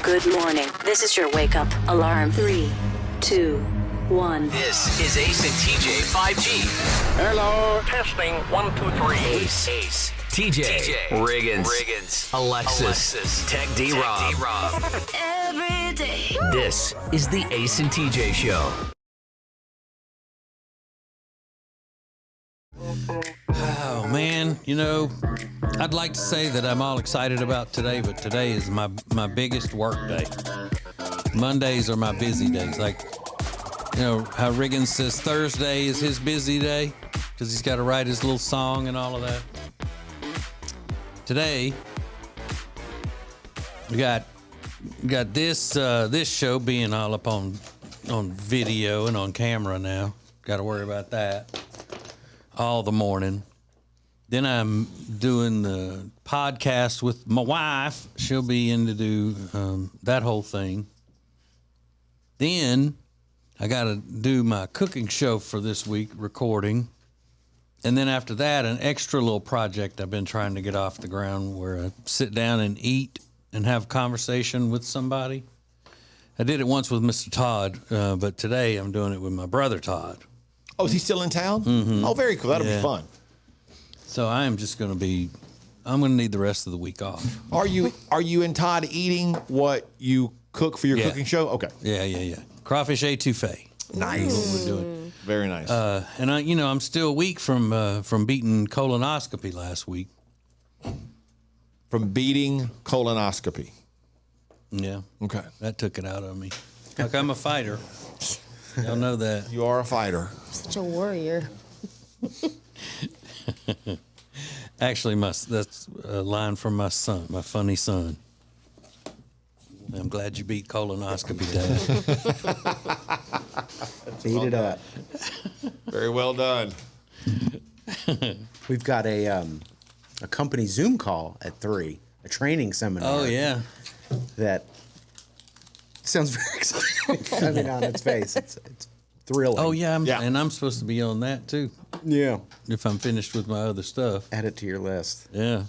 Good morning. This is your wake up alarm. 3, 2, 1. This is Ace and TJ 5G. Hello. Testing. 1, 2, 3. Ace. TJ. Riggins. Alexis. Tech D-Rob. Every day. This is the Ace and TJ Show. Oh, man, you know, I'd like to say that I'm all excited about today, but today is my biggest work day. Mondays are my busy days. Like, you know, how Riggins says Thursday is his busy day because he's got to write his little song and all of that. Today, we got this show being all up on video and on camera now. Got to worry about that all the morning. Then I'm doing the podcast with my wife. She'll be in to do that whole thing. Then I got to do my cooking show for this week, recording. And then after that, an extra little project I've been trying to get off the ground where I sit down and eat and have conversation with somebody. I did it once with Mr. Todd, but today I'm doing it with my brother Todd. Oh, is he still in town? Mm-hmm. Oh, very cool. That'll be fun. So I'm going to need the rest of the week off. Are you and Todd eating what you cook for your cooking show? Okay. Yeah. Crawfish étouffée. Nice. That's what we're doing. Very nice. And I'm still weak from beating colonoscopy last week. From beating colonoscopy. Yeah. Okay. That took it out of me. Like, I'm a fighter. Y'all know that. You are a fighter. Such a warrior. Actually, that's a line from my son, my funny son. I'm glad you beat colonoscopy, Dad. Beat it up. Very well done. We've got a company Zoom call at 3, a training seminar. Oh, yeah. That sounds very exciting. I mean, on its face, it's thrilling. Oh, yeah, Yeah. And I'm supposed to be on that, too, Yeah. if I'm finished with my other stuff. Add it to your list. Yeah.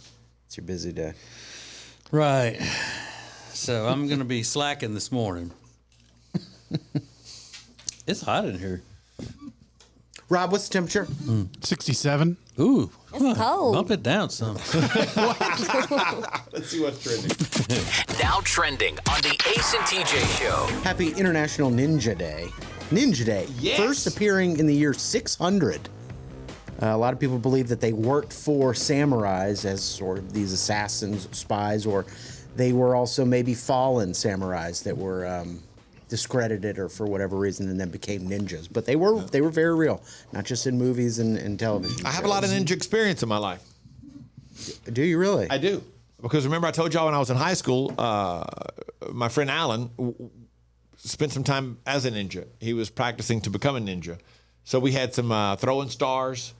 It's your busy day. Right. So I'm going to be slacking this morning. It's hot in here. Rob, what's the temperature? 67. Ooh. It's cold. Bump it down some. Let's see what's trending. Now trending on the Ace and TJ Show. Happy International Ninja Day. Ninja Day. Yes. First appearing in the year 600. A lot of people believe that they worked for samurais as sort of these assassins, spies, or they were also maybe fallen samurais that were discredited or for whatever reason and then became ninjas. But they were very real, not just in movies and television. I have a lot of ninja experience in my life. Do you really? I do. Because remember I told y'all when I was in high school, my friend Alan spent some time as a ninja. He was practicing to become a ninja. So we had some throwing stars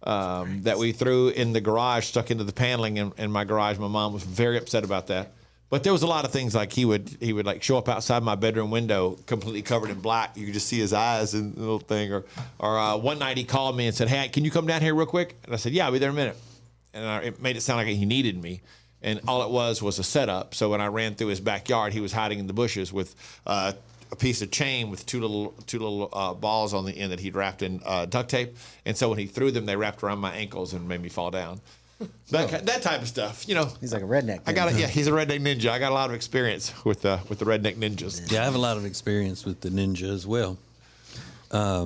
that we threw in the garage, stuck into the paneling in my garage. My mom was very upset about that. But there was a lot of things like he would like show up outside my bedroom window completely covered in black. You could just see his eyes and the little thing. Or one night he called me and said, "Hey, can you come down here real quick?" And I said, "Yeah, I'll be there in a minute." And it made it sound like he needed me. And all it was a setup. So when I ran through his backyard, he was hiding in the bushes with a piece of chain with two little balls on the end that he'd wrapped in duct tape. And so when he threw them, they wrapped around my ankles and made me fall down. That type of stuff, you know. He's like a redneck. He's a redneck ninja. I got a lot of experience with the redneck ninjas. Yeah, I have a lot of experience with the ninja as well. I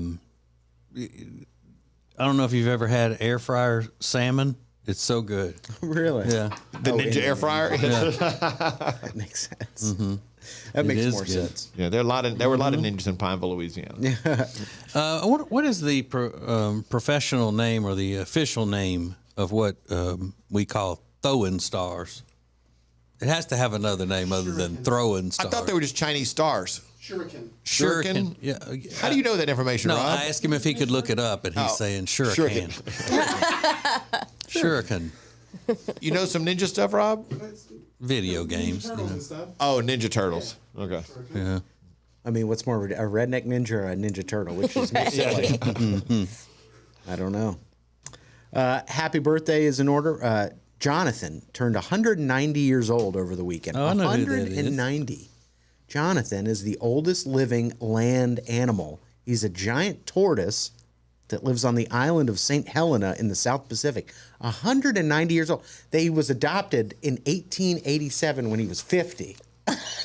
don't know if you've ever had air fryer salmon. It's so good. Really? Yeah. The ninja air fryer. Yeah. That makes sense. Mm-hmm. That makes is more good. sense. Yeah, there were a lot of ninjas in Pineville, Louisiana. What is the professional name or the official name of what we call throwing stars? It has to have another name other than throwing stars. I thought they were just Chinese stars. Shuriken. Shuriken? Yeah. How do you know that information, No, Rob? I asked him if he could look it up, and he's saying shuriken. Shuriken. You know some ninja stuff, Rob? Video games. You know. Oh, Ninja Turtles. Okay. Yeah. I mean, what's more, a redneck ninja or a ninja turtle? Which is more silly? I don't know. Happy birthday is in order. Jonathan turned 190 years old over the weekend. Oh, I know who that is. 190. Jonathan is the oldest living land animal. He's a giant tortoise that lives on the island of St. Helena in the South Pacific. 190 years old. He was adopted in 1887 when he was 50.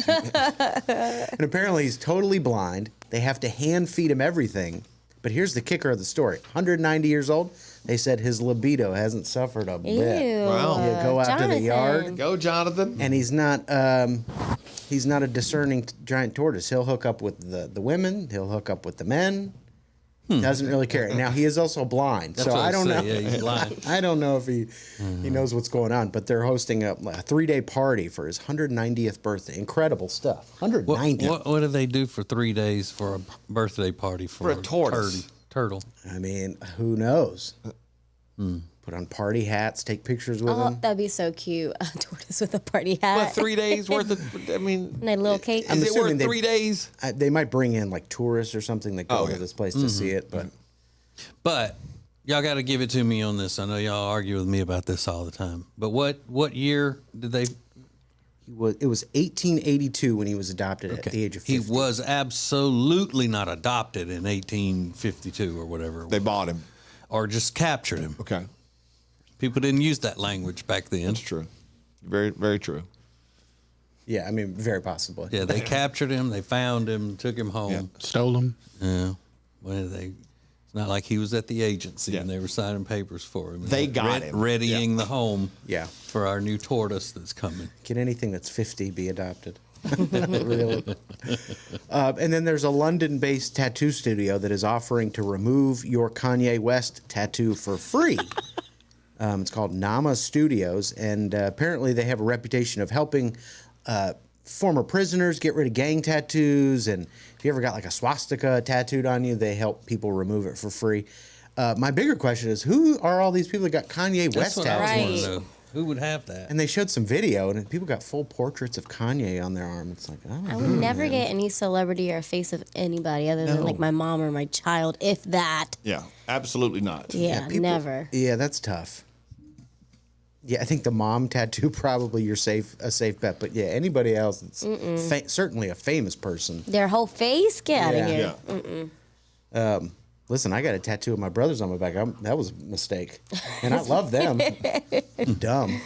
And apparently he's totally blind. They have to hand feed him everything. But here's the kicker of the story. 190 years old. They said his libido hasn't suffered a bit. Ew. Wow. You go out to the yard, Go, Jonathan. and he's not a discerning giant tortoise. He'll hook up with the women. He'll hook up with the men. Doesn't really care. Now he is also blind, so what I don't know. Yeah, he's blind. I don't know if he knows what's going on. But they're hosting a 3-day party for his 190th birthday. Incredible stuff. 190. What do they do for 3 days for a birthday party for a tortoise? Turtle. I mean, who knows? Put on party hats, take pictures with Oh, him. that'd be so cute. A tortoise with a party hat. But 3 days worth of, I mean. And a little cake. I'm Is it assuming worth 3 days? They might bring in like tourists or something that go Oh, to yeah. this place to see it. But But y'all got to give it to me on this. I know y'all argue with me about this all the time. But what year did they? it was 1882 when he was adopted at the age of 50. He was absolutely not adopted in 1852 or whatever, They bought him. or just captured him. Okay. People didn't use that language back then. That's true. Very, very true. Yeah, I mean, very possibly. Yeah, they captured him. They found him, took him home. Stole them. Yeah. It's not like he was at the agency Yeah. and they were signing papers for him. They got him. Readying the home Yeah. for our new tortoise that's coming. Can anything that's 50 be adopted? Really? And then there's a London-based tattoo studio that is offering to remove your Kanye West tattoo for free. It's called Nama Studios, and apparently they have a reputation of helping former prisoners get rid of gang tattoos. And if you ever got like a swastika tattooed on you, they help people remove it for free. My bigger question is, who are all these people that got Kanye That's West what I was tattoos? wanting to Right. know. Who would have that? And they showed some video, and people got full portraits of Kanye on their arm. It's like, I would never get any celebrity or face of anybody other than like my mom or my child, if that. Yeah, absolutely not. Yeah, people- never. Yeah, that's tough. Yeah, I think the mom tattoo probably a safe bet. But yeah, anybody else that's certainly a famous person. Their whole face? Get out Yeah. of here. Yeah. Listen, I got a tattoo of my brother's on my back. That was a mistake, and I love them. Dumb.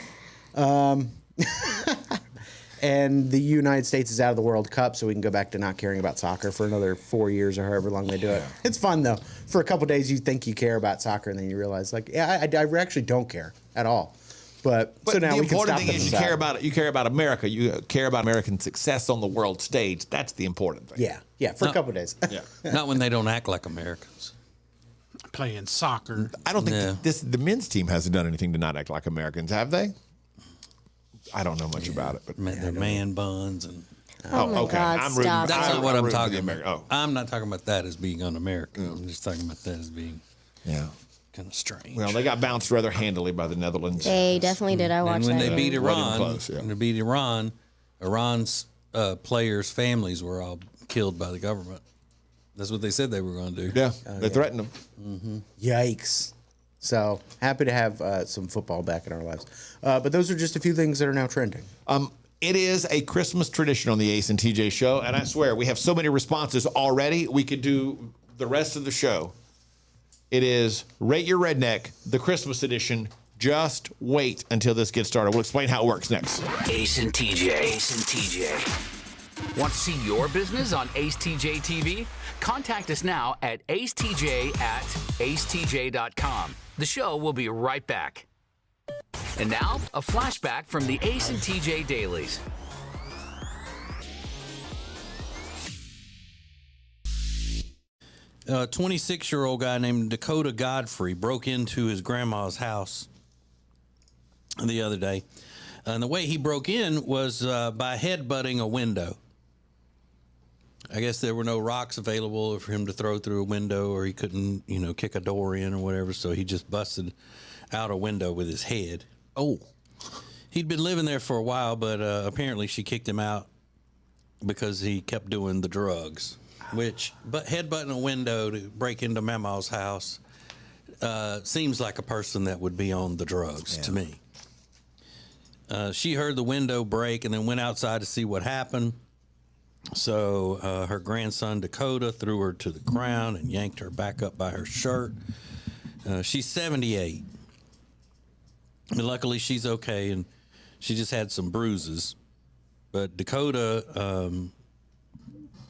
And the United States is out of the World Cup, so we can go back to not caring about soccer for another 4 years or however long they do it. It's fun though. For a couple days, you think you care about soccer, and then you realize, like, yeah, I actually don't care at all. But so now the we can important stop thing them is from you care that. about it. You care about America. You care about American success on the world stage. That's the important thing. Yeah, for a couple days. Yeah. Not when they don't act like Americans. Playing soccer. I don't think Yeah. the men's team hasn't done anything to not act like Americans, have they? I don't know much about it, but Their man buns and. Oh my God, I'm rooting. stop. That's I'm not what I'm rooting for talking the about. American. Oh, I'm not talking about that as being un-American. I'm just talking about that as being yeah. kind of strange. Well, they got bounced rather handily by the Netherlands. They definitely did. I and watched when that. they beat game. Wasn't Iran, even close, yeah. when they beat Iran, Iran's players' families were all killed by the government. That's what they said they were going to do. Yeah, they threatened them. Yikes. So happy to have some football back in our lives. But those are just a few things that are now trending. It is a Christmas tradition on the Ace and TJ show, and I swear we have so many responses already. We could do the rest of the show. It is Rate Your Redneck, the Christmas edition. Just wait until this gets started. We'll explain how it works next. Ace and TJ. Ace and TJ. Want to see your business on AceTJTV? Contact us now at acetj@acetj.com. The show will be right back. And now, a flashback from the Ace and TJ Dailies. A 26-year-old guy named Dakota Godfrey broke into his grandma's house the other day. And the way he broke in was by headbutting a window. I guess there were no rocks available for him to throw through a window, or he couldn't, kick a door in or whatever. So he just busted out a window with his head. Oh. He'd been living there for a while, but apparently she kicked him out because he kept doing the drugs. But headbutting a window to break into Mama's house seems like a person that would be on the drugs to me. She heard the window break and then went outside to see what happened. So her grandson Dakota threw her to the ground and yanked her back up by her shirt. She's 78. But luckily she's okay, and she just had some bruises. But Dakota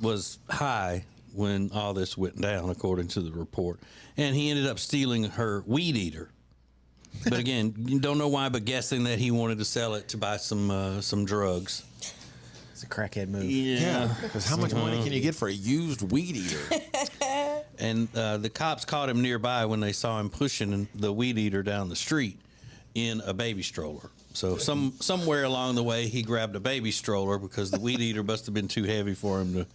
was high when all this went down, according to the report. And he ended up stealing her weed eater. But again, you don't know why, but guessing that he wanted to sell it to buy some drugs. It's a crackhead move. Yeah. Because how much money can you get for a used weed eater? And the cops caught him nearby when they saw him pushing the weed eater down the street in a baby stroller. So somewhere along the way, he grabbed a baby stroller because the weed eater must have been too heavy for him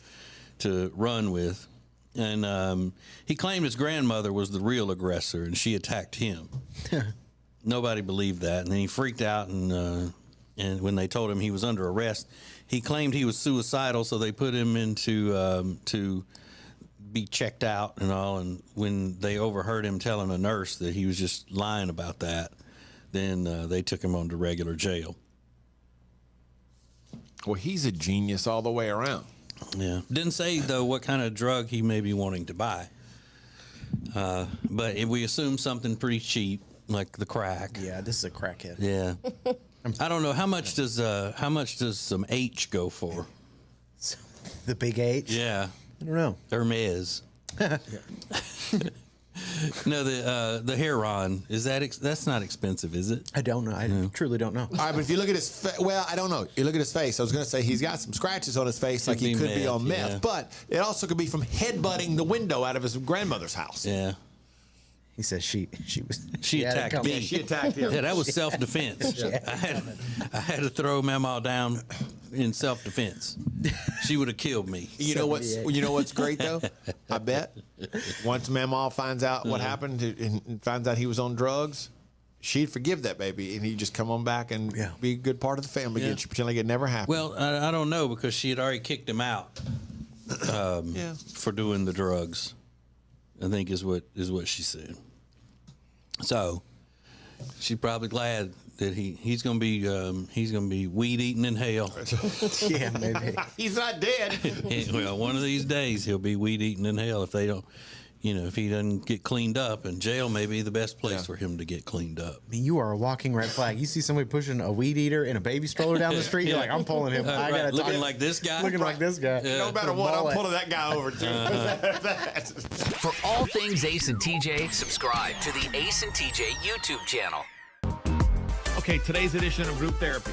to run with. And he claimed his grandmother was the real aggressor, and she attacked him. Nobody believed that, and then he freaked out. And when they told him he was under arrest, he claimed he was suicidal. So they put him into to be checked out and all. And when they overheard him telling a nurse that he was just lying about that, then they took him on to regular jail. Well, he's a genius all the way around. Yeah. Didn't say, though, what kind of drug he may be wanting to buy. But if we assume something pretty cheap, like the crack. Yeah, this is a crackhead. Yeah. I don't know. How much does some H go for? The big H? Yeah. I don't know. Hermes. No, the Heron, that's not expensive, is it? I don't know. I truly don't know. All right, but if you look at his well, I don't know. You look at his face. I was going to say he's got some scratches on his face, like he could be on meth, yeah. but it also could be from headbutting the window out of his grandmother's house. Yeah. He says she had attacked it me. coming. She attacked him. Yeah, that was self-defense. I had to throw Mama down in self-defense. She would have killed me. You know what's great though? I bet once Mama finds out what happened and finds out he was on drugs, she'd forgive that baby, and he'd just come on back and be a good part of the family again. She'd pretend like it never happened. Well, I don't know, because she had already kicked him out for doing the drugs, I think is what she said. So she's probably glad that he's gonna be weed eating in hell. Yeah, maybe. He's not dead. Well, one of these days he'll be weed eating in hell if they don't, if he doesn't get cleaned up. And jail may be the best place for him to get cleaned up. I mean, you are a walking red flag. You see somebody pushing a weed eater in a baby stroller down the street, you're like, I'm pulling him. I gotta looking like this guy. Looking like this guy. No matter what, I'm pulling that guy over too. For all things Ace and TJ, subscribe to the Ace and TJ YouTube channel. Okay, today's edition of Group Therapy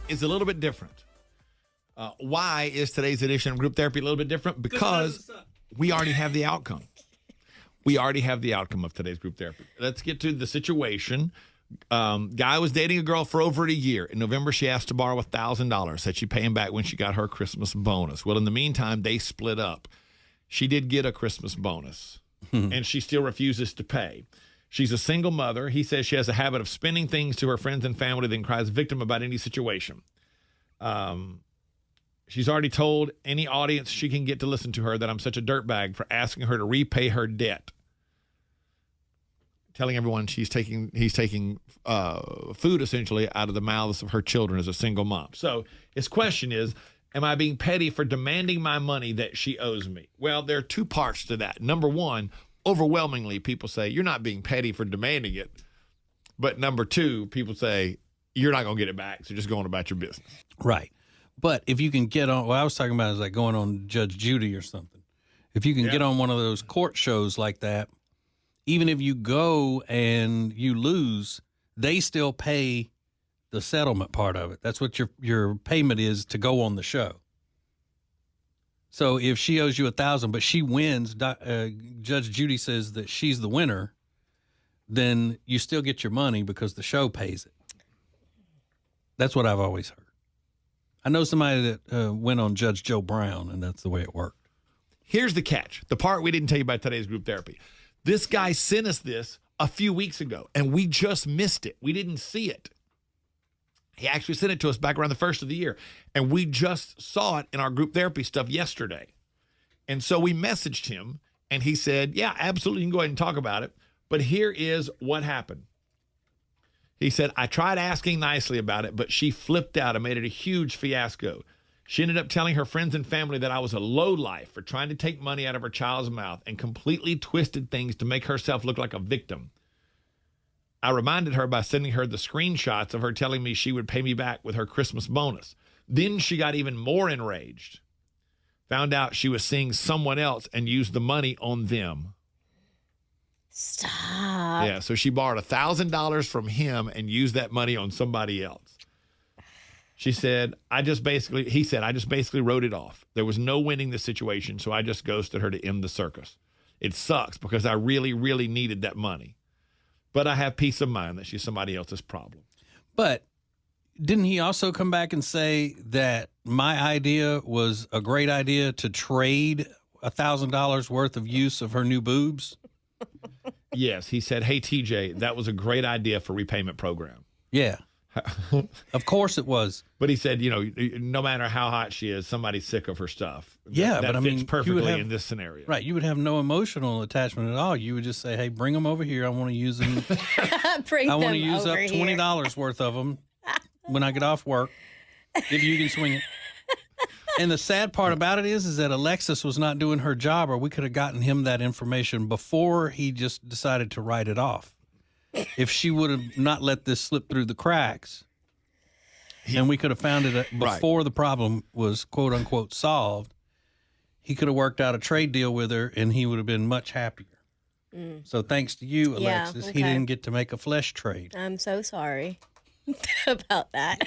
is a little bit different. Why is today's edition of Group Therapy a little bit different? Because we already have the outcome. We already have the outcome of today's Group Therapy. Let's get to the situation. Guy was dating a girl for over a year. In November, she asked to borrow $1,000. Said she'd pay him back when she got her Christmas bonus. Well, in the meantime, they split up. She did get a Christmas bonus, and she still refuses to pay. She's a single mother. He says she has a habit of spending things to her friends and family, then cries victim about any situation. She's already told any audience she can get to listen to her that I'm such a dirtbag for asking her to repay her debt. Telling everyone he's taking food essentially out of the mouths of her children as a single mom. So his question is, am I being petty for demanding my money that she owes me? Well, there are two parts to that. Number one, overwhelmingly, people say, you're not being petty for demanding it. But number two, people say, you're not going to get it back, so just go on about your business. Right. But if you can get on, what I was talking about is like going on Judge Judy or something. If you can get on one of those court shows like that, even if you go and you lose, they still pay the settlement part of it. That's what your payment is to go on the show. So if she owes you $1,000, but she wins, Judge Judy says that she's the winner, then you still get your money because the show pays it. That's what I've always heard. I know somebody that went on Judge Joe Brown, and that's the way it worked. Here's the catch. The part we didn't tell you about today's Group Therapy. This guy sent us this a few weeks ago, and we just missed it. We didn't see it. He actually sent it to us back around the first of the year, and we just saw it in our Group Therapy stuff yesterday. And so we messaged him, and he said, yeah, absolutely, you can go ahead and talk about it. But here is what happened. He said, I tried asking nicely about it, but she flipped out and made it a huge fiasco. She ended up telling her friends and family that I was a lowlife for trying to take money out of her child's mouth and completely twisted things to make herself look like a victim. I reminded her by sending her the screenshots of her telling me she would pay me back with her Christmas bonus. Then she got even more enraged. Found out she was seeing someone else and used the money on them. Stop. Yeah, so she borrowed $1,000 from him and used that money on somebody else. He said, I just basically wrote it off. There was no winning the situation, so I just ghosted her to end the circus. It sucks because I really, really needed that money. But I have peace of mind that she's somebody else's problem. But didn't he also come back and say that my idea was a great idea to trade $1,000 worth of use of her new boobs? Yes, he said, hey, TJ, that was a great idea for repayment program. Yeah. Of course it was. But he said, no matter how hot she is, somebody's sick of her stuff. Yeah, that but I fits mean, perfectly in this scenario. Right. You would have no emotional attachment at all. You would just say, hey, bring them over here. I want to use them. I want to use up $20 worth of them when I get off work, if you can swing it. And the sad part about it is that Alexis was not doing her job, or we could have gotten him that information before he just decided to write it off. If she would have not let this slip through the cracks, and we could have found it before the problem was quote unquote solved, he could have worked out a trade deal with her and he would have been much happier. So thanks to you, Alexis, he didn't get to make a flesh trade. I'm so sorry about that.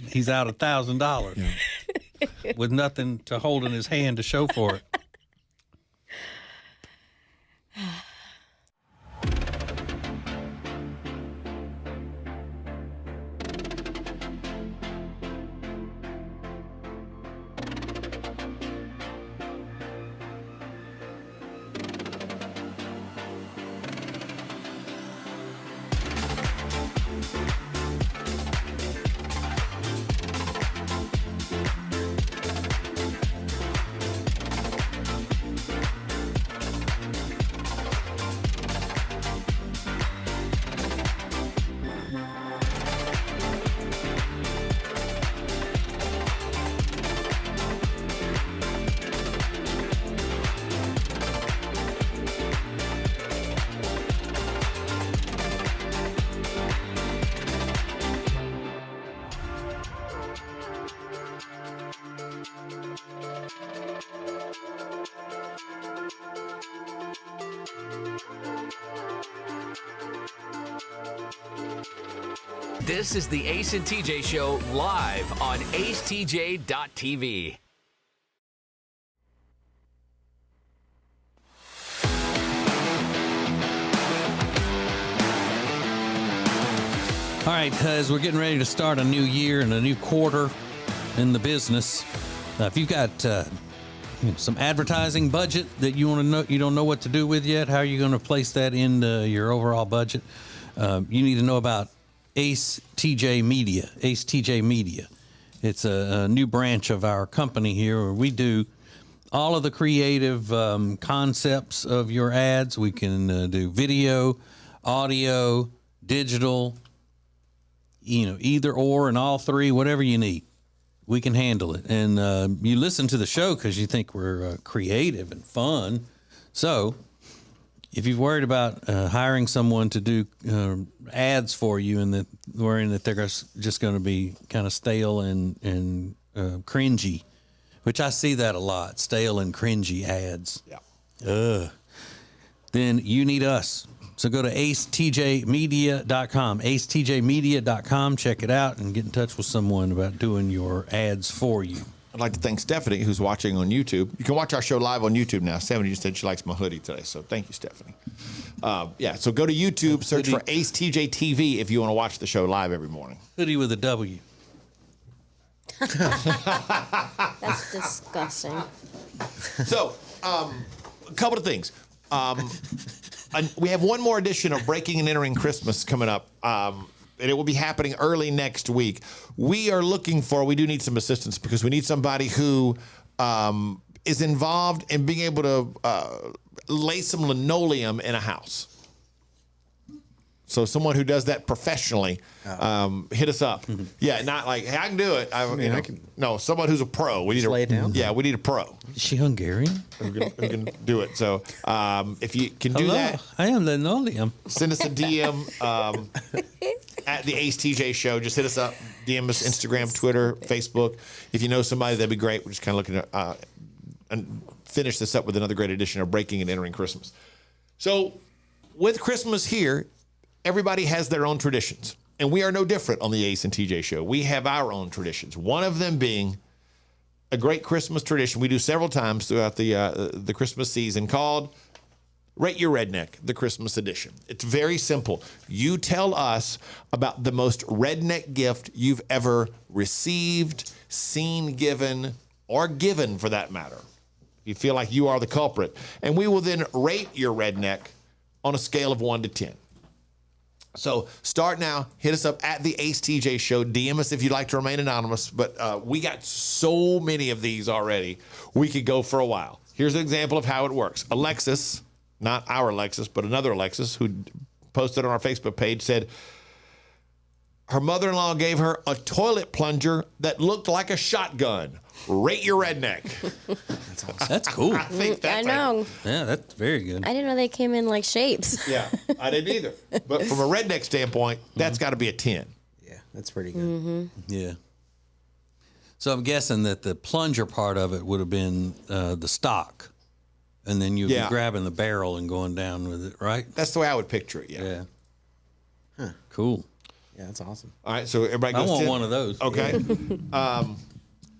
He's out $1,000 with nothing to hold in his hand to show for it. This is the Ace and TJ Show live on acetj.tv. All right, as we're getting ready to start a new year and a new quarter in the business, if you've got some advertising budget that you want to know, you don't know what to do with yet, how are you going to place that into your overall budget? You need to know about Ace TJ Media. Ace TJ Media. It's a new branch of our company here where we do all of the creative concepts of your ads. We can do video, audio, digital, either or and all three, whatever you need. We can handle it. And you listen to the show because you think we're creative and fun. So if you've worried about hiring someone to do ads for you and worrying that they're just going to be kind of stale and cringy, which I see that a lot, stale and cringy ads. Yeah. Then you need us. So go to acetjmedia.com, acetjmedia.com, check it out, and get in touch with someone about doing your ads for you. I'd like to thank Stephanie, who's watching on YouTube. You can watch our show live on YouTube now. Stephanie just said she likes my hoodie today, so thank you, Stephanie. So go to YouTube, search for Ace TJ TV if you want to watch the show live every morning. Hoodie with a W. That's disgusting. So, a couple of things. We have one more edition of Breaking and Entering Christmas coming up, and it will be happening early next week. We do need some assistance because we need somebody who is involved in being able to lay some linoleum in a house. So someone who does that professionally, hit us up. Yeah, not like, hey, I can do it. I can. No, someone who's a pro. We need lay it down? Yeah, we need a pro Is she Hungarian? who can do it. So if you can do Hello, that, I am linoleum. send us a DM at the Ace TJ Show. Just hit us up. DM us Instagram, Twitter, Facebook. If you know somebody, that'd be great. We're just kind of looking at and finish this up with another great edition of Breaking and Entering Christmas. So with Christmas here, everybody has their own traditions. And we are no different on the Ace and TJ Show. We have our own traditions. One of them being a great Christmas tradition we do several times throughout the Christmas season called Rate Your Redneck, the Christmas edition. It's very simple. You tell us about the most redneck gift you've ever received, seen given, or given for that matter. You feel like you are the culprit. And we will then rate your redneck on a scale of 1 to 10. So start now. Hit us up at the Ace TJ Show. DM us if you'd like to remain anonymous. But we got so many of these already. We could go for a while. Here's an example of how it works. Alexis, not our Alexis, but another Alexis who posted on our Facebook page said her mother-in-law gave her a toilet plunger that looked like a shotgun. Rate your redneck. That's awesome. That's cool. I think that's I know. Yeah, that's very good. I didn't know they came in like shapes. Yeah, I didn't either. But from a redneck standpoint, that's got to be a 10. Yeah, that's pretty good. Yeah. So I'm guessing that the plunger part of it would have been the stock, and then you'd Yeah. be grabbing the barrel and going down with it, right? That's the way I would picture it, yeah. Yeah. Cool. Yeah, that's awesome. All right, so everybody I goes want 10. one of those. Okay.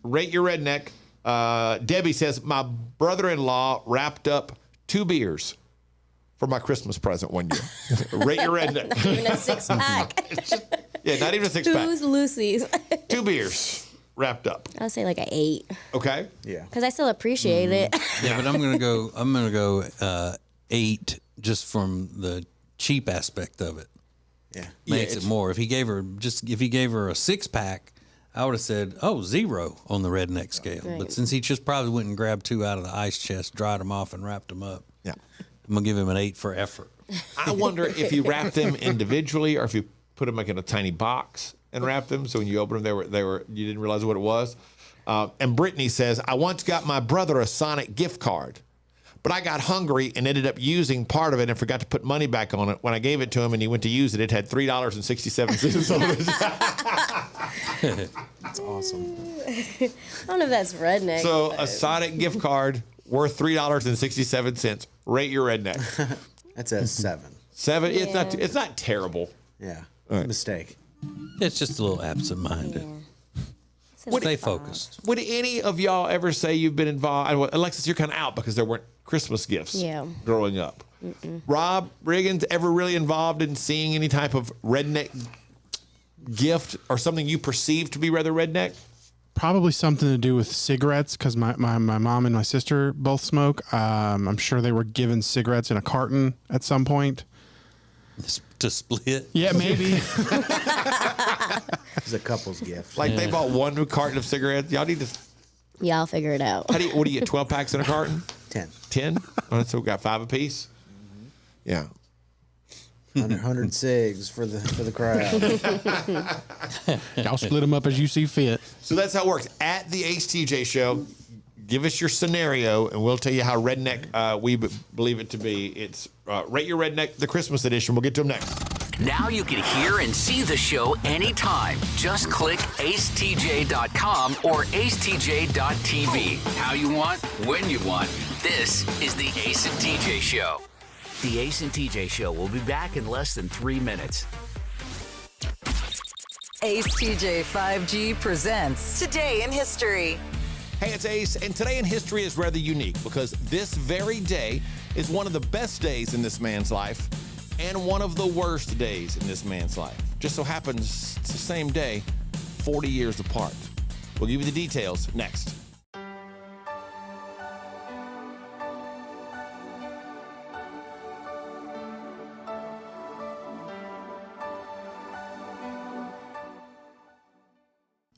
Rate your redneck. Debbie says, my brother-in-law wrapped up 2 beers for my Christmas present one year. Rate your redneck. Even a 6-pack. Yeah, not even a 6-pack. Who's Lucy's? 2 beers wrapped up. I'll say like an 8. Okay. Yeah. Because I still appreciate it. Yeah, but I'm gonna go 8 just from the cheap aspect of it. Yeah. Makes it it's- more. If he gave her a 6-pack, I would have said, 0 on the redneck scale. Right. But since he just probably went and grabbed 2 out of the ice chest, dried them off, and wrapped them up, Yeah. I'm gonna give him an 8 for effort. I wonder if you wrapped them individually or if you put them like in a tiny box and wrapped them. So when you opened them, they were you didn't realize what it was. And Brittany says, I once got my brother a Sonic gift card, but I got hungry and ended up using part of it and forgot to put money back on it. When I gave it to him and he went to use it, it had $3.67 on it. That's awesome. I don't know if that's redneck. So a Sonic gift card worth $3.67. Rate your redneck. That's a 7. 7. Yeah. It's not terrible. Yeah. right. Mistake. It's just a little absent-minded. Stay focused. Would any of y'all ever say you've been involved? Alexis, you're kind of out because there weren't Christmas gifts growing up. Rob Riggins, ever really involved in seeing any type of redneck gift or something you perceive to be rather redneck? Probably something to do with cigarettes because my mom and my sister both smoke. I'm sure they were given cigarettes in a carton at some point. To split. Yeah, maybe. It's a couple's gift. Like they bought one carton of cigarettes. Y'all need to. Yeah, I'll figure it out. What do you get? 12 packs in a carton? 10. 10? Oh, so we got 5 apiece. Yeah. 100 cigs for the crowd. Y'all split them up as you see fit. So that's how it works. At the HTJ Show, give us your scenario, and we'll tell you how redneck we believe it to be. It's Rate Your Redneck, the Christmas edition. We'll get to them next. Now you can hear and see the show anytime. Just click acetj.com or acetj.tv. How you want, when you want. This is the Ace and TJ Show. The Ace and TJ Show will be back in less than 3 minutes. Ace TJ 5G presents Today in History. Hey, it's Ace, and today in history is rather unique because this very day is one of the best days in this man's life and one of the worst days in this man's life. Just so happens it's the same day, 40 years apart. We'll give you the details next.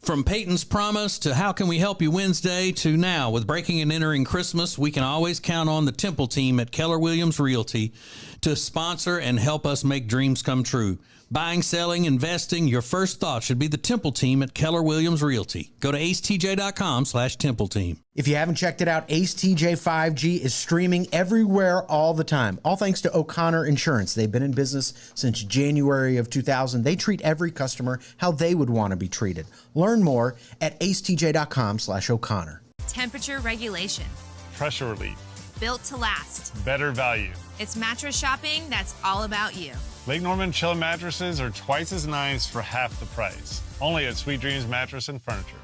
From Peyton's Promise to How Can We Help You Wednesday to now, with breaking and entering Christmas, we can always count on the Temple team at Keller Williams Realty to sponsor and help us make dreams come true. Buying, selling, investing, your first thought should be the Temple team at Keller Williams Realty. Go to acetj.com/Temple team. If you haven't checked it out, AceTJ 5G is streaming everywhere all the time. All thanks to O'Connor Insurance. They've been in business since January of 2000. They treat every customer how they would want to be treated. Learn more at acetj.com/O'Connor. Temperature regulation. Pressure relief. Built to last. Better value. It's mattress shopping that's all about you. Lake Norman Chill mattresses are twice as nice for half the price. Only at Sweet Dreams Mattress and Furniture.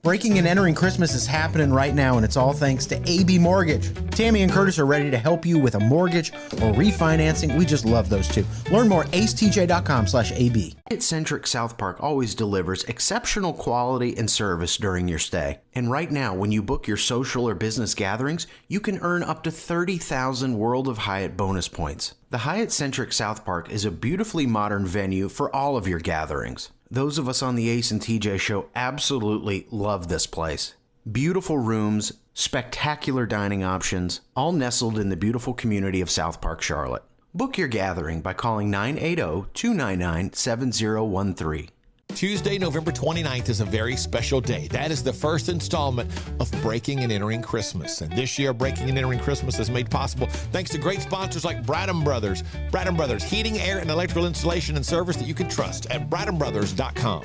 Breaking and entering Christmas is happening right now, and it's all thanks to AB Mortgage. Tammy and Curtis are ready to help you with a mortgage or refinancing. We just love those two. Learn more at acetj.com/AB. Hyatt-centric South Park always delivers exceptional quality and service during your stay. And right now, when you book your social or business gatherings, you can earn up to 30,000 World of Hyatt bonus points. The Hyatt-centric South Park is a beautifully modern venue for all of your gatherings. Those of us on the Ace and TJ show absolutely love this place. Beautiful rooms, spectacular dining options, all nestled in the beautiful community of South Park, Charlotte. Book your gathering by calling 980-299-7013. Tuesday, November 29th is a very special day. That is the first installment of Breaking and Entering Christmas. And this year, Breaking and Entering Christmas is made possible thanks to great sponsors like Bradham Brothers. Bradham Brothers, heating, air, and electrical installation and service that you can trust at bradhambrothers.com.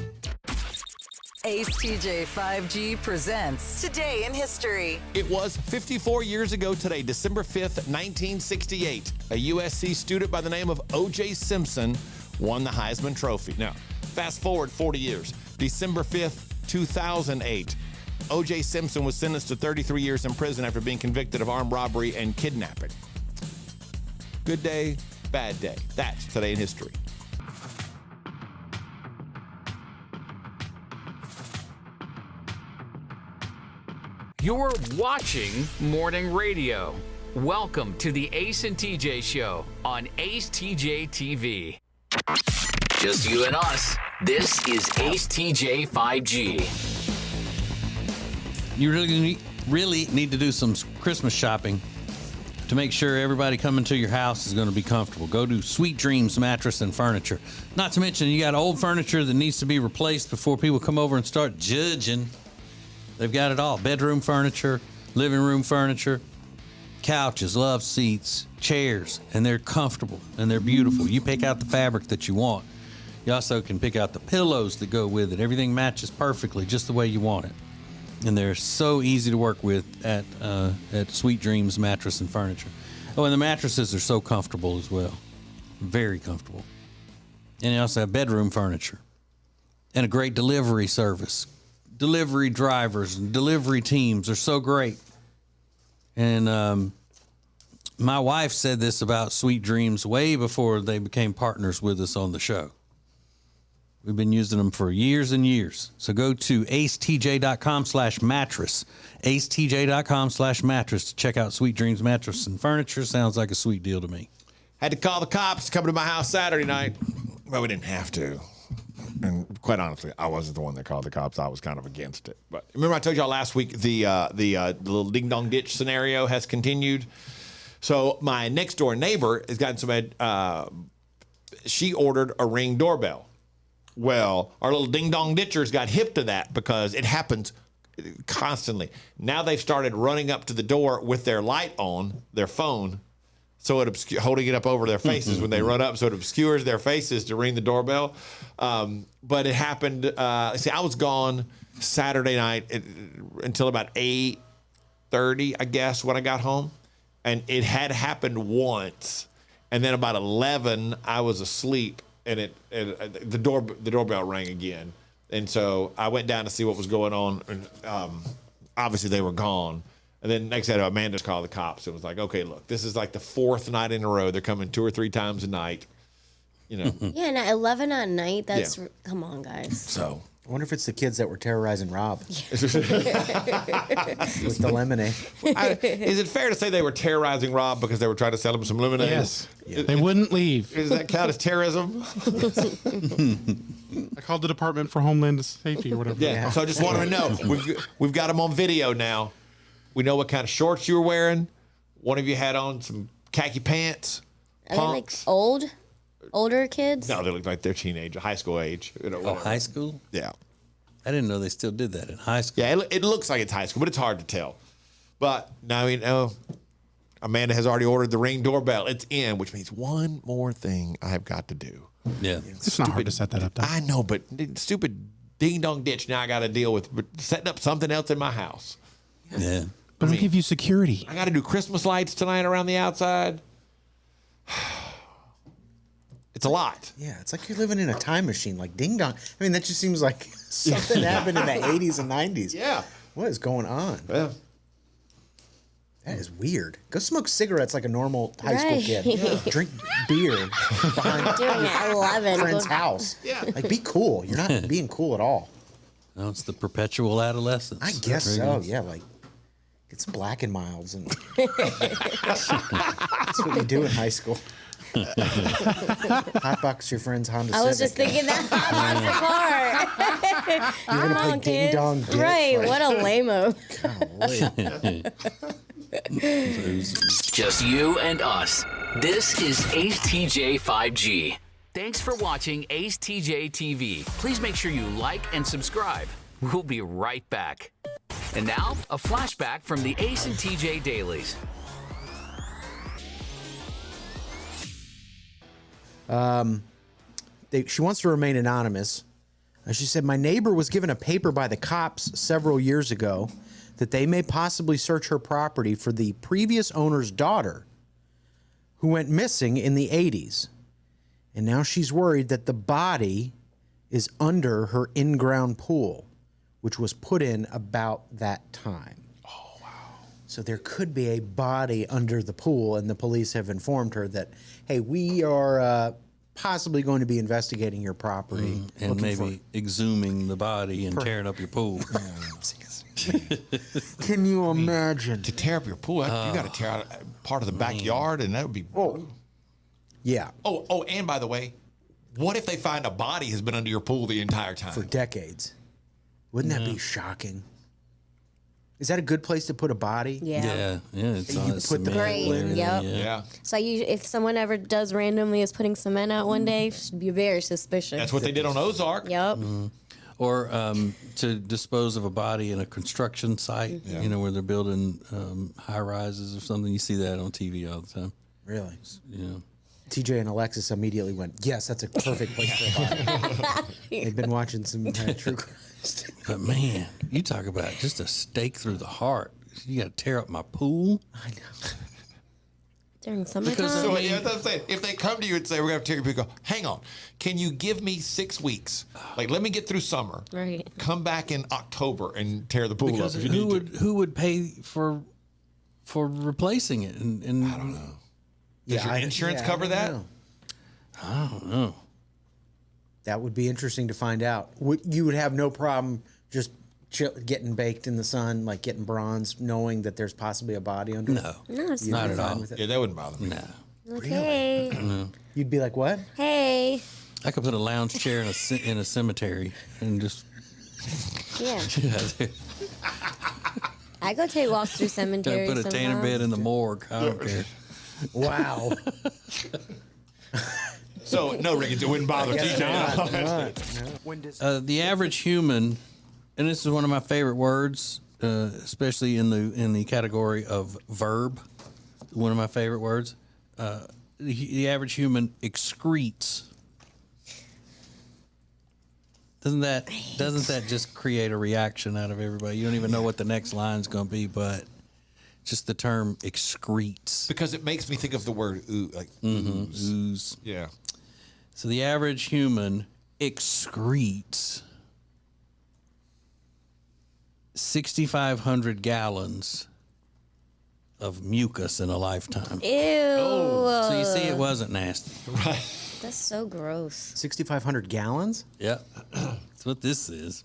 AceTJ 5G presents Today in History. It was 54 years ago today, December 5th, 1968. A USC student by the name of O.J. Simpson won the Heisman Trophy. Now, fast forward 40 years, December 5th, 2008. O.J. Simpson was sentenced to 33 years in prison after being convicted of armed robbery and kidnapping. Good day, bad day. That's Today in History. You're watching Morning Radio. Welcome to the Ace and TJ Show on acetjtv. Just you and us. This is AceTJ 5G. You really need to do some Christmas shopping to make sure everybody coming to your house is going to be comfortable. Go to Sweet Dreams Mattress and Furniture. Not to mention, you got old furniture that needs to be replaced before people come over and start judging. They've got it all. Bedroom furniture, living room furniture, couches, love seats, chairs, and they're comfortable and they're beautiful. You pick out the fabric that you want. You also can pick out the pillows that go with it. Everything matches perfectly just the way you want it. And they're so easy to work with at Sweet Dreams Mattress and Furniture. Oh, and the mattresses are so comfortable as well. Very comfortable. And they also have bedroom furniture and a great delivery service. Delivery drivers and delivery teams are so great. And my wife said this about Sweet Dreams way before they became partners with us on the show. We've been using them for years and years. So go to acetj.com/mattress, acetj.com/mattress to check out Sweet Dreams Mattress and Furniture. Sounds like a sweet deal to me. Had to call the cops to come to my house Saturday night. Well, we didn't have to. And quite honestly, I wasn't the one that called the cops. I was kind of against it. But remember I told y'all last week the little ding-dong ditch scenario has continued. So my next-door neighbor has gotten somebody, she ordered a Ring doorbell. Well, our little ding-dong ditchers got hip to that because it happens constantly. Now they've started running up to the door with their light on, their phone, so it holding it up over their faces when they run up, so it obscures their faces to ring the doorbell. But it happened. See, I was gone Saturday night until about 8:30, I guess, when I got home, and it had happened once, and then about 11, I was asleep, and the doorbell rang again, and so I went down to see what was going on, and obviously they were gone. And then next day, Amanda's called the cops. It was like, okay, look, this is like the fourth night in a row. They're coming 2 or 3 times a night. You know. Yeah, and at 11 at night, that's come on, guys. So I wonder if it's the kids that were terrorizing Rob with the lemonade. Is it fair to say they were terrorizing Rob because they were trying to sell him some lemonade? Yes. They wouldn't leave. Does that count as terrorism? I called the Department for Homeland Safety or whatever. Yeah. So I just wanted to know. We've got them on video now. We know what kind of shorts you were wearing. One of you had on some khaki pants. Are they like older kids? No, they look like they're teenage, high school age. High school? Yeah. I didn't know they still did that in high school. Yeah, it looks like it's high school, but it's hard to tell. But now we know Amanda has already ordered the Ring doorbell. It's in, which means one more thing I have got to do. Yeah. It's not hard to set that up, though. I know, but stupid ding-dong ditch now I got to deal with setting up something else in my house. Yeah. But it'll give you security. I got to do Christmas lights tonight around the outside. It's a lot. Yeah, it's like you're living in a time machine, like ding dong. I mean, that just seems like something happened in the 80s and 90s. Yeah. What is going on? Yeah. That is weird. Go smoke cigarettes like a normal high school Right. kid. Yeah. Drink beer behind Doing it at 11. friend's house. Yeah. Like, be cool. You're not being cool at all. No, it's the perpetual adolescence. I guess so. Yeah, like, get some Black and Milds. And that's what you do in high school. Hotbox your friend's Honda I was Civic. just thinking that hotbox the car. You're going to play ding dong ditch. Right, Like, what a lame-o. Just you and us. This is AceTJ 5G. Thanks for watching AceTJ TV. Please make sure you like and subscribe. We'll be right back. And now, a flashback from the Ace and TJ Dailies. She wants to remain anonymous. She said, my neighbor was given a paper by the cops several years ago that they may possibly search her property for the previous owner's daughter who went missing in the 80s. And now she's worried that the body is under her in-ground pool, which was put in about that time. Oh, wow. So there could be a body under the pool, and the police have informed her that, hey, we are possibly going to be investigating your property. And maybe exhuming the body and tearing up your pool. Can you imagine? To tear up your pool, you got to tear out part of the backyard, and that would be. Yeah. Oh, and by the way, what if they find a body has been under your pool the entire time? For decades. Wouldn't that be shocking? Is that a good place to put a body? Yeah. It's You on put the cement Great, and everything, yep. Yeah. So if someone ever does randomly is putting cement out one day, should be very suspicious. That's what they did on Ozark. Yep. Or to dispose of a body in a construction site, where they're building high rises or something. You see that on TV all the time. Really? Yeah. TJ and Alexis immediately went, yes, that's a perfect place for a body. They've been watching some true crime. But man, you talk about just a stake through the heart. You got to tear up my pool. I know. During summertime. So yeah, that's what I'm saying. If they come to you and say, we're going to tear your pool, go, hang on. Can you give me 6 weeks? Like, let me get through summer. Right. Come back in October and tear the pool Because up if you need to. who would pay for replacing it? And I don't know. Does your insurance cover that? I don't know. That would be interesting to find out. You would have no problem just getting baked in the sun, like getting bronze, knowing that there's possibly a body under it? No, it's not at all. Yeah, that wouldn't bother me. No. Okay. You'd be like, what? Hey. I could put a lounge chair in a cemetery and just. Yeah. I go take walks through cemeteries. Put a tanner bed in the morgue. I don't care. Wow. So, no, Rick, it wouldn't bother TJ. The average human, and this is one of my favorite words, especially in the category of verb. One of my favorite words. The average human excretes. Doesn't that just create a reaction out of everybody? You don't even know what the next line's going to be, but just the term excretes. Because it makes me think of the word ooh, like Ooze. Yeah. So the average human excretes 6,500 gallons of mucus in a lifetime. Ew. So you see, it wasn't nasty. Right. That's so gross. 6,500 gallons? Yeah. That's what this is.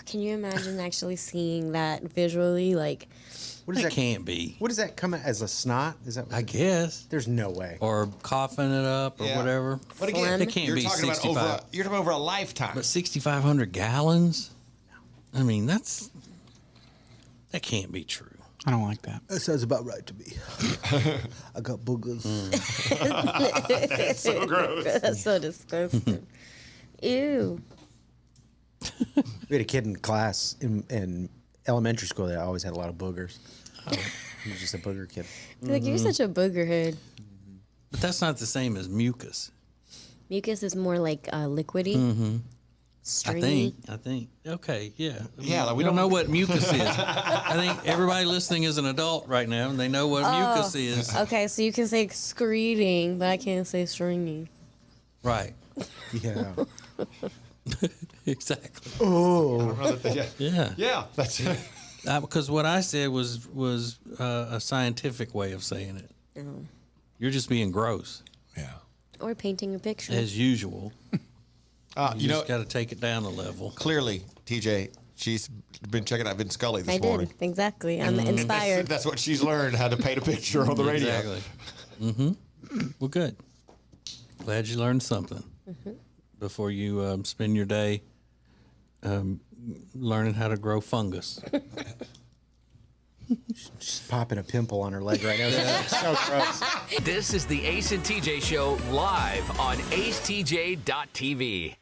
Can you imagine actually seeing that visually? Like, What does That that can't be. What does that come as a snot? Is that? I guess. There's no way. Or coughing it up or Yeah. whatever. But again, It can't you're be talking about 65. you're talking over a lifetime. But 6,500 gallons? I mean, that can't be true. I don't like that. That sounds about right to me. I got boogers. That's so gross. that's so disgusting. Ew. We had a kid in class in elementary school that always had a lot of boogers. He was just a booger kid. Like, you're such a booger head. But that's not the same as mucus. Mucus is more like liquidy. I Stringy. think. Okay, yeah. Yeah, like we don't know what mucus is. I think everybody listening is an adult right now, and they know what mucus is. Okay, so you can say excreting, but I can't say stringy. Right. Yeah. Exactly. Yeah. Yeah. Yeah, that's it. Because what I said was a scientific way of saying it. You're just being gross, Yeah. Or painting a picture. as usual. You know, just got to take it down a level. clearly, TJ, she's been checking out Vin Scully this I morning. did. Exactly. I'm inspired. That's what she's learned, how to paint a picture on the radio. Exactly. Well, good. Glad you learned something before you spend your day learning how to grow fungus. She's popping a pimple on her leg right now. That's so gross. This is the Ace and TJ Show live on acetj.tv.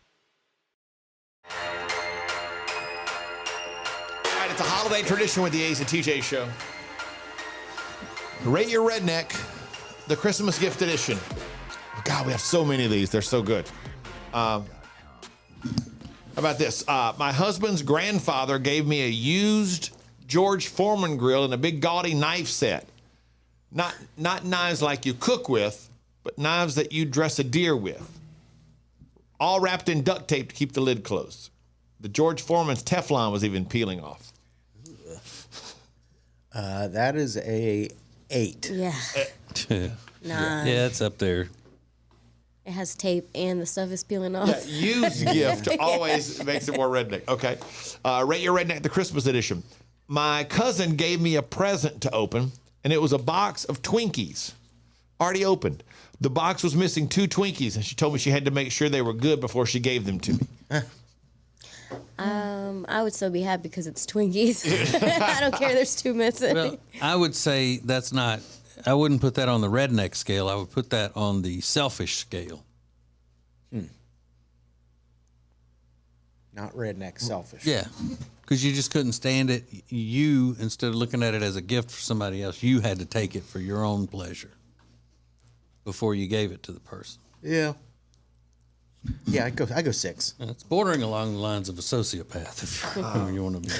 All right, it's a holiday tradition with the Ace and TJ Show. Rate Your Redneck, the Christmas gift edition. God, we have so many of these. They're so good. How about this? My husband's grandfather gave me a used George Foreman grill and a big gaudy knife set. Not knives like you cook with, but knives that you dress a deer with. All wrapped in duct tape to keep the lid closed. The George Foreman's Teflon was even peeling off. That is a 8. Yeah. Nah. Yeah, it's up there. It has tape and the stuff is peeling off. Yeah, used gift always makes it more redneck. Okay. Rate Your Redneck, the Christmas edition. My cousin gave me a present to open, and it was a box of Twinkies. Already opened. The box was missing 2 Twinkies, and she told me she had to make sure they were good before she gave them to me. I would still be happy because it's Twinkies. I don't care. There's 2 missing. Well, I would say that's not. I wouldn't put that on the redneck scale. I would put that on the selfish scale. Not redneck, selfish. Yeah, because you just couldn't stand it. You, instead of looking at it as a gift for somebody else, you had to take it for your own pleasure before you gave it to the person. Yeah. Yeah, I go 6. It's bordering along the lines of a sociopath, if you want to be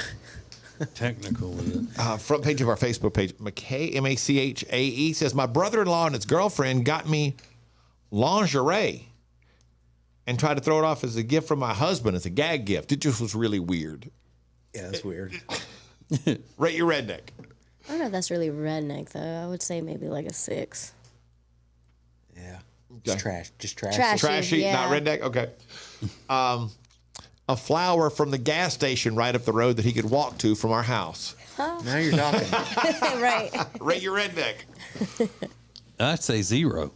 technical with it. Front page of our Facebook page, McKay, M-A-C-H-A-E, says, my brother-in-law and his girlfriend got me lingerie and tried to throw it off as a gift from my husband as a gag gift. It just was really weird. Yeah, that's weird. Rate Your Redneck. I don't know if that's really redneck, though. I would say maybe like a 6. Yeah. Okay. Just trash. Trashy, yeah. not redneck? Okay. A flower from the gas station right up the road that he could walk to from our house. Now you're talking. Right. Rate Your Redneck. I'd say 0.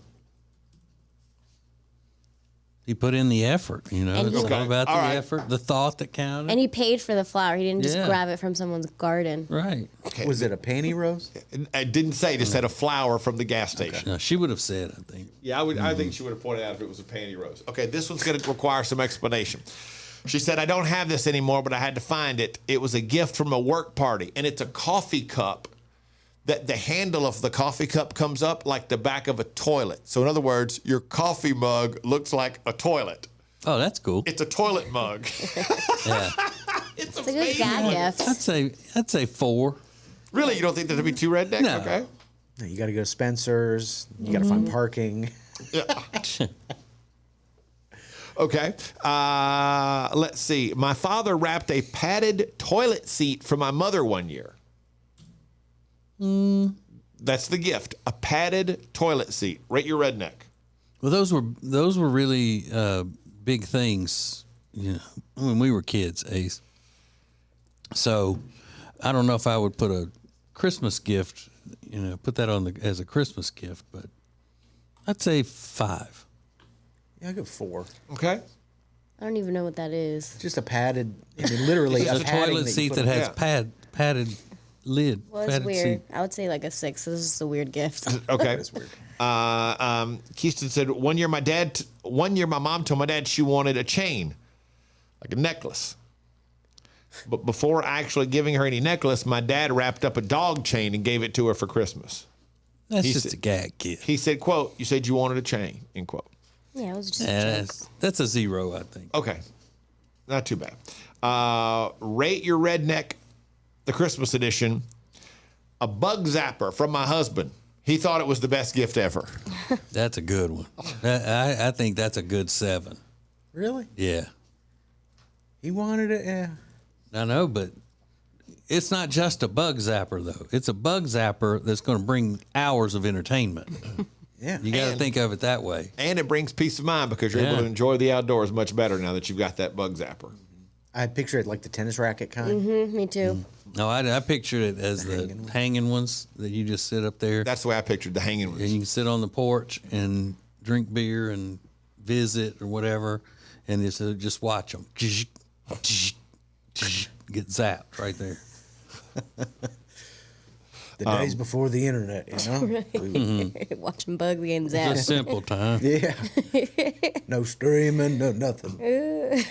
He put in the effort, you know. And It's he- all about the All right. effort, the thought that counted. And he paid for the flower. He didn't just Yeah. grab it from someone's garden. Right. Was it a pantyhose? I didn't say, just said a flower from the gas station. No, she would have said, I think. Yeah, I think she would have pointed out if it was a pantyhose. Okay, this one's going to require some explanation. She said, I don't have this anymore, but I had to find it. It was a gift from a work party, and it's a coffee cup that the handle of the coffee cup comes up like the back of a toilet. So in other words, your coffee mug looks like a toilet. Oh, that's cool. It's a toilet mug. Yeah. It's a good gag gift. I'd say 4. Really? You don't think that'd be too redneck? No. Okay. No, you got to go to Spencer's. You got to find parking. Okay. Let's see. My father wrapped a padded toilet seat for my mother one year. That's the gift. A padded toilet seat. Rate Your Redneck. Well, those were really big things, you know, when we were kids, Ace. So I don't know if I would put a Christmas gift, you know, put that on as a Christmas gift, but I'd say 5. Yeah, I go 4. Okay. I don't even know what that is. Just a padded, I mean, literally It's a a padding toilet that seat you that put has padded lid. Well, it's padded weird. seat. I would say like a 6. This is just a weird gift. Okay. That's weird. Keiston said, one year my mom told my dad she wanted a chain, like a necklace. But before actually giving her any necklace, my dad wrapped up a dog chain and gave it to her for Christmas. That's just a gag, kid. He said, quote, you said you wanted a chain, end quote. Yeah, it was just a Yeah, joke. that's a 0, I think. Okay. Not too bad. Rate Your Redneck, the Christmas edition. A bug zapper from my husband. He thought it was the best gift ever. That's a good one. I think that's a good 7. Really? Yeah. He wanted it, yeah. I know, but it's not just a bug zapper, though. It's a bug zapper that's going to bring hours of entertainment. Yeah. You got to think of it that way. And it brings peace of mind because you're able Yeah. to enjoy the outdoors much better now that you've got that bug zapper. I picture it like the tennis racket kind. Me too. No, I pictured it as the hanging ones that you just sit up there. That's the way I pictured the hanging And ones. you can sit on the porch and drink beer and visit or whatever, and just watch them. Get zapped right there. The days before the internet, you know? Watching bugs getting It's a zapped. simple time. Yeah. No streaming, no nothing.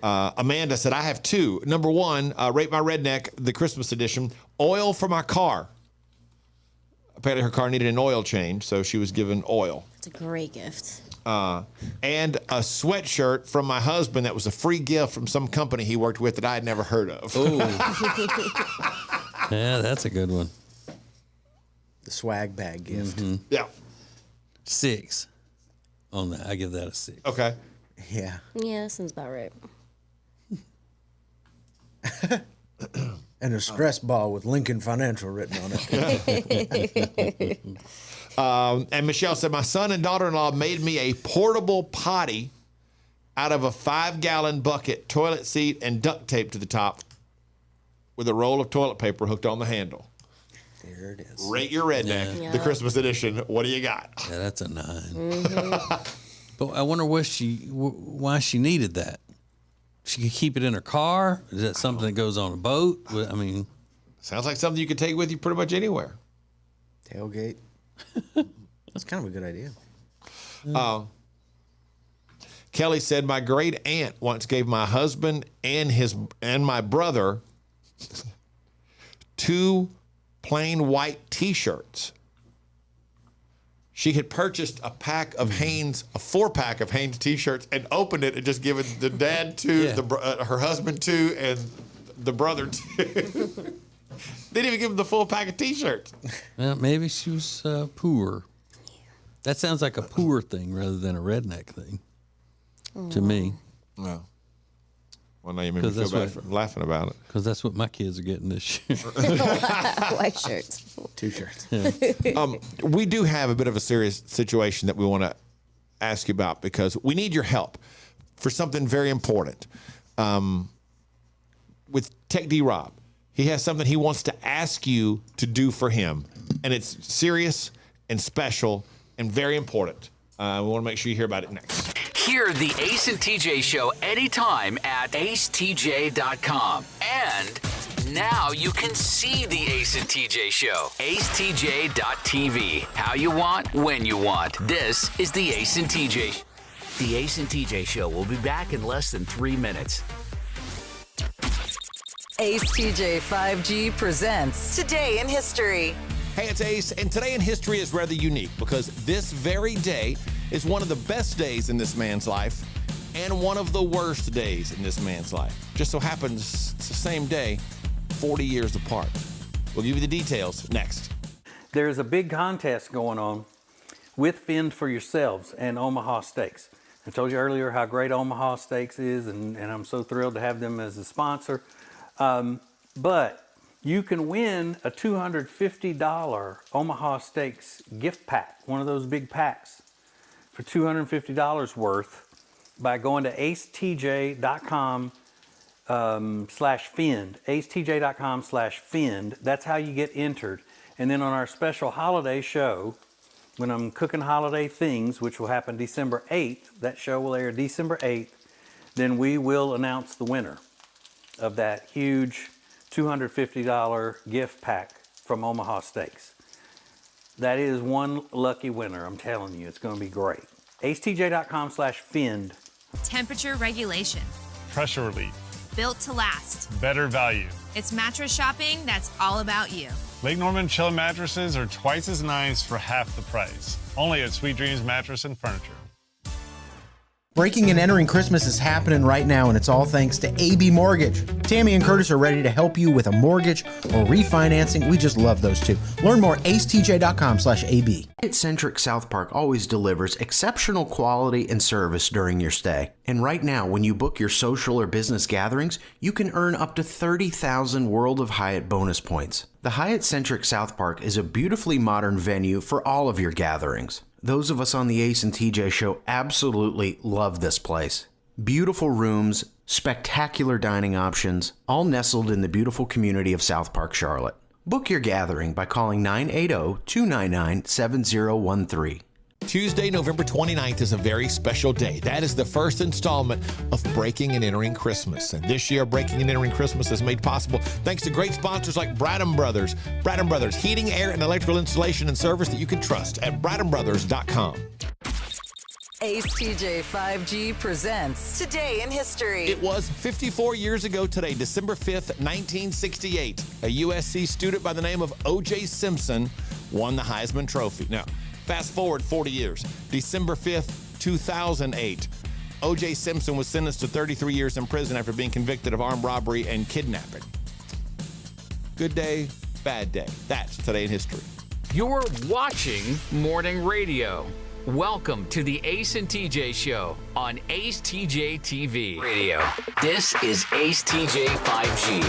Amanda said, I have 2. Number 1, Rate My Redneck, the Christmas edition. Oil for my car. Apparently her car needed an oil change, so she was given oil. It's a great gift. And a sweatshirt from my husband that was a free gift from some company he worked with that I had never heard of. Oh, yeah, that's a good one. The swag bag gift. Yeah. 6 on that. I give that a 6. Okay. Yeah. Yeah, that sounds about right. And a stress ball with Lincoln Financial written on it. And Michelle said, my son and daughter-in-law made me a portable potty out of a 5-gallon bucket, toilet seat, and duct tape to the top with a roll of toilet paper hooked on the handle. There it is. Rate Your Redneck, Yeah. the Christmas edition. What do you got? Yeah, that's a 9. But I wonder why she needed that. She could keep it in her car. Is that something that goes on a boat? I mean, Sounds like something you could take with you pretty much anywhere. Tailgate. That's kind of a good idea. Kelly said, my great aunt once gave my husband and my brother 2 plain white T-shirts. She had purchased a 4-pack of Hanes T-shirts and opened it and just given the dad 2, Yeah. her husband 2, and the brother 2. They didn't even give him the full pack of T-shirts. well, maybe she was poor. That sounds like a poor thing rather than a redneck thing to me. No. Well, now you made me 'Cause feel that's bad what- for laughing about it. Because that's what my kids are getting this year. White shirts. 2 shirts. We do have a bit of a serious situation that we want to ask you about because we need your help for something very important. With Tech D Rob, he has something he wants to ask you to do for him, and it's serious and special and very important. We want to make sure you hear about it next. Hear the Ace and TJ show anytime at acetj.com. And now you can see the Ace and TJ show. acetj.tv. How you want, when you want. This is the Ace and TJ. The Ace and TJ show will be back in less than 3 minutes. Ace TJ 5G presents Today in History. Hey, it's Ace, and today in history is rather unique because this very day is one of the best days in this man's life and one of the worst days in this man's life. Just so happens it's the same day, 40 years apart. We'll give you the details next. There's a big contest going on with Fend for Yourselves and Omaha Steaks. I told you earlier how great Omaha Steaks is, and I'm so thrilled to have them as a sponsor. But you can win a $250 Omaha Steaks gift pack, one of those big packs. for $250 worth by going to acetj.com /fend, acetj.com/fend. That's how you get entered. And then on our special holiday show, when I'm cooking holiday things, which will happen December 8th, that show will air December 8th, then we will announce the winner of that huge $250 gift pack from Omaha Steaks. That is one lucky winner. I'm telling you, it's going to be great. acetj.com/fend. Temperature regulation. Pressure relief. Built to last. Better value. It's mattress shopping that's all about you. Lake Norman Chill mattresses are twice as nice for half the price. Only at Sweet Dreams Mattress and Furniture. Breaking and entering Christmas is happening right now, and it's all thanks to AB Mortgage. Tammy and Curtis are ready to help you with a mortgage or refinancing. We just love those two. Learn more at acetj.com/AB. Hyatt-centric South Park always delivers exceptional quality and service during your stay. And right now, when you book your social or business gatherings, you can earn up to 30,000 World of Hyatt bonus points. The Hyatt-centric South Park is a beautifully modern venue for all of your gatherings. Those of us on the Ace and TJ show absolutely love this place. Beautiful rooms, spectacular dining options, all nestled in the beautiful community of South Park, Charlotte. Book your gathering by calling 980-299-7013. Tuesday, November 29th is a very special day. That is the first installment of Breaking and Entering Christmas. And this year, Breaking and Entering Christmas is made possible thanks to great sponsors like Bradham Brothers. Bradham Brothers, heating, air, and electrical installation and service that you can trust at bradhambrothers.com. Ace TJ 5G presents Today in History. It was 54 years ago today, December 5th, 1968. A USC student by the name of O.J. Simpson won the Heisman Trophy. Now, fast forward 40 years, December 5th, 2008. O.J. Simpson was sentenced to 33 years in prison after being convicted of armed robbery and kidnapping. Good day, bad day. That's Today in History. You're watching Morning Radio. Welcome to the Ace and TJ Show on acetjtv Radio. This is Ace TJ 5G.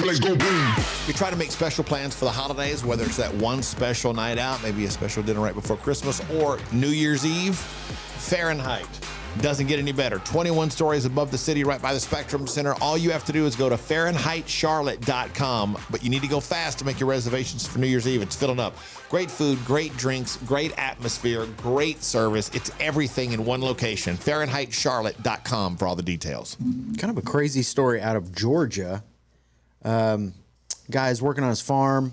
Let's go boom. We try to make special plans for the holidays, whether it's that one special night out, maybe a special dinner right before Christmas, or New Year's Eve. Fahrenheit doesn't get any better. 21 stories above the city, right by the Spectrum Center. All you have to do is go to FahrenheitCharlotte.com, but you need to go fast to make your reservations for New Year's Eve. It's filling up. Great food, great drinks, great atmosphere, great service. It's everything in one location. FahrenheitCharlotte.com for all the details. Kind of a crazy story out of Georgia. Guy's working on his farm,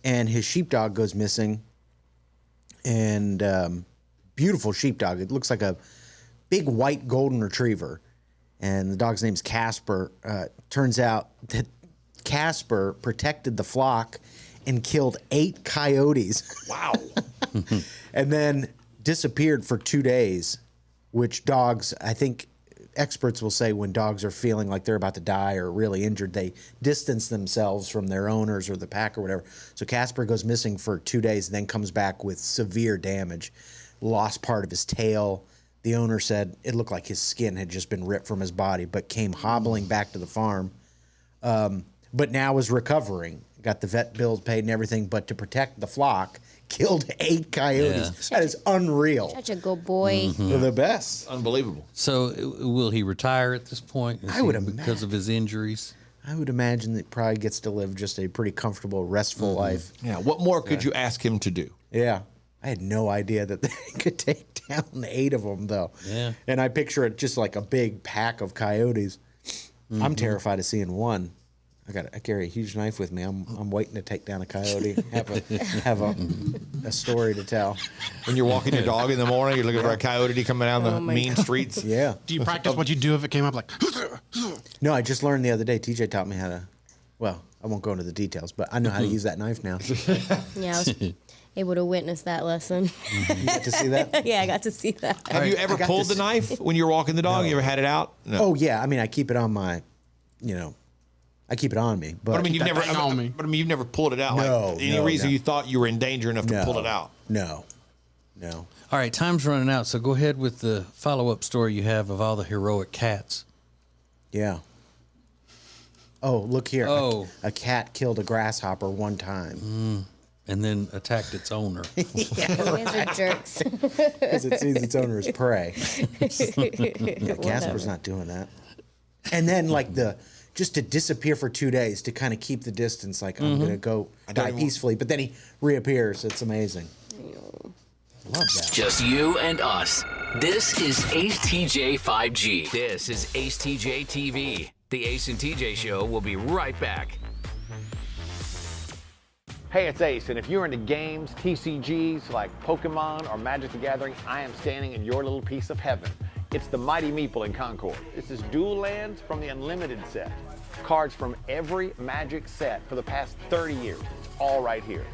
and his sheepdog goes missing. And beautiful sheepdog. It looks like a big white golden retriever, and the dog's name's Casper. Turns out that Casper protected the flock and killed 8 coyotes. Wow. And then disappeared for 2 days, which dogs, I think experts will say when dogs are feeling like they're about to die or really injured, they distance themselves from their owners or the pack or whatever. So Casper goes missing for 2 days and then comes back with severe damage, lost part of his tail. The owner said it looked like his skin had just been ripped from his body, but came hobbling back to the farm. But now is recovering. Got the vet bills paid and everything, but to protect the flock, killed 8 coyotes. Yeah. That is unreal. Such a good boy. Mm-hmm. They're the best. Unbelievable. So will he retire at this point? I would imagine. Because of his injuries? I would imagine that probably gets to live just a pretty comfortable, restful life. Yeah. What more could you ask him to do? Yeah. I had no idea that they could take down 8 of them, though. Yeah. And I picture it just like a big pack of coyotes. Mm-hmm. I'm terrified of seeing one. I carry a huge knife with me. I'm waiting to take down a coyote. Have a story to tell. When you're walking your dog in the morning, you're looking for a coyote coming down the mean streets. Yeah. Do you practice what you do if it came up like? No, I just learned the other day. TJ taught me how to. Well, I won't go into the details, but I know how to use that knife now. Yeah, I was able to witness that lesson. You got to see that? Yeah, I got to see that. Have you ever pulled the knife when you were walking the dog? No. You ever had it out? No. Oh yeah, I mean I keep it on my, I keep it on me. But I mean you've never. You've never pulled it out. No. Like, any reason you thought you were in danger enough to pull it out? No. All right, time's running out, so go ahead with the follow-up story you have of all the heroic cats. Yeah. Oh, look here. Oh. A cat killed a grasshopper one time. and then attacked its owner. You guys are jerks. Because it sees its owner as prey. Yeah, Casper's not doing that. And then just to disappear for 2 days to kind of keep the distance, like I'm gonna go die peacefully, but then he reappears. It's amazing. Love that. Just you and us. This is Ace TJ 5G. This is Ace TJ TV. The Ace and TJ Show will be right back. Hey, it's Ace, and if you're into games, TCGs like Pokemon or Magic the Gathering, I am standing in your little piece of heaven. It's the Mighty Meeple in Concord. This is dual lands from the Unlimited set. Cards from every Magic set for the past 30 years. It's all right here.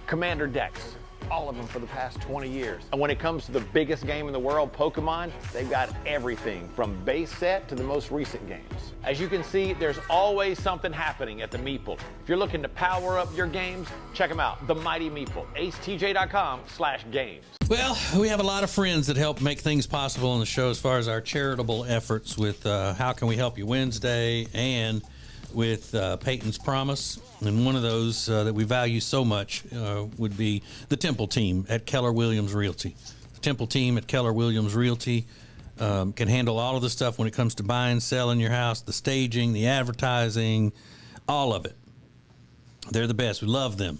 Commander decks, all of them for the past 20 years. And when it comes to the biggest game in the world, Pokemon, they've got everything from base set to the most recent games. As you can see, there's always something happening at the Meeple. If you're looking to power up your games, check them out. The Mighty Meeple, acetj.com/games. Well, we have a lot of friends that help make things possible on the show as far as our charitable efforts with How Can We Help You Wednesday and with Peyton's Promise. And one of those that we value so much would be the Temple team at Keller Williams Realty. The Temple team at Keller Williams Realty can handle all of the stuff when it comes to buying, selling your house, the staging, the advertising, all of it. They're the best. We love them.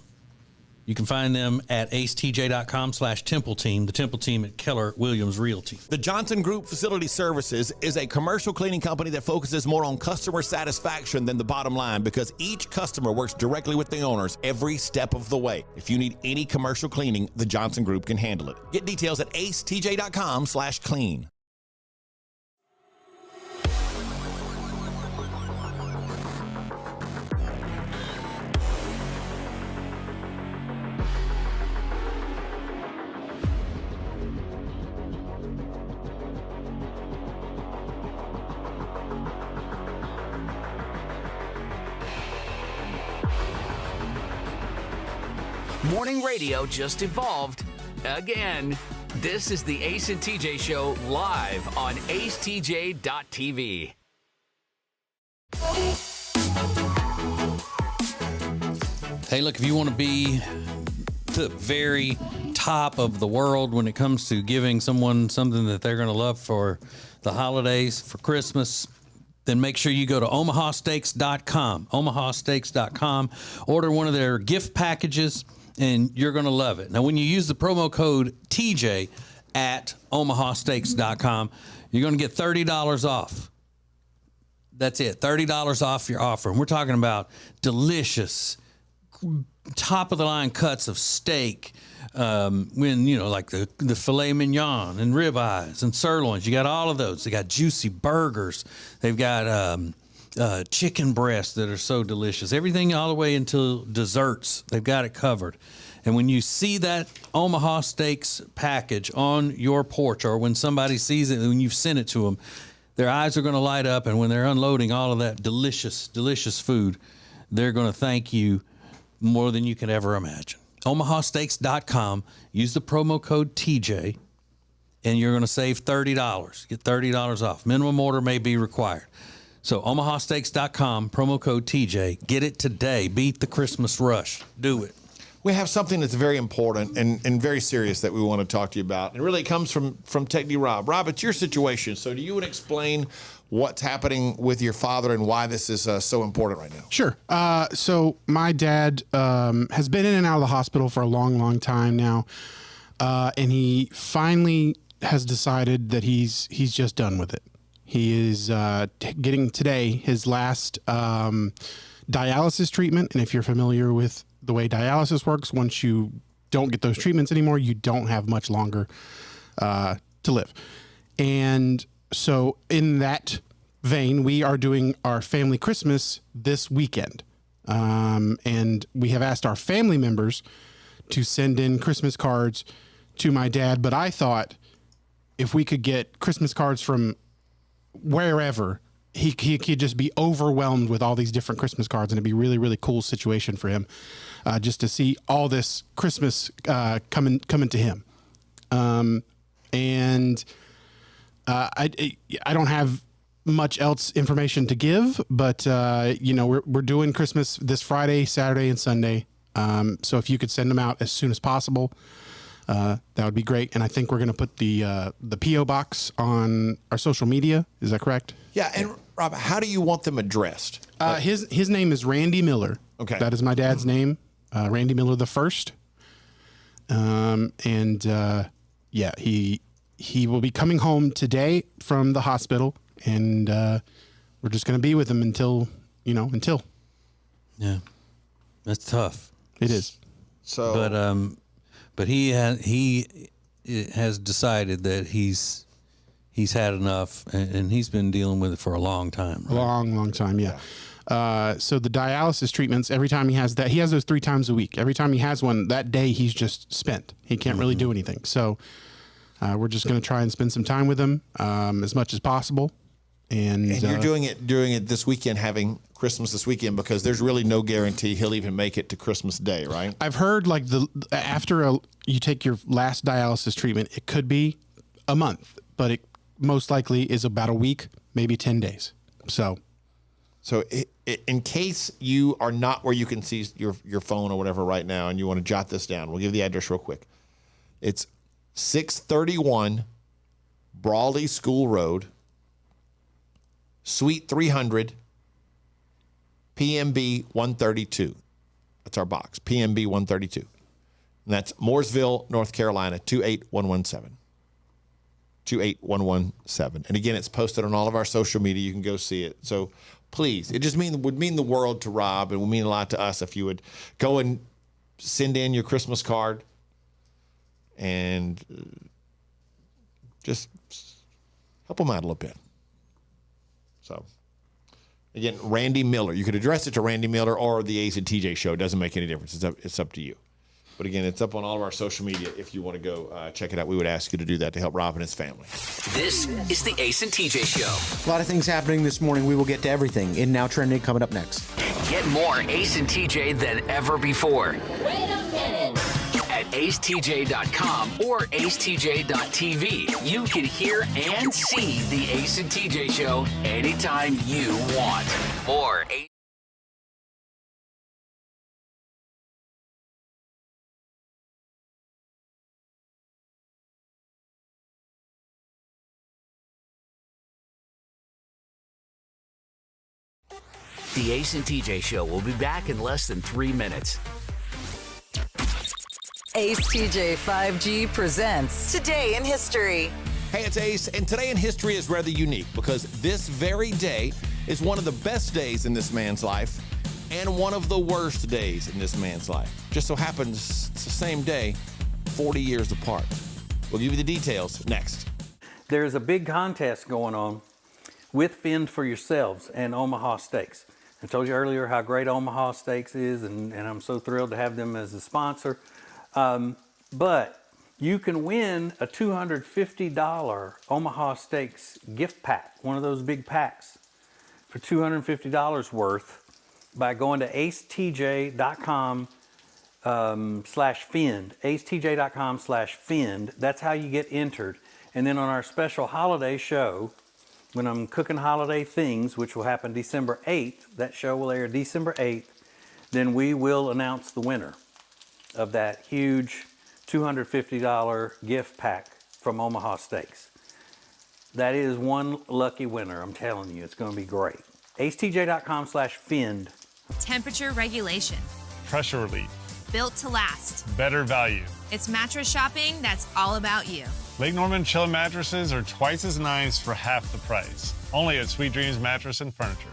You can find them at acetj.com/Temple Team, the Temple team at Keller Williams Realty. The Johnson Group Facility Services is a commercial cleaning company that focuses more on customer satisfaction than the bottom line because each customer works directly with the owners every step of the way. If you need any commercial cleaning, the Johnson Group can handle it. Get details at acetj.com/clean. Morning radio just evolved again. This is the Ace and TJ Show live on acetj.tv. Hey, look, if you want to be the very top of the world when it comes to giving someone something that they're going to love for the holidays, for Christmas, then make sure you go to omahasteaks.com. omahasteaks.com. Order one of their gift packages, and you're going to love it. Now, when you use the promo code TJ at omahasteaks.com, you're going to get $30 off. That's it, $30 off your offer. And we're talking about delicious, top-of-the-line cuts of steak, like the filet mignon and ribeyes and sirloins. You got all of those. They got juicy burgers. They've got chicken breasts that are so delicious. Everything all the way until desserts. They've got it covered. And when you see that Omaha Steaks package on your porch, or when somebody sees it, when you've sent it to them, their eyes are going to light up. And when they're unloading all of that delicious, delicious food, they're going to thank you more than you can ever imagine. omahasteaks.com. Use the promo code TJ, and you're going to save $30. Get $30 off. Minimum order may be required. So omahasteaks.com, promo code TJ. Get it today. Beat the Christmas rush. Do it. We have something that's very important and very serious that we want to talk to you about. And really it comes from Technique Rob. Rob, it's your situation. So do you want to explain what's happening with your father and why this is so important right now? Sure. So my dad has been in and out of the hospital for a long, long time now. And he finally has decided that he's just done with it. He is getting today his last dialysis treatment. And if you're familiar with the way dialysis works, once you don't get those treatments anymore, you don't have much longer to live. And so in that vein, we are doing our family Christmas this weekend. And we have asked our family members to send in Christmas cards to my dad. But I thought if we could get Christmas cards from wherever, he could just be overwhelmed with all these different Christmas cards, and it'd be a really, really cool situation for him just to see all this Christmas coming to him. I don't have much else information to give, but we're doing Christmas this Friday, Saturday, and Sunday. So if you could send them out as soon as possible, that would be great. And I think we're going to put the P.O. box on our social media. Is that correct? Yeah. And Rob, how do you want them addressed? His name is Randy Miller. Okay. That is my dad's name, Randy Miller the First. Yeah, he will be coming home today from the hospital, and we're just going to be with him until. Yeah, that's tough. It is. So, but he has decided that he's had enough, and he's been dealing with it for a long time. Right? Long time. Yeah. So the dialysis treatments, every time he has those 3 times a week. Every time he has one, that day he's just spent. He can't really do anything. So we're just going to try and spend some time with him as much as possible. And you're doing it this weekend, having Christmas this weekend, because there's really no guarantee he'll even make it to Christmas Day, right? I've heard like after you take your last dialysis treatment, it could be a month, but it most likely is about a week, maybe 10 days. So in case you are not where you can see your phone or whatever right now, and you want to jot this down, we'll give the address real quick. It's 631 Brawley School Road, Suite 300, PMB 132. That's our box, PMB 132. And that's Mooresville, North Carolina, 28117. 28117. And again, it's posted on all of our social media. You can go see it. So please, it just would mean the world to Rob, and would mean a lot to us if you would go and send in your Christmas card and just help them out a little bit. So, again, Randy Miller. You could address it to Randy Miller or the Ace and TJ Show. It doesn't make any difference. It's up to you. But again, it's up on all of our social media. If you want to go check it out, we would ask you to do that to help Rob and his family. This is the Ace and TJ Show. A lot of things happening this morning. We will get to everything in Now Trending coming up next. Get more Ace and TJ than ever before. Wait a minute. At acetj.com or acetj.tv. You can hear and see the Ace and TJ Show anytime you want. More The Ace and TJ Show will be back in less than 3 minutes. Ace TJ 5G presents Today in History. Hey, it's Ace, and today in history is rather unique because this very day is one of the best days in this man's life and one of the worst days in this man's life. Just so happens it's the same day, 40 years apart. We'll give you the details next. There's a big contest going on with Fend for Yourselves and Omaha Steaks. I told you earlier how great Omaha Steaks is, and I'm so thrilled to have them as a sponsor. But you can win a $250 Omaha Steaks gift pack, one of those big packs, for $250 worth by going to acetj.com /Fend, acetj.com /Fend. That's how you get entered. And then on our special holiday show, when I'm cooking holiday things, which will happen December 8th, that show will air December 8th, then we will announce the winner of that huge $250 gift pack from Omaha Steaks. That is one lucky winner, I'm telling you. It's going to be great. acetj.com /Fend. Temperature regulation. Pressure relief. Built to last. Better value. It's mattress shopping that's all about you. Lake Norman Chill mattresses are twice as nice for half the price. Only at Sweet Dreams Mattress and Furniture.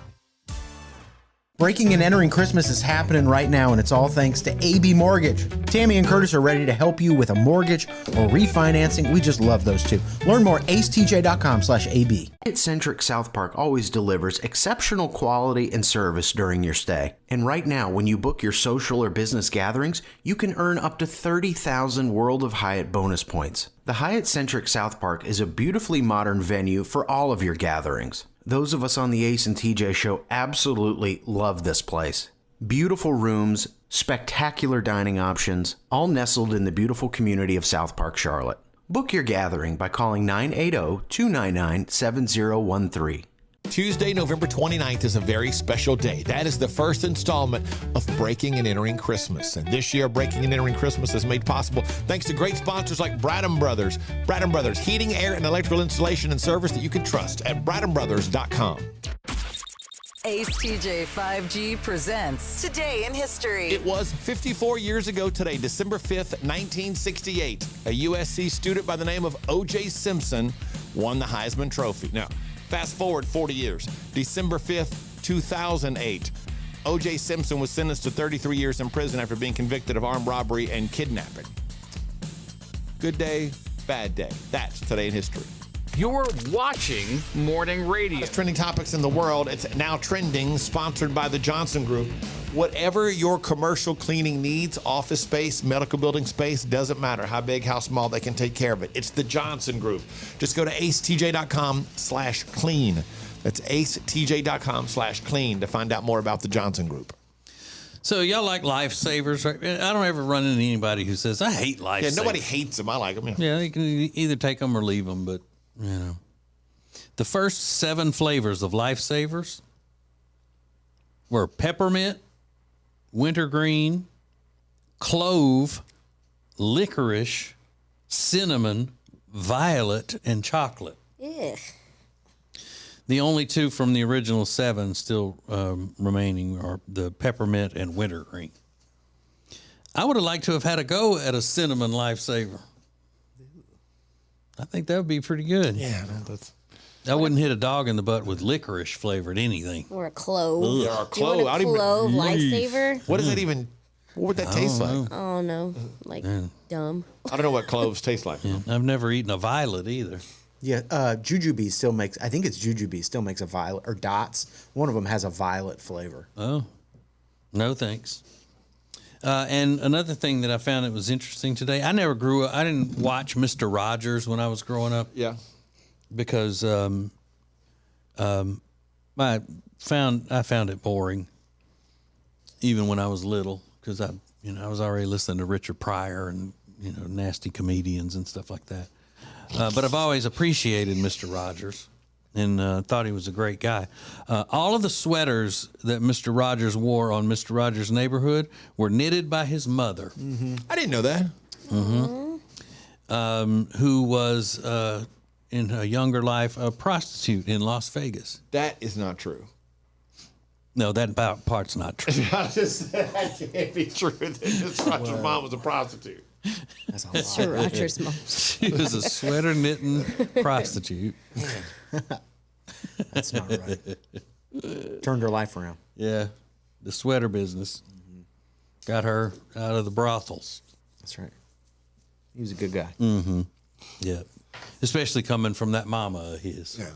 Breaking and entering Christmas is happening right now, and it's all thanks to AB Mortgage. Tammy and Curtis are ready to help you with a mortgage or refinancing. We just love those two. Learn more at acetj.com /AB. Hyatt-centric South Park always delivers exceptional quality and service during your stay. And right now, when you book your social or business gatherings, you can earn up to 30,000 World of Hyatt bonus points. The Hyatt-centric South Park is a beautifully modern venue for all of your gatherings. Those of us on the Ace and TJ Show absolutely love this place. Beautiful rooms, spectacular dining options, all nestled in the beautiful community of South Park, Charlotte. Book your gathering by calling 980-299-7013. Tuesday, November 29th is a very special day. That is the first installment of Breaking and Entering Christmas. And this year, Breaking and Entering Christmas is made possible thanks to great sponsors like Bradham Brothers. Bradham Brothers, heating, air, and electrical installation and service that you can trust at bradhambrothers.com. Ace TJ 5G presents Today in History. It was 54 years ago today, December 5th, 1968. A USC student by the name of O.J. Simpson won the Heisman Trophy. Now, fast forward 40 years, December 5th, 2008. O.J. Simpson was sentenced to 33 years in prison after being convicted of armed robbery and kidnapping. Good day, bad day. That's Today in History. You're watching Morning Radio. Trending topics in the world. It's now trending, sponsored by the Johnson Group. Whatever your commercial cleaning needs, office space, medical building space, doesn't matter how big, how small, they can take care of it. It's the Johnson Group. Just go to acetj.com/clean. That's acetj.com/clean to find out more about the Johnson Group. So y'all like lifesavers, right? I don't ever run into anybody who says, I hate lifesavers. Yeah, nobody hates them. I like them. Yeah, you can either take them or leave them, but, you know. The first 7 flavors of lifesavers were peppermint, wintergreen, clove, licorice, cinnamon, violet, and chocolate. Yeah. The only 2 from the original 7 still remaining are the peppermint and wintergreen. I would have liked to have had a go at a cinnamon lifesaver. I think that would be pretty good. Yeah, no, that's... I wouldn't hit a dog in the butt with licorice flavored anything. Or a clove. Yeah, or a Do you want clove. a clove lifesaver? What does that even... What would that taste like? Oh, no. Like, dumb. I don't know what cloves taste like. Yeah, I've never eaten a violet either. Yeah, Jujubee still makes, I think it's Jujubee still makes a violet, or Dots. One of them has a violet flavor. Oh, no thanks. And another thing that I found that was interesting today, I didn't watch Mr. Rogers when I was growing up. Yeah. Because I found it boring, even when I was little, because I was already listening to Richard Pryor and, nasty comedians and stuff like that. But I've always appreciated Mr. Rogers and thought he was a great guy. All of the sweaters that Mr. Rogers wore on Mr. Rogers' Neighborhood were knitted by his mother. Mm-hmm. I didn't know that. Mm-hmm. Who was, in her younger life, a prostitute in Las Vegas. That is not true. No, that part's not true. I just said that can't be true. That Miss Rogers' mom was a prostitute. That's a lot. Mr. Rogers' mom. She was a sweater knitting prostitute. That's not right. Turned her life around. Yeah, the sweater business got her out of the brothels. That's right. He was a good guy. Mm-hmm. Yeah, especially coming from that mama of his. Yeah.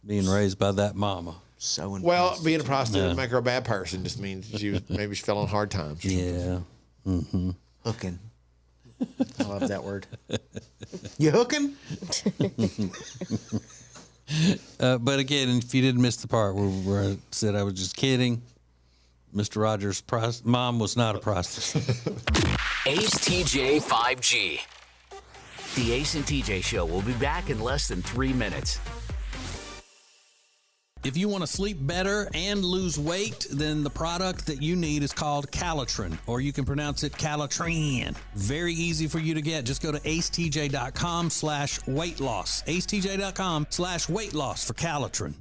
Being raised by that mama. So well, being a prostitute doesn't make her a bad person. Just means she fell on hard times. Yeah. Mm-hmm. Hooking. I love that word. You hooking? But again, if you didn't miss the part where I said I was just kidding, Mr. Rogers' mom was not a prostitute. Ace TJ 5G. The Ace and TJ Show will be back in less than 3 minutes. If you want to sleep better and lose weight, then the product that you need is called Calitrin, or you can pronounce it Calitrin. Very easy for you to get. Just go to acetj.com/weight loss. acetj.com/weight loss for Calitrin.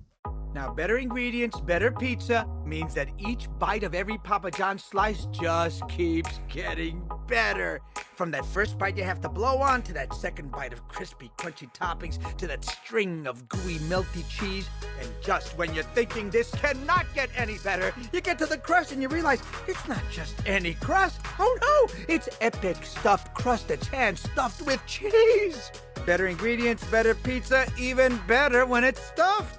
Now, better ingredients, better pizza means that each bite of every Papa John's slice just keeps getting better. From that first bite you have to blow on, to that second bite of crispy, crunchy toppings, to that string of gooey, melty cheese. And just when you're thinking this cannot get any better, you get to the crust and you realize it's not just any crust. Oh no, it's epic stuffed crust that's hand-stuffed with cheese. Better ingredients, better pizza, even better when it's stuffed.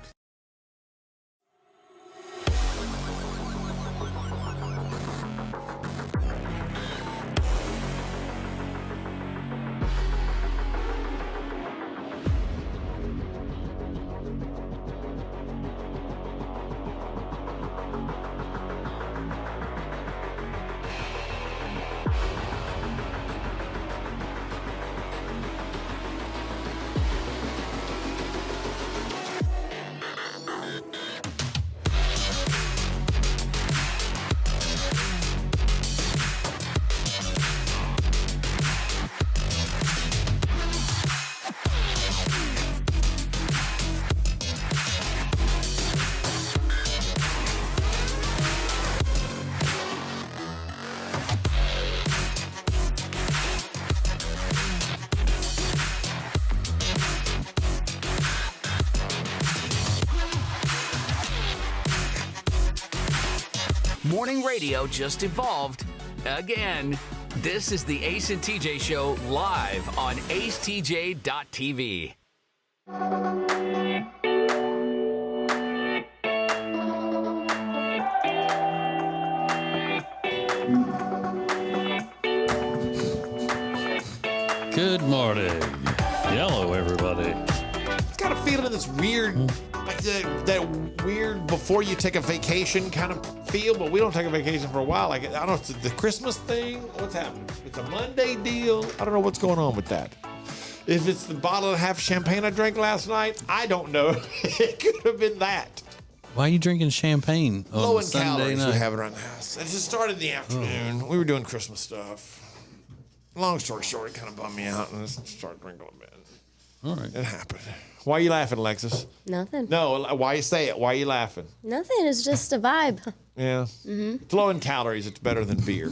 Morning radio just evolved again. This is the Ace and TJ Show live on acetj.tv. Good morning. Hello, everybody. Got a feeling that's weird, like that weird before you take a vacation kind of feel, but we don't take a vacation for a while. Like, I don't know, it's the Christmas thing. What's happening? It's a Monday deal. I don't know what's going on with that. If it's the bottle and a half champagne I drank last night, I don't know. It could have been that. Why are you drinking champagne on Low in Sunday calories night? we have around the house. It just started in the afternoon. We were doing Christmas stuff. Long story short, it kind of bummed me out, and I started drinking a bit. All right. It happened. Why are you laughing, Alexis? Nothing. No, why you say it? Why are you laughing? Nothing. It's just a vibe. Yeah. Mm-hmm. It's low in calories. It's better than beer.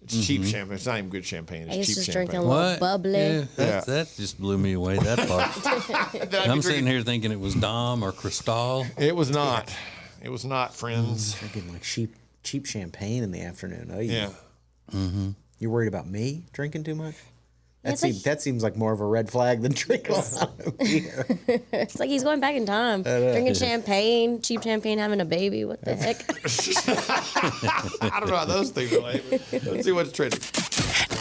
It's cheap champagne. It's not even good champagne. It's I was cheap just champagne. drinking a little bubbly. Yeah, that just blew me away, that part. I'm sitting here thinking it was Dom or Cristal. It was not. It was not, friends. Drinking like cheap champagne in the afternoon. Oh, Yeah. Mm-hmm. You're worried about me drinking too much? It's like- That seems like more of a red flag than drinking a lot of beer. It's like he's going back in time. Drinking champagne, cheap champagne, having a baby. What the heck? I don't know how those things relate. Let's see what's trending.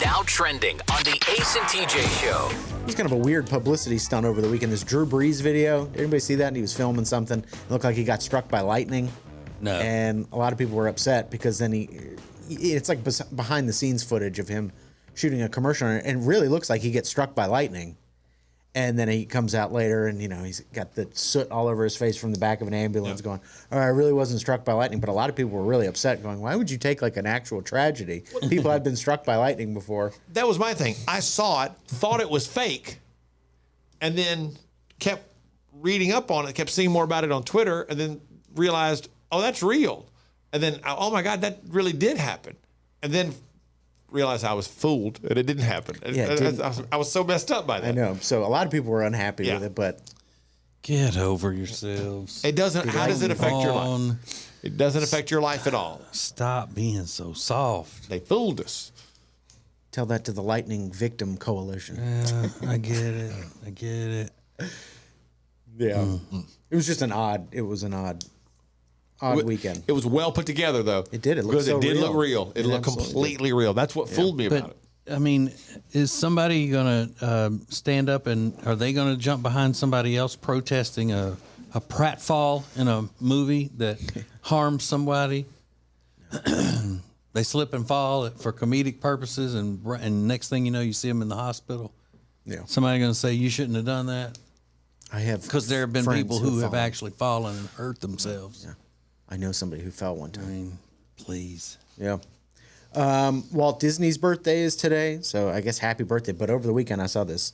Now trending on the Ace and TJ Show. It was kind of a weird publicity stunt over the weekend. This Drew Brees video. Did anybody see that? And he was filming something. It looked like he got struck by lightning. No. And a lot of people were upset because then it's like behind the scenes footage of him shooting a commercial, and it really looks like he gets struck by lightning. And then he comes out later, and he's got the soot all over his face from the back of an ambulance, going, "Oh, I really wasn't struck by lightning." But a lot of people were really upset, going, "Why would you take like an actual tragedy? People had been struck by lightning before." That was my thing. I saw it, thought it was fake, and then kept reading up on it, kept seeing more about it on Twitter, and then realized, oh, that's real. And then, oh my God, that really did happen. And then realized I was fooled and it didn't happen. I was so messed up by that. I know. So a lot of people were unhappy with it, but get over yourselves. It doesn't. How does it affect your life? It doesn't affect your life at all. Stop being so soft. They fooled us. Tell that to the Lightning Victim Coalition. Yeah, I get it. I get it. Yeah. It was just an odd weekend. It was well put together, though. It did. It looked because so it did real. look real. It looked completely real. That's what fooled me about it. I mean, is somebody going to stand up and are they going to jump behind somebody else protesting a pratfall in a movie that harms somebody? They slip and fall for comedic purposes, and next thing you know, you see them in the hospital. Yeah. Somebody going to say you shouldn't have done that? I have, because there have been friends people who have fallen. actually fallen and hurt themselves. Yeah. I know somebody who fell one time. I mean, please. Yeah. Walt Disney's birthday is today, so I guess happy birthday. But over the weekend, I saw this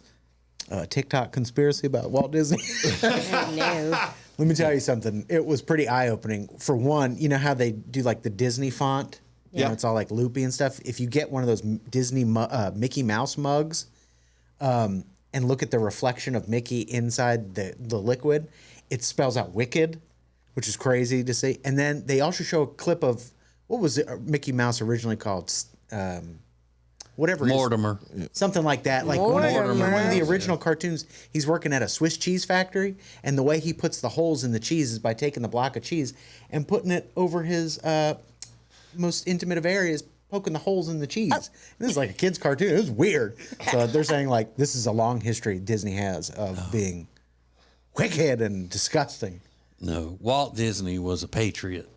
TikTok conspiracy about Walt Disney. No. Let me tell you something. It was pretty eye-opening. For one, you know how they do like the Disney font? You know, it's all like loopy and stuff. If you get one of those Disney Mickey Mouse mugs and look at the reflection of Mickey inside the liquid, it spells out wicked, which is crazy to see. And then they also show a clip of, what was Mickey Mouse originally called? Whatever. Mortimer. Something like that. Like one of the original cartoons, he's working at a Swiss cheese factory, and the way he puts the holes in the cheese is by taking the block of cheese and putting it over his most intimate of areas, poking the holes in the cheese. And this is like a kid's cartoon. It was weird. So they're saying like this is a long history Disney has of being wicked and disgusting. No, Walt Disney was a patriot.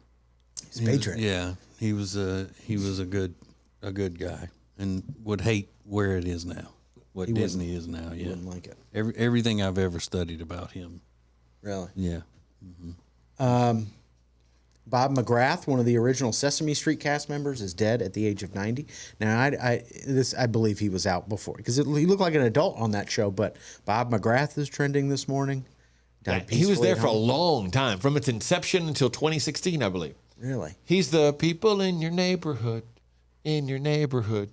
He's a patriot. Yeah, he was a good guy, and would hate where it is now, what Disney is now. Yeah, Wouldn't like it. Everything I've ever studied about him. Really? Yeah. Bob McGrath, one of the original Sesame Street cast members, is dead at the age of 90. Now, I believe he was out before because he looked like an adult on that show. But Bob McGrath is trending this morning. He was there for a long time, from its inception until 2016, I believe. Really? He's the people in your neighborhood, in your neighborhood,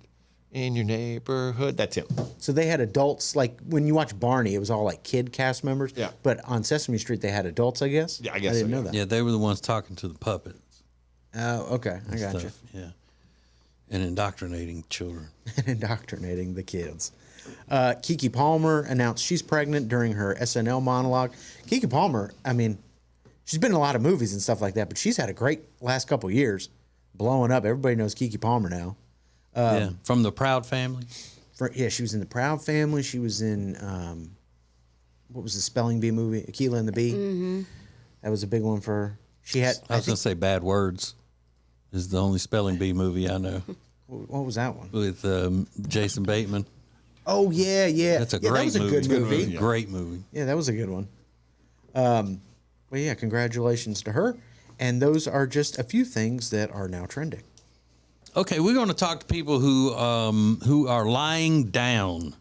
in your neighborhood. That's him. So they had adults, like when you watch Barney, it was all like kid cast members. Yeah. But on Sesame Street, they had adults, I guess. Yeah, I guess I didn't so, know that. Yeah, they were the ones talking to the puppets. Oh, okay. I got you. Yeah. And indoctrinating children. And indoctrinating the kids. Keke Palmer announced she's pregnant during her SNL monologue. Keke Palmer, I mean, she's been in a lot of movies and stuff like that, but she's had a great last couple years, blowing up. Everybody knows Keke Palmer now. Yeah, from the Proud Family. She was in the Proud Family. She was in what was the Spelling Bee movie? Akilah and the Bee. Mm-hmm. That was a big one for her. I was going to say Bad Words is the only Spelling Bee movie I know. What was that one? With Jason Bateman. Oh, yeah. That's a that great was a movie. good movie. Great movie. Yeah, that was a good one. Well, yeah, congratulations to her. And those are just a few things that are now trending. Okay, we're going to talk to people who are lying down,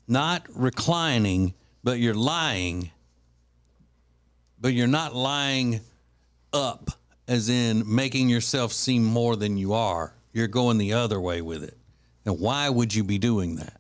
not reclining, but you're lying, but you're not lying up, as in making yourself seem more than you are. You're going the other way with it. And why would you be doing that?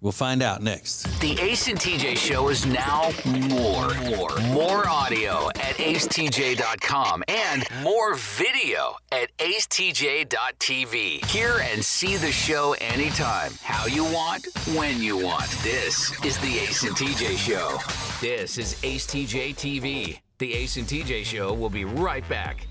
We'll find out next. The Ace and TJ Show is now more audio at acetj.com and more video at acetj.tv. Hear and see the show anytime, how you want, when you want. This is the Ace and TJ Show. This is AceTJ TV. The Ace and TJ Show will be right back.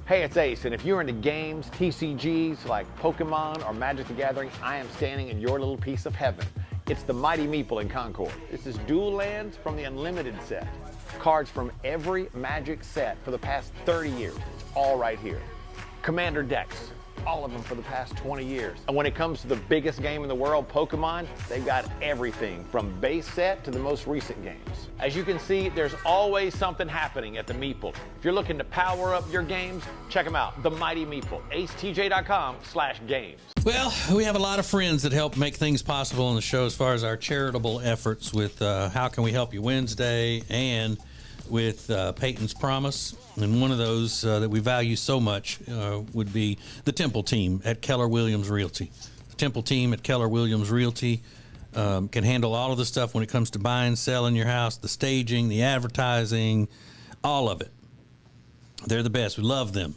Hey, it's Ace, and if you're into games, TCGs like Pokemon or Magic the Gathering, I am standing in your little piece of heaven. It's the Mighty Meeple in Concord. This is Dual Lands from the Unlimited set. Cards from every Magic set for the past 30 years. It's all right here. Commander decks, all of them for the past 20 years. And when it comes to the biggest game in the world, Pokemon, they've got everything from base set to the most recent games. As you can see, there's always something happening at the Meeple. If you're looking to power up your games, check them out, the Mighty Meeple, acetj.com/games. Well, we have a lot of friends that help make things possible on the show as far as our charitable efforts with How Can We Help You Wednesday and with Peyton's Promise. And one of those that we value so much would be the Temple team at Keller Williams Realty. The Temple team at Keller Williams Realty can handle all of the stuff when it comes to buying, selling your house, the staging, the advertising, all of it. They're the best. We love them.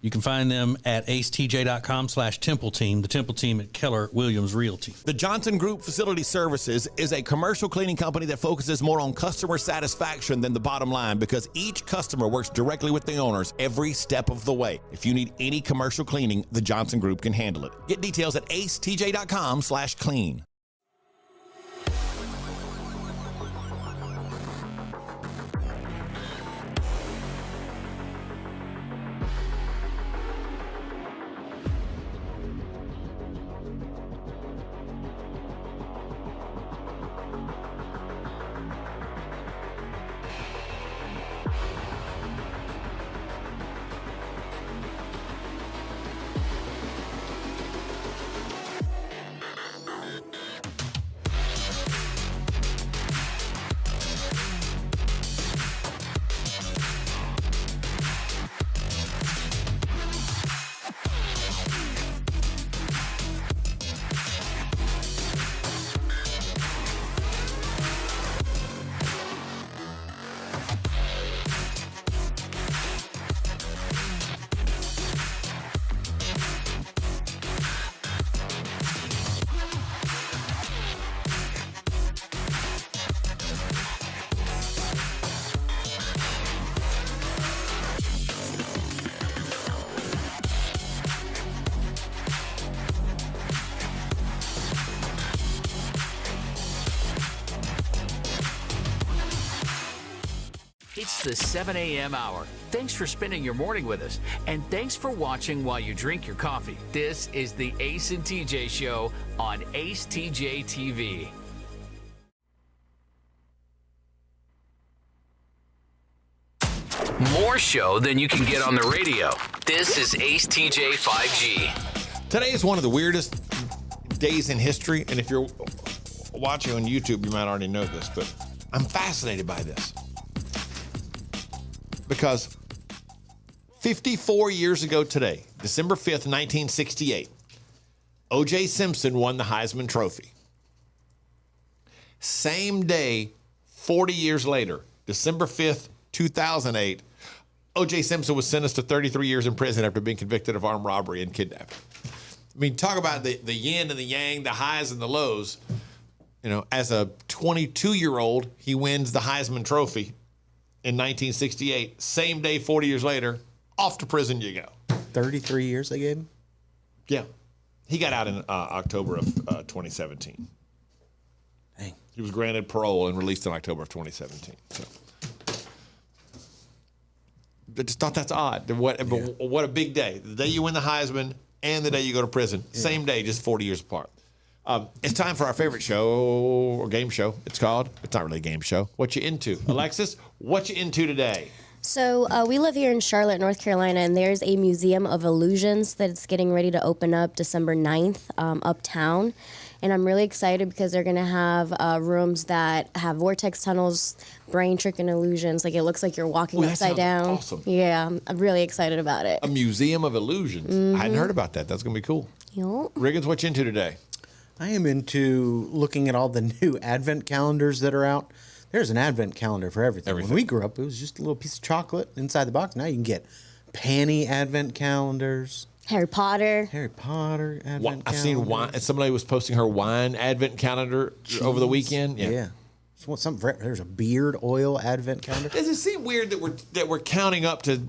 You can find them at acetj.com/Temple Team, the Temple team at Keller Williams Realty. The Johnson Group Facility Services is a commercial cleaning company that focuses more on customer satisfaction than the bottom line because each customer works directly with the owners every step of the way. If you need any commercial cleaning, the Johnson Group can handle it. Get details at acetj.com/clean. It's the 7 a.m. hour. Thanks for spending your morning with us, and thanks for watching while you drink your coffee. This is the Ace and TJ Show on AceTJ TV. More show than you can get on the radio. This is AceTJ 5G. Today is one of the weirdest days in history, and if you're watching on YouTube, you might already know this, but I'm fascinated by this. Because 54 years ago today, December 5th, 1968, O.J. Simpson won the Heisman Trophy. Same day, 40 years later, December 5th, 2008, O.J. Simpson was sentenced to 33 years in prison after being convicted of armed robbery and kidnapping. I mean, talk about the yin and the yang, the highs and the lows. You know, as a 22-year-old, he wins the Heisman Trophy in 1968. Same day, 40 years later, off to prison you go. 33 years they gave him? Yeah. He got out in October of 2017. Dang. He was granted parole and released in October of 2017. So. I just thought that's odd. What a big day. The day you win the Heisman and the day you go to prison. Yeah. Same day, just 40 years apart. It's time for our favorite show, or game show, it's called. It's not really a game show. What you into? Alexis, what you into today? So we live here in Charlotte, North Carolina, and there's a Museum of Illusions that's getting ready to open up December 9th uptown. And I'm really excited because they're going to have rooms that have vortex tunnels, brain trick and illusions. Like, it looks like you're walking upside down. Awesome. Yeah, I'm really excited about it. A Museum of Illusions. Mm-hmm. I hadn't heard about that. That's going to be cool. Yep. Riggins, what you into today? I am into looking at all the new advent calendars that are out. There's an advent calendar for everything. When we grew up, it was just a little piece of chocolate inside the box. Now you can get panty advent calendars. Harry Potter advent calendar. I've seen wine. Somebody was posting her wine advent calendar over the weekend. Yeah. There's a beard oil advent calendar. Does it seem weird that we're counting up to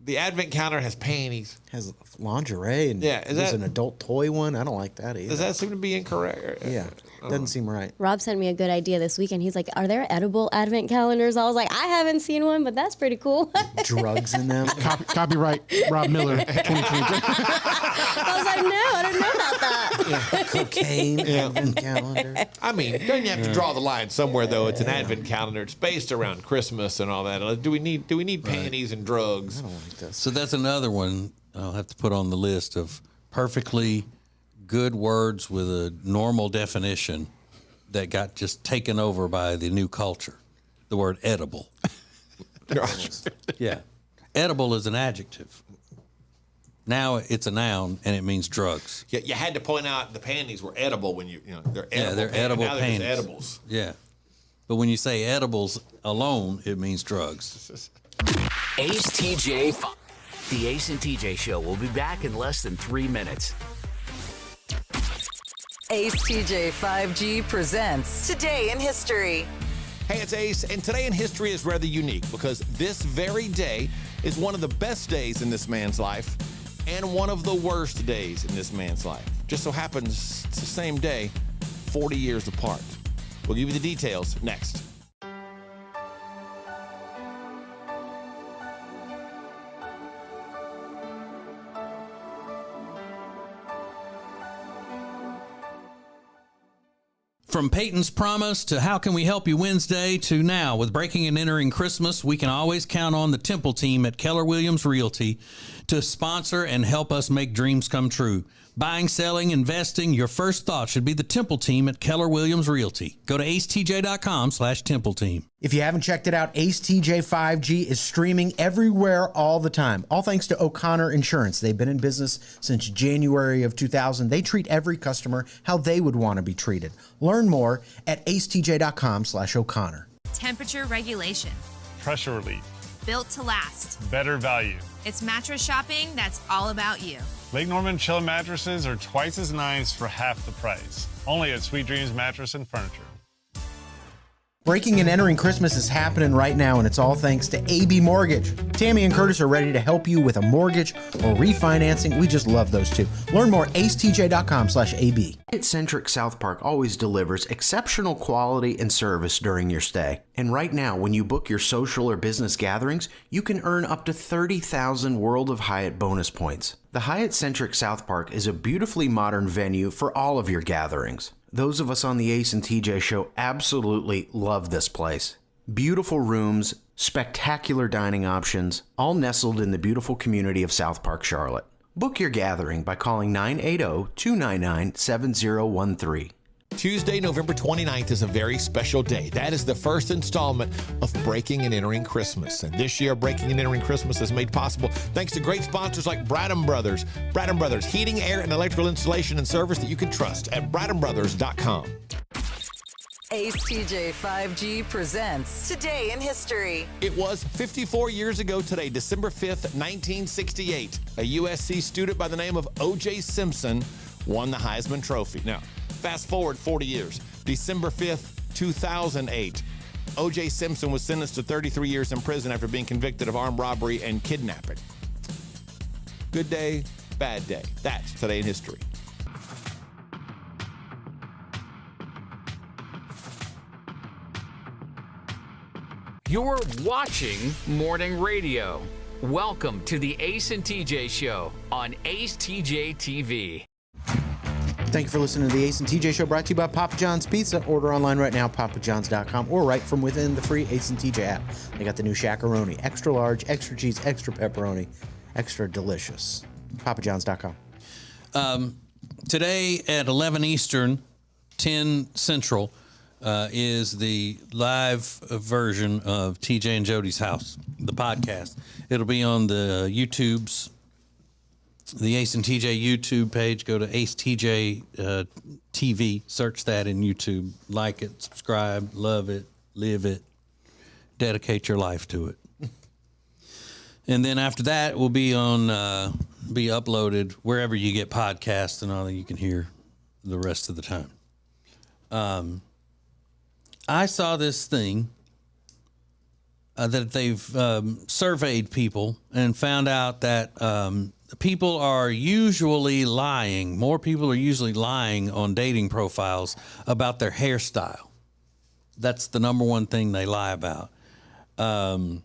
the advent calendar has panties, has lingerie, and there's an adult toy one. I don't like that either. Does that seem to be incorrect? Yeah, doesn't seem right. Rob sent me a good idea this weekend. He's like, "Are there edible advent calendars?" I was like, "I haven't seen one, but that's pretty cool." Drugs in them. Copyright Rob Miller, 2023. I was like, "No, I don't know about that." Yeah. Cocaine advent calendar. I mean, don't you have to draw the line somewhere though? It's an advent calendar. It's based around Christmas and all that. Do we need panties and drugs? I don't like this. So that's another one I'll have to put on the list of perfectly good words with a normal definition that got just taken over by the new culture. The word edible. Yeah. Edible is an adjective. Now it's a noun and it means drugs. Yeah, you had to point out the panties were edible when they're edible. Yeah, they're edible now panties. They're just edibles. Yeah. But when you say edibles alone, it means drugs. Ace TJ. The Ace and TJ Show will be back in less than 3 minutes. Ace TJ 5G presents Today in History. Hey, it's Ace, and today in history is rather unique because this very day is one of the best days in this man's life and one of the worst days in this man's life. Just so happens it's the same day, 40 years apart. We'll give you the details next. From Peyton's Promise to How Can We Help You Wednesday to now, with breaking and entering Christmas, we can always count on the Temple team at Keller Williams Realty to sponsor and help us make dreams come true. Buying, selling, investing, your first thought should be the Temple team at Keller Williams Realty. Go to acetj.com/Temple team. If you haven't checked it out, AceTJ 5G is streaming everywhere all the time. All thanks to O'Connor Insurance. They've been in business since January of 2000. They treat every customer how they would want to be treated. Learn more at acetj.com/O'Connor. Temperature regulation. Pressure relief. Built to last. Better value. It's mattress shopping that's all about you. Lake Norman Chill mattresses are twice as nice for half the price. Only at Sweet Dreams Mattress and Furniture. Breaking and entering Christmas is happening right now, and it's all thanks to AB Mortgage. Tammy and Curtis are ready to help you with a mortgage or refinancing. We just love those two. Learn more at acetj.com/AB. Hyatt-centric South Park always delivers exceptional quality and service during your stay. And right now, when you book your social or business gatherings, you can earn up to 30,000 World of Hyatt bonus points. The Hyatt-centric South Park is a beautifully modern venue for all of your gatherings. Those of us on the Ace and TJ show absolutely love this place. Beautiful rooms, spectacular dining options, all nestled in the beautiful community of South Park, Charlotte. Book your gathering by calling 980-299-7013. Tuesday, November 29th is a very special day. That is the first installment of Breaking and Entering Christmas. And this year, Breaking and Entering Christmas is made possible thanks to great sponsors like Bradham Brothers. Bradham Brothers, heating, air, and electrical installation and service that you can trust at bradhambrothers.com. Ace TJ 5G presents Today in History. It was 54 years ago today, December 5th, 1968. A USC student by the name of O.J. Simpson won the Heisman Trophy. Now, fast forward 40 years, December 5th, 2008. O.J. Simpson was sentenced to 33 years in prison after being convicted of armed robbery and kidnapping. Good day, bad day. That's Today in History. You're watching Morning Radio. Welcome to the Ace and TJ Show on acetjtv. Thank you for listening to the Ace and TJ Show, brought to you by Papa John's Pizza. Order online right now, papajohns.com, or right from within the free Ace and TJ app. They got the new Shakaroni, extra large, extra cheese, extra pepperoni, extra delicious. papajohns.com. Today at 11 Eastern, 10 Central, is the live version of TJ and Jody's House, the podcast. It'll be on the Ace and TJ YouTube page. Go to acetj TV, search that in YouTube, like it, subscribe, love it, live it, dedicate your life to it. And then after that, will be be uploaded wherever you get podcasts and all that you can hear the rest of the time. I saw this thing that they've surveyed people and found out that people are usually lying. More people are usually lying on dating profiles about their hairstyle. That's the number one thing they lie about. Or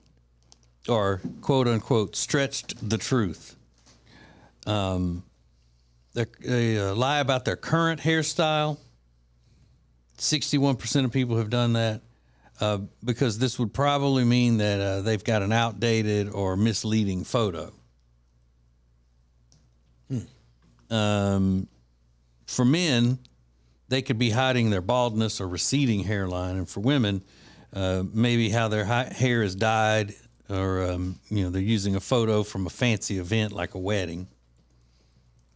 quote unquote stretched the truth. They lie about their current hairstyle. 61% of people have done that because this would probably mean that they've got an outdated or misleading photo. For men, they could be hiding their baldness or receding hairline, and for women, maybe how their hair is dyed, or they're using a photo from a fancy event like a wedding.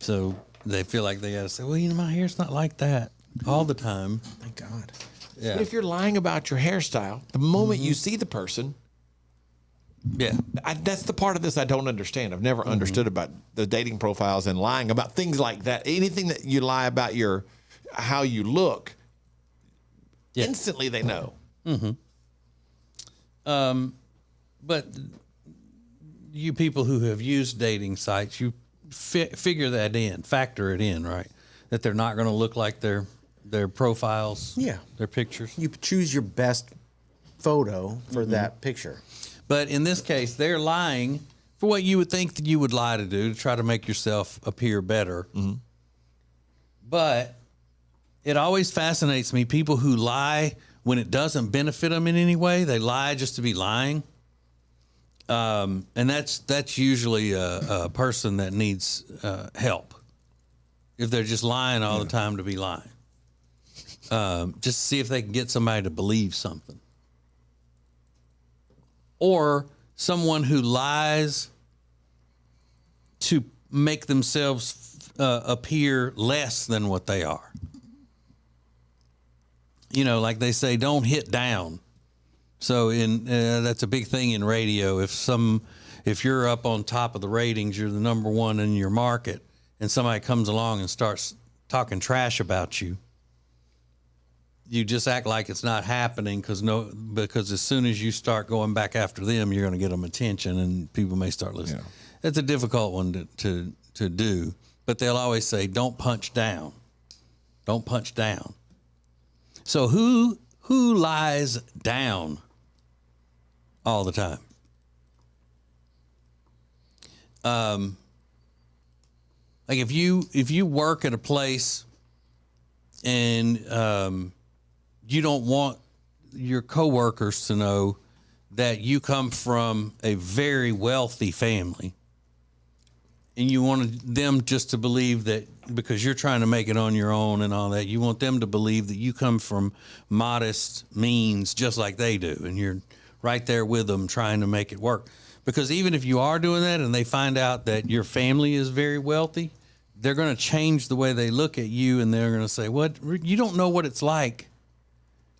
So they feel like they got to say, well, my hair's not like that all the time. Thank God. Yeah. But if you're lying about your hairstyle, the moment you see the person, that's the part of this I don't understand. I've never understood about the dating profiles and lying about things like that. Anything that you lie about how you look, instantly they know. But you people who have used dating sites, you factor it in, right? That they're not going to look like their profiles, their pictures. You choose your best photo for that picture. But in this case, they're lying for what you would think that you would lie to do to try to make yourself appear better. But it always fascinates me, people who lie when it doesn't benefit them in any way. They lie just to be lying. And that's usually a person that needs help. If they're just lying all the time to be lying. Just to see if they can get somebody to believe something. Or someone who lies to make themselves appear less than what they are. Like they say, don't hit down. So that's a big thing in radio. If you're up on top of the ratings, you're the number one in your market, and somebody comes along and starts talking trash about you, you just act like it's not happening because as soon as you start going back after them, you're going to get them attention and people may start listening. Yeah. It's a difficult one to do, but they'll always say, don't punch down. Don't punch down. So who lies down all the time? Like if you work at a place and you don't want your coworkers to know that you come from a very wealthy family, and you want them just to believe that because you're trying to make it on your own and all that, you want them to believe that you come from modest means just like they do, and you're right there with them trying to make it work. Because even if you are doing that and they find out that your family is very wealthy, they're going to change the way they look at you, and they're going to say, "What? You don't know what it's like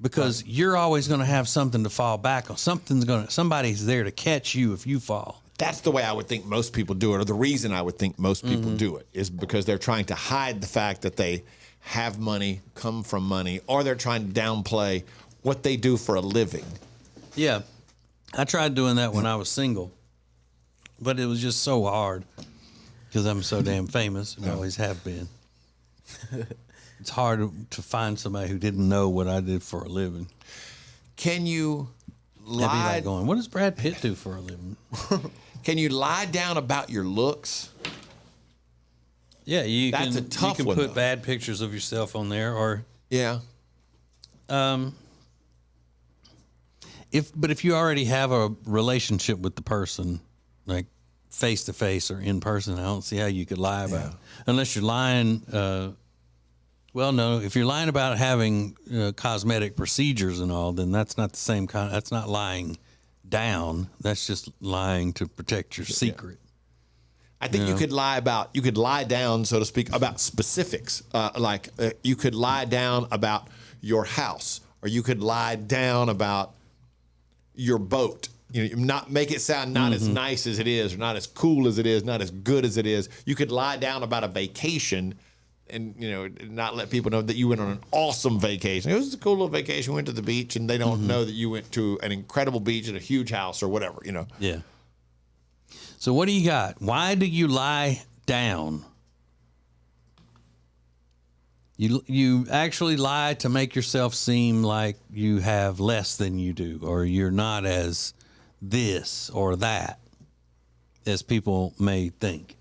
because you're always going to have something to fall back on. Somebody's there to catch you if you fall. That's the way I would think most people do it, or the reason I would think most people do it is because they're trying to hide the fact that they have money, come from money, or they're trying to downplay what they do for a living. Yeah. I tried doing that when I was single, but it was just so hard because I'm so damn famous and always have been. It's hard to find somebody who didn't know what I did for a living. Can you They'd be lie? like going, what does Brad Pitt do for a living? Can you lie down about your looks? Yeah, That's a tough you can one, put though. bad pictures of yourself on there, or Yeah. But if you already have a relationship with the person, like face to face or in person, I don't see how you could lie about it. Unless you're lying. Well, no, if you're lying about having cosmetic procedures and all, then that's not the same kind. That's not lying down. That's just lying to protect your secret. I think you could lie down, so to speak, about specifics. You could lie down about your house, or you could lie down about your boat. Not make it sound not as nice as it is, or not as cool as it is, not as good as it is. You could lie down about a vacation, and not let people know that you went on an awesome vacation. It was a cool little vacation. We went to the beach, and they don't know that you went to an incredible beach at a huge house or whatever. Yeah. So what do you got? Why do you lie down? You actually lie to make yourself seem like you have less than you do, or you're not as this or that as people may think.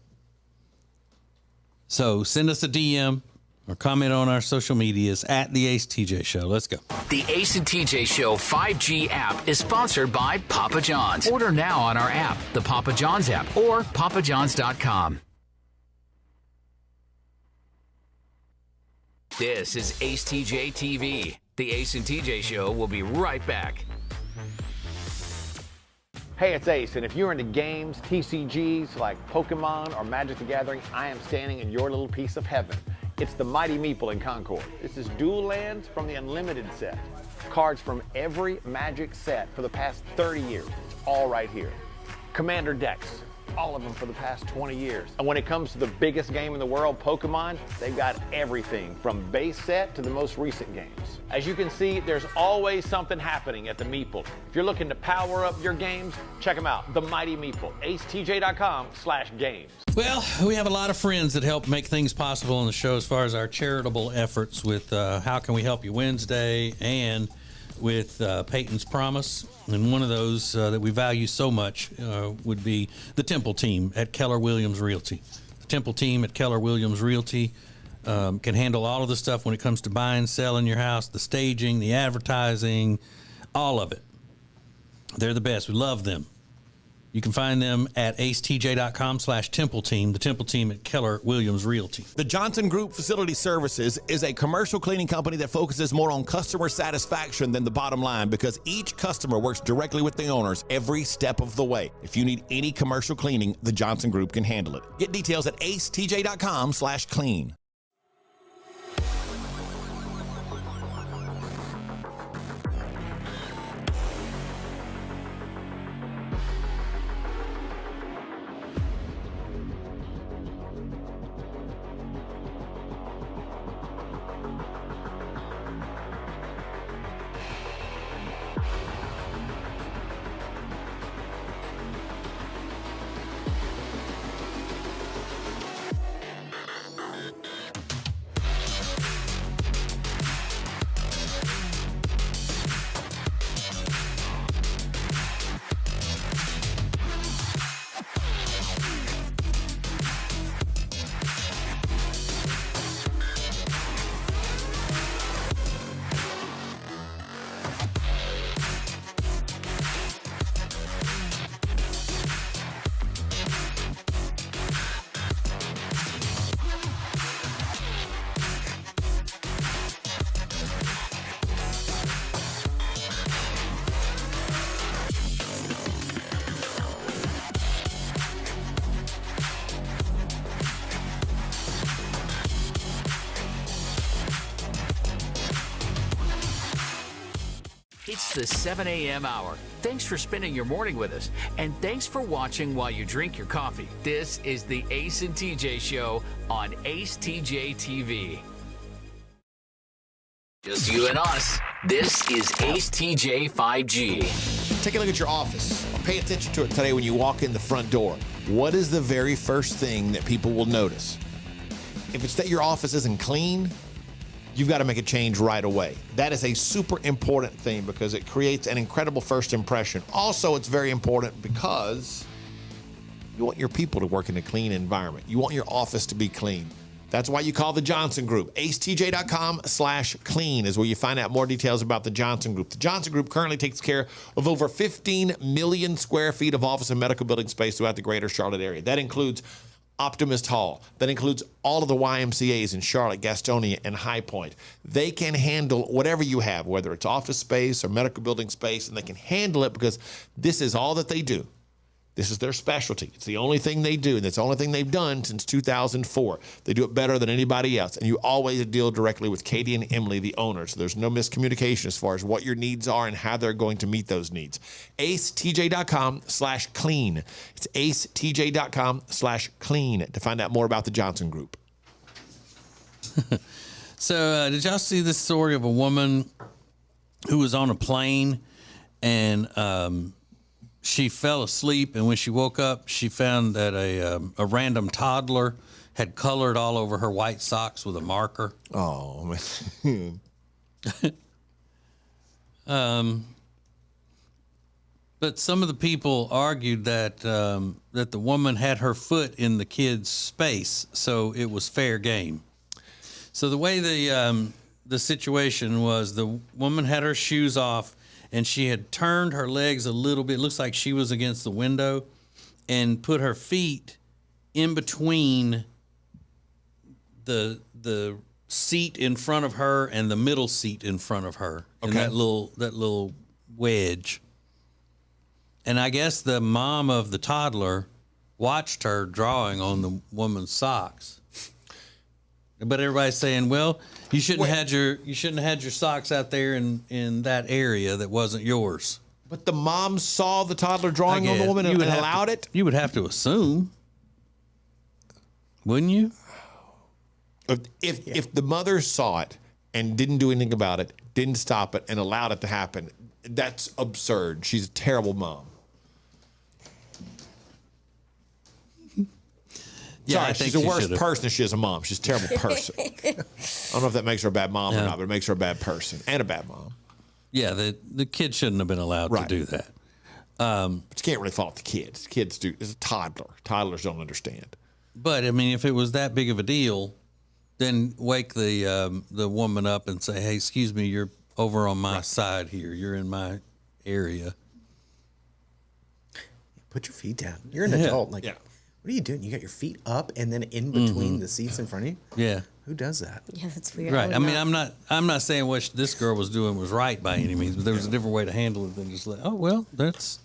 So send us a DM or comment on our social medias at the Ace TJ Show. Let's go. The Ace and TJ Show 5G app is sponsored by Papa John's. Order now on our app, the Papa John's app, or papajohns.com. This is Ace TJ TV. The Ace and TJ Show will be right back. Hey, it's Ace, and if you're into games, TCGs like Pokemon or Magic the Gathering, I am standing in your little piece of heaven. It's the Mighty Meeple in Concord. This is Dual Lands from the Unlimited set. Cards from every Magic set for the past 30 years. It's all right here. Commander decks, all of them for the past 20 years. And when it comes to the biggest game in the world, Pokemon, they've got everything from base set to the most recent games. As you can see, there's always something happening at the Meeple. If you're looking to power up your games, check them out. The Mighty Meeple, acetj.com/games. Well, we have a lot of friends that help make things possible on the show as far as our charitable efforts with How Can We Help You Wednesday and with Peyton's Promise. And one of those that we value so much would be the Temple team at Keller Williams Realty. The Temple team at Keller Williams Realty can handle all of the stuff when it comes to buying, selling your house, the staging, the advertising, all of it. They're the best. We love them. You can find them at acetj.com/Temple Team, the Temple team at Keller Williams Realty. The Johnson Group Facility Services is a commercial cleaning company that focuses more on customer satisfaction than the bottom line because each customer works directly with the owners every step of the way. If you need any commercial cleaning, the Johnson Group can handle it. Get details at acetj.com/clean. It's the 7 a.m. hour. Thanks for spending your morning with us, and thanks for watching while you drink your coffee. This is the Ace and TJ Show on acetjtv. Just you and us. This is Ace TJ 5G. Take a look at your office. Pay attention to it today when you walk in the front door. What is the very first thing that people will notice? If it's that your office isn't clean, you've got to make a change right away. That is a super important thing because it creates an incredible first impression. Also, it's very important because you want your people to work in a clean environment. You want your office to be clean. That's why you call the Johnson Group. acetj.com/clean is where you find out more details about the Johnson Group. The Johnson Group currently takes care of over 15 million square feet of office and medical building space throughout the greater Charlotte area. That includes Optimist Hall. That includes all of the YMCAs in Charlotte, Gastonia, and High Point. They can handle whatever you have, whether it's office space or medical building space, and they can handle it because this is all that they do. This is their specialty. It's the only thing they do, and it's the only thing they've done since 2004. They do it better than anybody else, and you always deal directly with Katie and Emily, the owners. So there's no miscommunication as far as what your needs are and how they're going to meet those needs. acetj.com/clean. It's acetj.com/clean to find out more about the Johnson Group. So did y'all see this story of a woman who was on a plane and she fell asleep, and when she woke up, she found that a random toddler had colored all over her white socks with a marker. Oh, man. But some of the people argued that that the woman had her foot in the kid's space, so it was fair game. So the way the situation was, the woman had her shoes off, and she had turned her legs a little bit. It looks like she was against the window, and put her feet in between the seat in front of her and the middle seat in front of her. Okay. And that little wedge. And I guess the mom of the toddler watched her drawing on the woman's socks. But everybody's saying, well, you shouldn't have had your socks out there in that area that wasn't yours. But the mom saw the toddler drawing on the woman and allowed it? You would have to assume. Wouldn't you? If the mother saw it and didn't do anything about it, didn't stop it, and allowed it to happen, that's absurd. She's a terrible mom. Yeah, sorry, she's the worst person if she is a mom. She's a terrible person. I don't know if that makes her a bad mom or not, but it makes her a bad person and a bad mom. Yeah, the kid shouldn't have been allowed to do that. But you can't really fault the kids. Kids do. It's a toddler. Toddlers don't understand. But I mean, if it was that big of a deal, then wake the woman up and say, "Hey, excuse me, you're over on my side here. You're in my area. Put your feet down. You're an adult. What are you doing? You got your feet up and then in between the seats in front of you? Yeah. Who does that? Yeah, that's weird. Right. I mean, I'm not saying what this girl was doing was right by any means, but there was a different way to handle it than just like, oh well, that's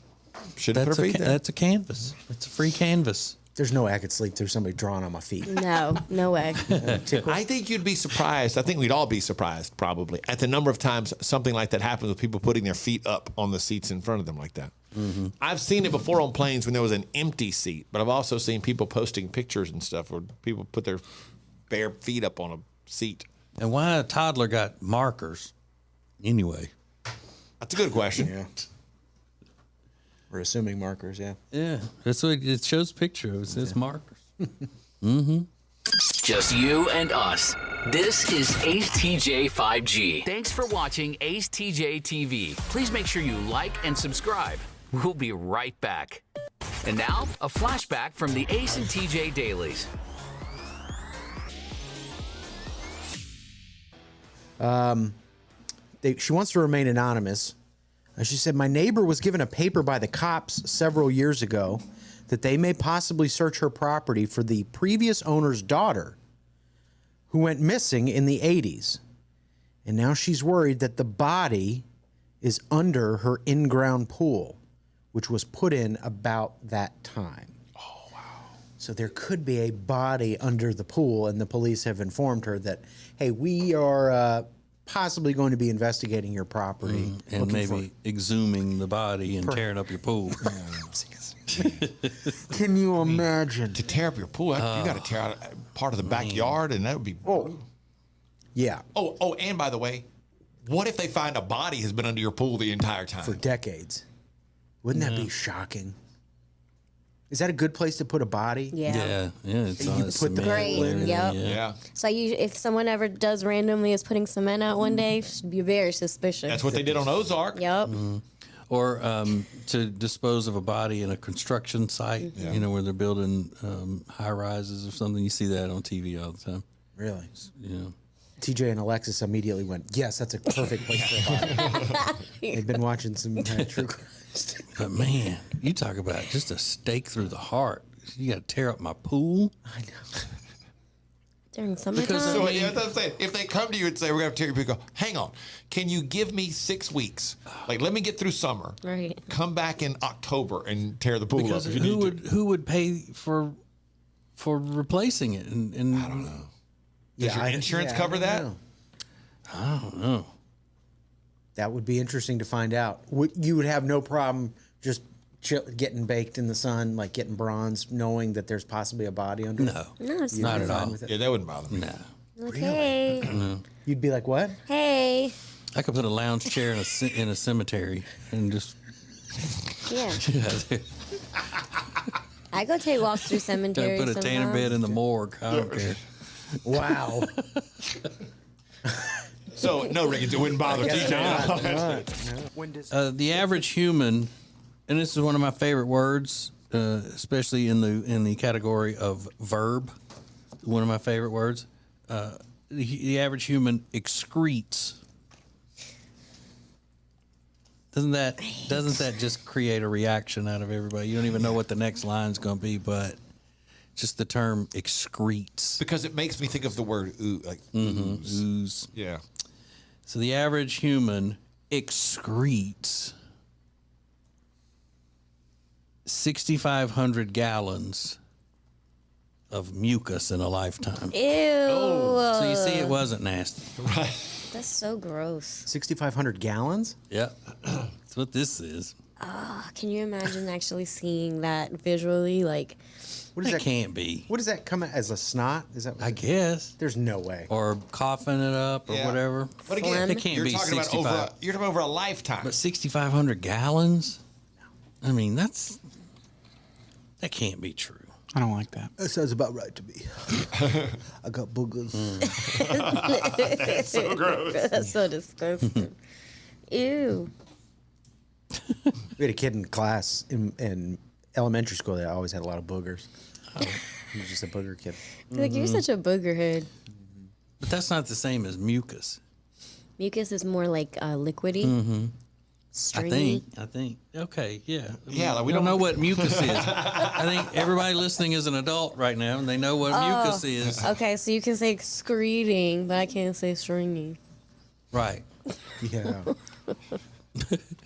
a canvas. It's a free canvas. There's no way I could sleep through somebody drawing on my feet. No way. I think you'd be surprised. I think we'd all be surprised probably at the number of times something like that happens with people putting their feet up on the seats in front of them like that. Mm-hmm. I've seen it before on planes when there was an empty seat, but I've also seen people posting pictures and stuff where people put their bare feet up on a seat. And why a toddler got markers anyway? That's a good question. Yeah. We're assuming markers, yeah. Yeah, that's what it shows a picture of. It says markers. Just you and us. This is Ace TJ 5G. Thanks for watching Ace TJ TV. Please make sure you like and subscribe. We'll be right back. And now, a flashback from the Ace and TJ Dailies. She wants to remain anonymous. She said, my neighbor was given a paper by the cops several years ago that they may possibly search her property for the previous owner's daughter who went missing in the 80s. And now she's worried that the body is under her in-ground pool, which was put in about that time. Oh, wow. So there could be a body under the pool, and the police have informed her that, hey, we are possibly going to be investigating your property and looking maybe exhuming the body and tearing up your pool. Can you imagine? To tear up your pool, you got to tear out part of the backyard, and that would be. Yeah. Oh, and by the way, what if they find a body has been under your pool the entire time? For decades. Wouldn't that be shocking? Is that a good place to put a body? Yeah. It's You on put cement the and Great, everything, yep. Yeah. So if someone ever does randomly is putting cement out one day, should be very suspicious. That's what they did on Ozark. Yep. Or to dispose of a body in a construction site, you know, where they're building high rises or something. You see that on TV all the time. Really? You know. TJ and Alexis immediately went, yes, that's a perfect place for a body. They've been watching some true crime. But man, you talk about just a stake through the heart. You got to tear up my pool. I know. During summertime. So yeah, that's what I'm saying. If they come to you and say, we're going to tear your pool, go, hang on. Can you give me 6 weeks? Like, let me get through summer. Right. Come back in October and tear the pool Because up if you who would pay for replacing it? And I don't know. Does your insurance cover that? I don't know. That would be interesting to find out. You would have no problem just getting baked in the sun, like getting bronze, knowing that there's possibly a body under it? No, it's not at all. Yeah, that wouldn't bother me. No. Okay. You'd be like, what? Hey. I could put a lounge chair in a cemetery and just Yeah. I go take walks through cemeteries. put a tanner bed in the morgue. I don't care. Wow. So, no, Rick, it wouldn't bother TJ. The average human, and this is one of my favorite words, especially in the category of verb. One of my favorite words. The average human excretes. Doesn't that just create a reaction out of everybody? You don't even know what the next line's going to be, but just the term excretes. Because it makes me think of the word ooze. Ooze. Yeah. So the average human excretes 6,500 gallons of mucus in a lifetime. Ew. So you see, it wasn't nasty. Right. That's so gross. 6,500 gallons? Yeah. That's what this is. Can you imagine actually seeing that visually? Like, What does That that can't be. What does that come as a snot? Is that? I guess. There's no way. Or coughing it up or Yeah. whatever. But again, It can't you're be talking about 65. you're talking over a lifetime. But 6,500 gallons? I mean, that can't be true. I don't like that. That sounds about right to me. I got boogers. That's so gross. That's so disgusting. Ew. We had a kid in class in elementary school that always had a lot of boogers. He was just a booger kid. Like, you're such a boogerhead. But that's not the same as mucus. Mucus is more like liquidy. Mm-hmm. Stringy. I think. Okay, yeah. Yeah, like we don't know what mucus is. I think everybody listening is an adult right now, and they know what mucus is. Okay, so you can say excreting, but I can't say stringy. Right. Yeah.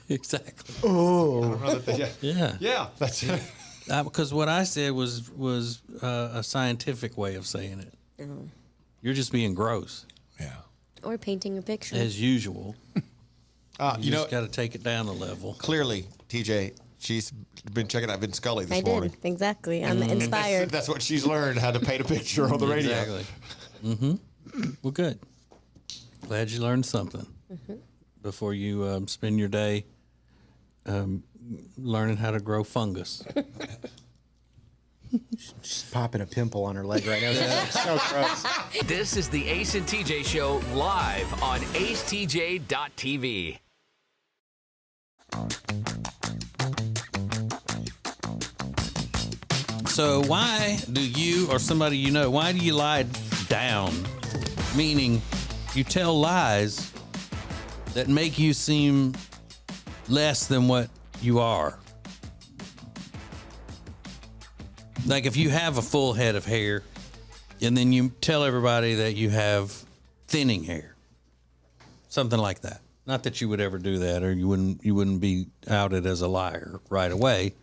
Exactly. Oh. Yeah. Yeah, that's it. Because what I said was a scientific way of saying it. Oh. You're just being gross, Yeah. Or painting a picture. as usual. You know, just got to take it down a level. clearly, TJ, she's been checking out Vin Scully this I morning. did. Exactly. I'm inspired. That's what she's learned, how to paint a picture on the radio. Exactly. Mm-hmm. Well, good. Glad you learned something before you spend your day learning how to grow fungus. She's popping a pimple on her leg right now. That's so gross. This is the Ace and TJ Show live on acetj.tv. So why do you or somebody you know, why do you lie down? Meaning you tell lies that make you seem less than what you are. Like if you have a full head of hair and then you tell everybody that you have thinning hair. Something like that. Not that you would ever do that, or you wouldn't be outed as a liar right away.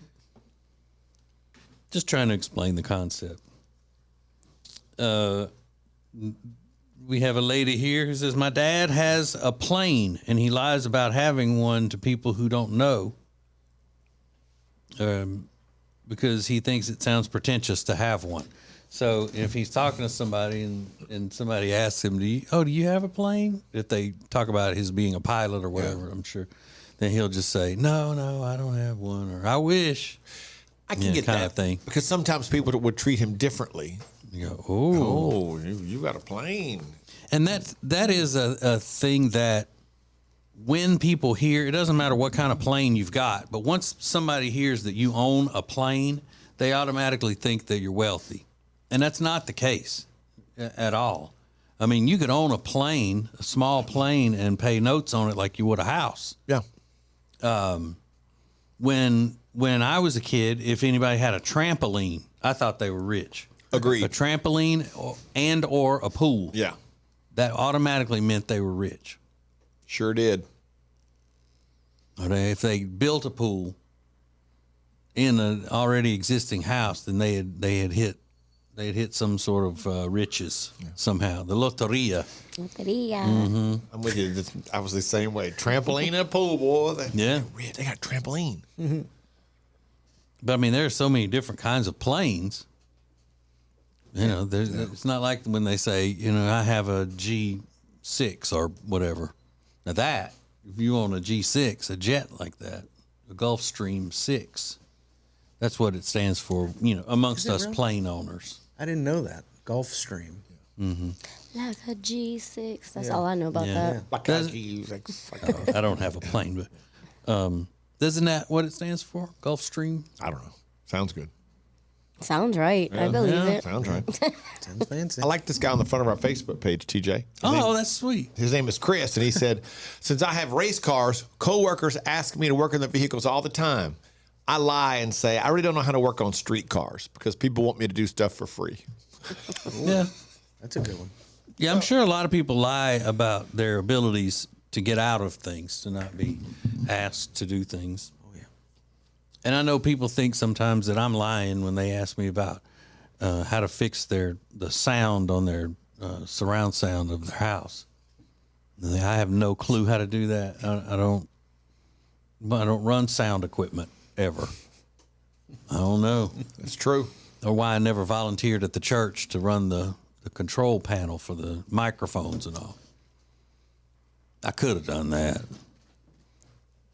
Just trying to explain the concept. We have a lady here who says, my dad has a plane, and he lies about having one to people who don't know because he thinks it sounds pretentious to have one. So if he's talking to somebody and somebody asks him, do you have a plane? If they talk about his being a pilot or whatever, I'm sure, then he'll just say, no, I don't have one, or I wish. I can get kind that of thing. because sometimes people would treat him differently. You go, oh, you got a plane. And that is a thing that when people hear, it doesn't matter what kind of plane you've got, but once somebody hears that you own a plane, they automatically think that you're wealthy. And that's not the case at all. I mean, you could own a plane, a small plane, and pay notes on it like you would a house. Yeah. When I was a kid, if anybody had a trampoline, I thought they were rich. Agreed. A trampoline or a pool. Yeah. That automatically meant they were rich. Sure did. Or if they built a pool in an already existing house, then they had hit some sort of riches somehow. The loteria. Loteria. I'm with you. I was the same way. Trampoline and a pool, boy. Yeah. They got trampoline. But I mean, there are so many different kinds of planes. You know, it's not like when they say, I have a G6 or whatever. Now that, if you own a G6, a jet like that, a Gulfstream 6, that's what it stands for, amongst us really? plane owners. I didn't know that. Gulfstream. Mm-hmm. Like a G6. That's all I know about that. Like a G6. I don't have a plane, but isn't that what it stands for? Gulfstream? I don't know. Sounds good. Sounds right. I believe it. Sounds right. Sounds fancy. I like this guy on the front of our Facebook page, TJ. That's sweet. His name is Chris, and he said, since I have race cars, coworkers ask me to work in the vehicles all the time. I lie and say, I really don't know how to work on street cars because people want me to do stuff for free. Yeah. That's a good one. Yeah, I'm sure a lot of people lie about their abilities to get out of things, to not be asked to do things. Oh, yeah. And I know people think sometimes that I'm lying when they ask me about how to fix the sound on their surround sound of their house. I have no clue how to do that. I don't run sound equipment ever. I don't know. That's true. Or why I never volunteered at the church to run the control panel for the microphones and all. I could have done that.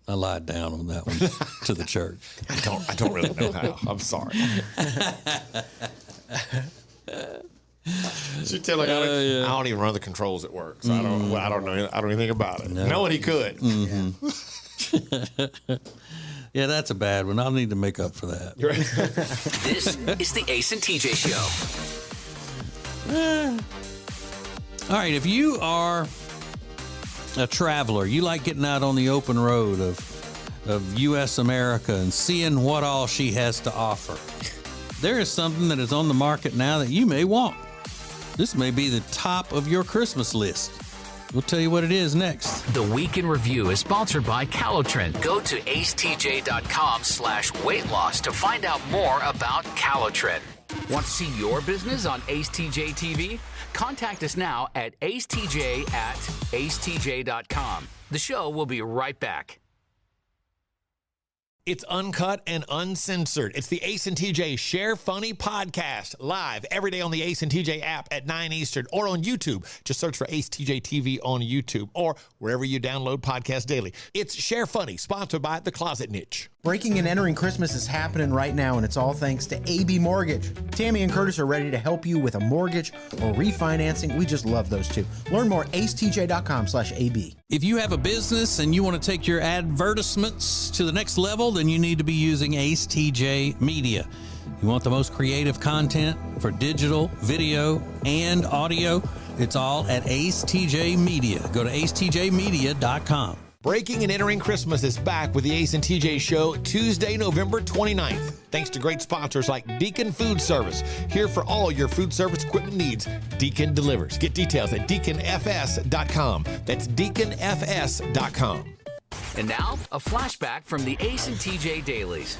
I lied down on that one to the church. I don't really know how. I'm sorry. She tell like I don't even run the controls at work, so I don't know. I don't know anything about it. No. Knowing he could. Mm-hmm. Yeah, that's a bad one. I'll need to make up for that. This is the Ace and TJ Show. All right, if you are a traveler, you like getting out on the open road of U.S. America and seeing what all she has to offer, there is something that is on the market now that you may want. This may be the top of your Christmas list. We'll tell you what it is next. The Week in Review is sponsored by Calotren. Go to acetj.com/weight loss to find out more about Calotren. Want to see your business on acetjtv? Contact us now at acetj@acetj.com. The show will be right back. It's uncut and uncensored. It's the Ace and TJ Share Funny podcast, live every day on the Ace and TJ app at 9 Eastern or on YouTube. Just search for Ace TJ TV on YouTube or wherever you download podcasts daily. It's Share Funny, sponsored by The Closet Niche. Breaking and entering Christmas is happening right now, and it's all thanks to AB Mortgage. Tammy and Curtis are ready to help you with a mortgage or refinancing. We just love those two. Learn more at acetj.com/AB. If you have a business and you want to take your advertisements to the next level, then you need to be using Ace TJ Media. You want the most creative content for digital, video, and audio? It's all at Ace TJ Media. Go to acetjmedia.com. Breaking and Entering Christmas is back with the Ace and TJ Show Tuesday, November 29th. Thanks to great sponsors like Deacon Food Service. Here for all your food service equipment needs. Deacon delivers. Get details at deaconfs.com. That's deaconfs.com. And now, a flashback from the Ace and TJ Dailies.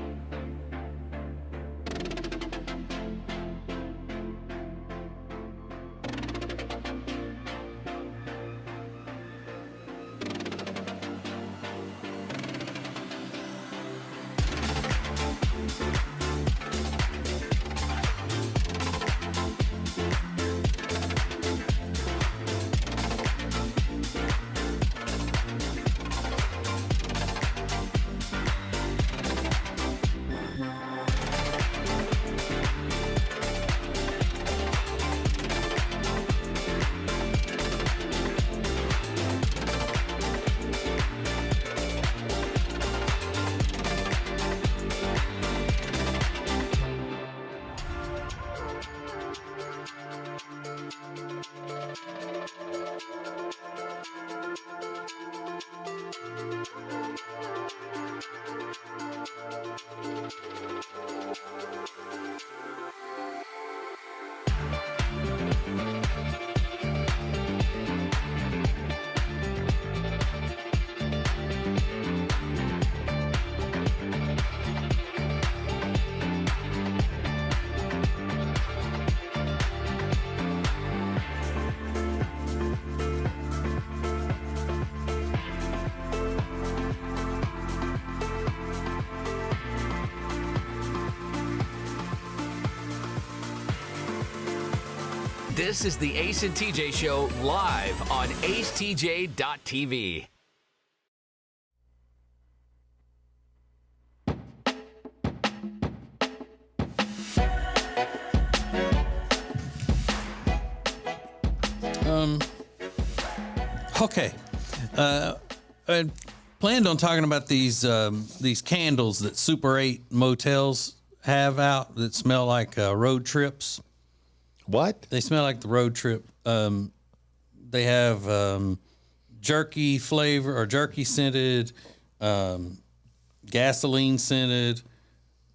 This is the Ace and TJ Show live on acetj.tv. Okay. I planned on talking about these candles that Super 8 motels have out that smell like road trips. What? They smell like the road trip. They have jerky flavor or jerky scented, gasoline scented,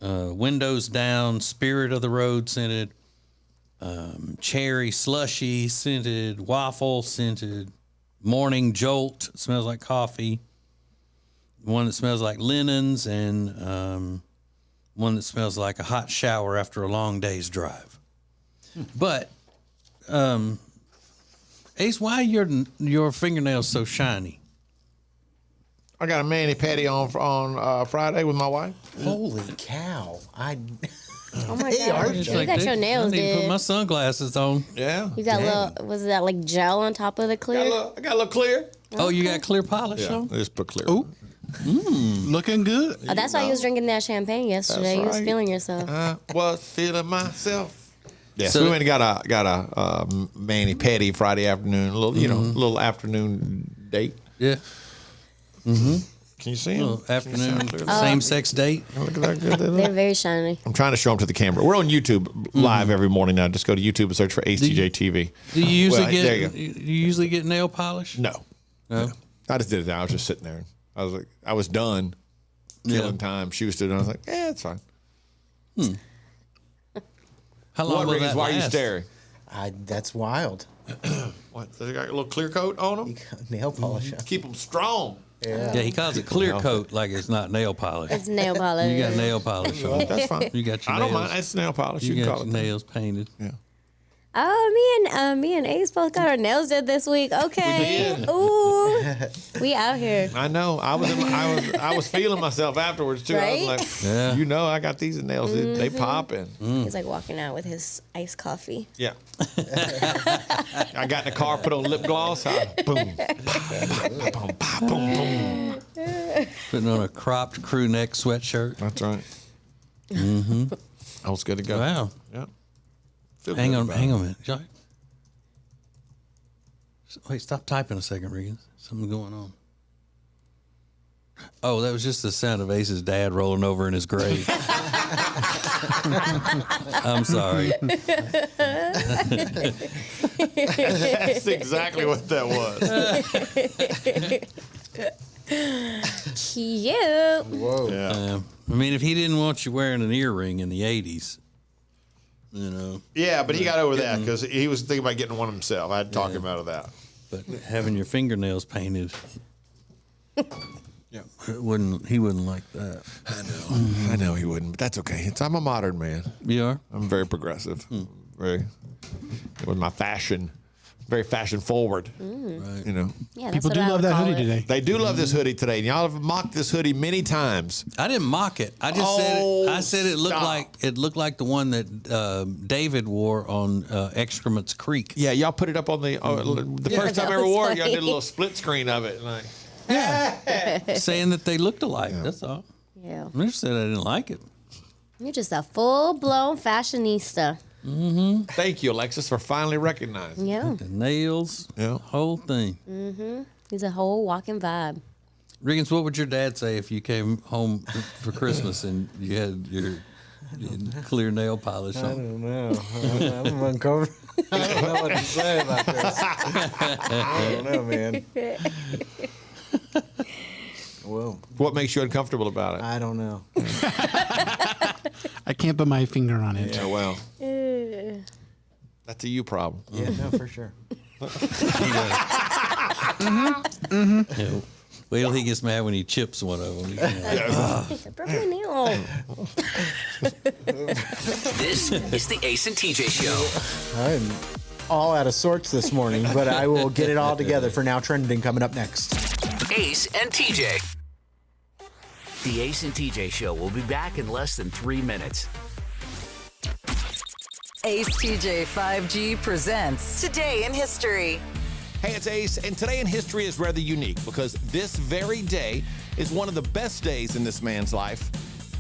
windows down, spirit of the road scented, cherry slushy scented, waffle scented, morning jolt, smells like coffee, one that smells like linens, and one that smells like a hot shower after a long day's drive. But Ace, why are your fingernails so shiny? I got a mani-pedi on Friday with my wife. Holy cow! Oh my Hey, God. RJ. You got your nails I need to put did. my sunglasses on. Yeah. You got little, was that like gel on top of the clear? I got a little clear. Oh, you got clear polish Yeah, on? I just put clear. Ooh. Looking good. Oh, that's why you was drinking that champagne yesterday. That's You was right. feeling yourself. I was feeling myself. Yeah, So- so we went and got a mani-pedi Friday afternoon, a little little afternoon date. Yeah. Can you see him? Little afternoon same-sex date. Look at that good. They're very shiny. I'm trying to show them to the camera. We're on YouTube live every morning now. Just go to YouTube and search for ACTJ-TV. Do you usually Well, there you get go. you usually get nail polish? No. No. I just did it. I was just sitting there. I was done killing time. She was still done. I was like, it's fine. How long What, will Riggins? that Why are you last? staring? That's wild. What? They got a little clear coat on them? Nail polish. Keep them strong. Yeah, he calls it clear coat like it's not nail polish. It's nail polish. You got nail polish on. That's fine. You got your I nails. don't mind. It's nail polish. You, You can got call your it. nails painted. Yeah. Oh, me and Ace both got our nails did this week. Okay. We did. Ooh, we out here. I know. I was feeling myself afterwards too. I was Right? like, Yeah. I got these nails. They popping. He's like walking out with his iced coffee. Yeah. I got in the car, put on lip gloss. Boom. Boom, boom, boom. Putting on a cropped crew neck sweatshirt. That's right. I was good to go. Wow. Yeah. Feel Hang good on about a it. minute. Johnny. Wait, stop typing a second, Regan. Something's going on. Oh, that was just the sound of Ace's dad rolling over in his grave. I'm sorry. That's exactly what that was. Cute. Whoa. Yeah. I mean, if he didn't want you wearing an earring in the 80s, Yeah, but he got over that because he was thinking about getting one himself. I had to talk him out of that. but having your fingernails painted, Yeah. he wouldn't like that. I know he wouldn't, but that's okay. I'm a modern man. You are? I'm very progressive. Very with my fashion. Very fashion forward. Right. Yeah, that's People what do I love would that call hoodie it. today. They do love this hoodie today. And y'all have mocked this hoodie many times. I didn't mock it. I just said it looked like the one that David wore on Excrements Creek. Yeah, y'all put it up on the Yeah, first time that I ever was wore it. Y'all funny. did a little split screen of it. Like, Saying that they looked alike. That's all. Yeah. I just said I didn't like it. You're just a full-blown fashionista. thank you, Alexis, for finally recognizing. Yeah. The nails, Yeah. whole thing. He's a whole walking vibe. Riggins, what would your dad say if you came home for Christmas and you had your clear nail polish I on? don't know. I'm uncomfortable. I don't know what to say about this. I don't know, man. Whoa. What makes you uncomfortable about it? I don't know. I can't put my finger on it. Yeah, well, that's a you problem. Yeah, no, for sure. Yeah. Wait till he gets mad when he chips one of them. I broke my nail. This is the Ace and TJ Show. I'm all out of sorts this morning, but I will get it all together for Now Trending coming up next. Ace and TJ. The Ace and TJ Show will be back in less than 3 minutes. Ace TJ 5G presents Today in History. Hey, it's Ace, and today in history is rather unique because this very day is one of the best days in this man's life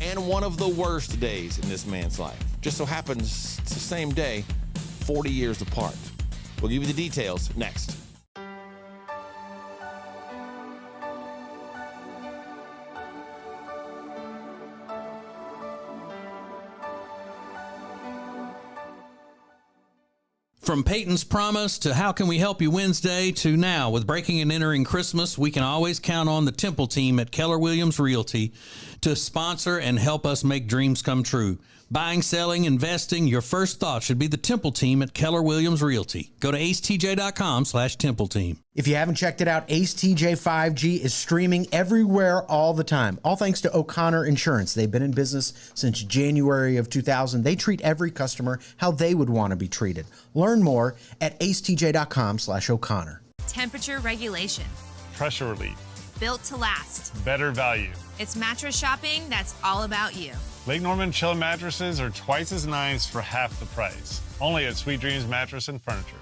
and one of the worst days in this man's life. Just so happens it's the same day, 40 years apart. We'll give you the details next. From Peyton's Promise to How Can We Help You Wednesday to now, with breaking and entering Christmas, we can always count on the Temple team at Keller Williams Realty to sponsor and help us make dreams come true. Buying, selling, investing, your first thought should be the Temple team at Keller Williams Realty. Go to acetj.com/Temple team. If you haven't checked it out, Ace TJ 5G is streaming everywhere all the time. All thanks to O'Connor Insurance. They've been in business since January of 2000. They treat every customer how they would want to be treated. Learn more at acetj.com/O'Connor. Temperature regulation. Pressure relief. Built to last. Better value. It's mattress shopping that's all about you. Lake Norman Chill mattresses are twice as nice for half the price. Only at Sweet Dreams Mattress and Furniture.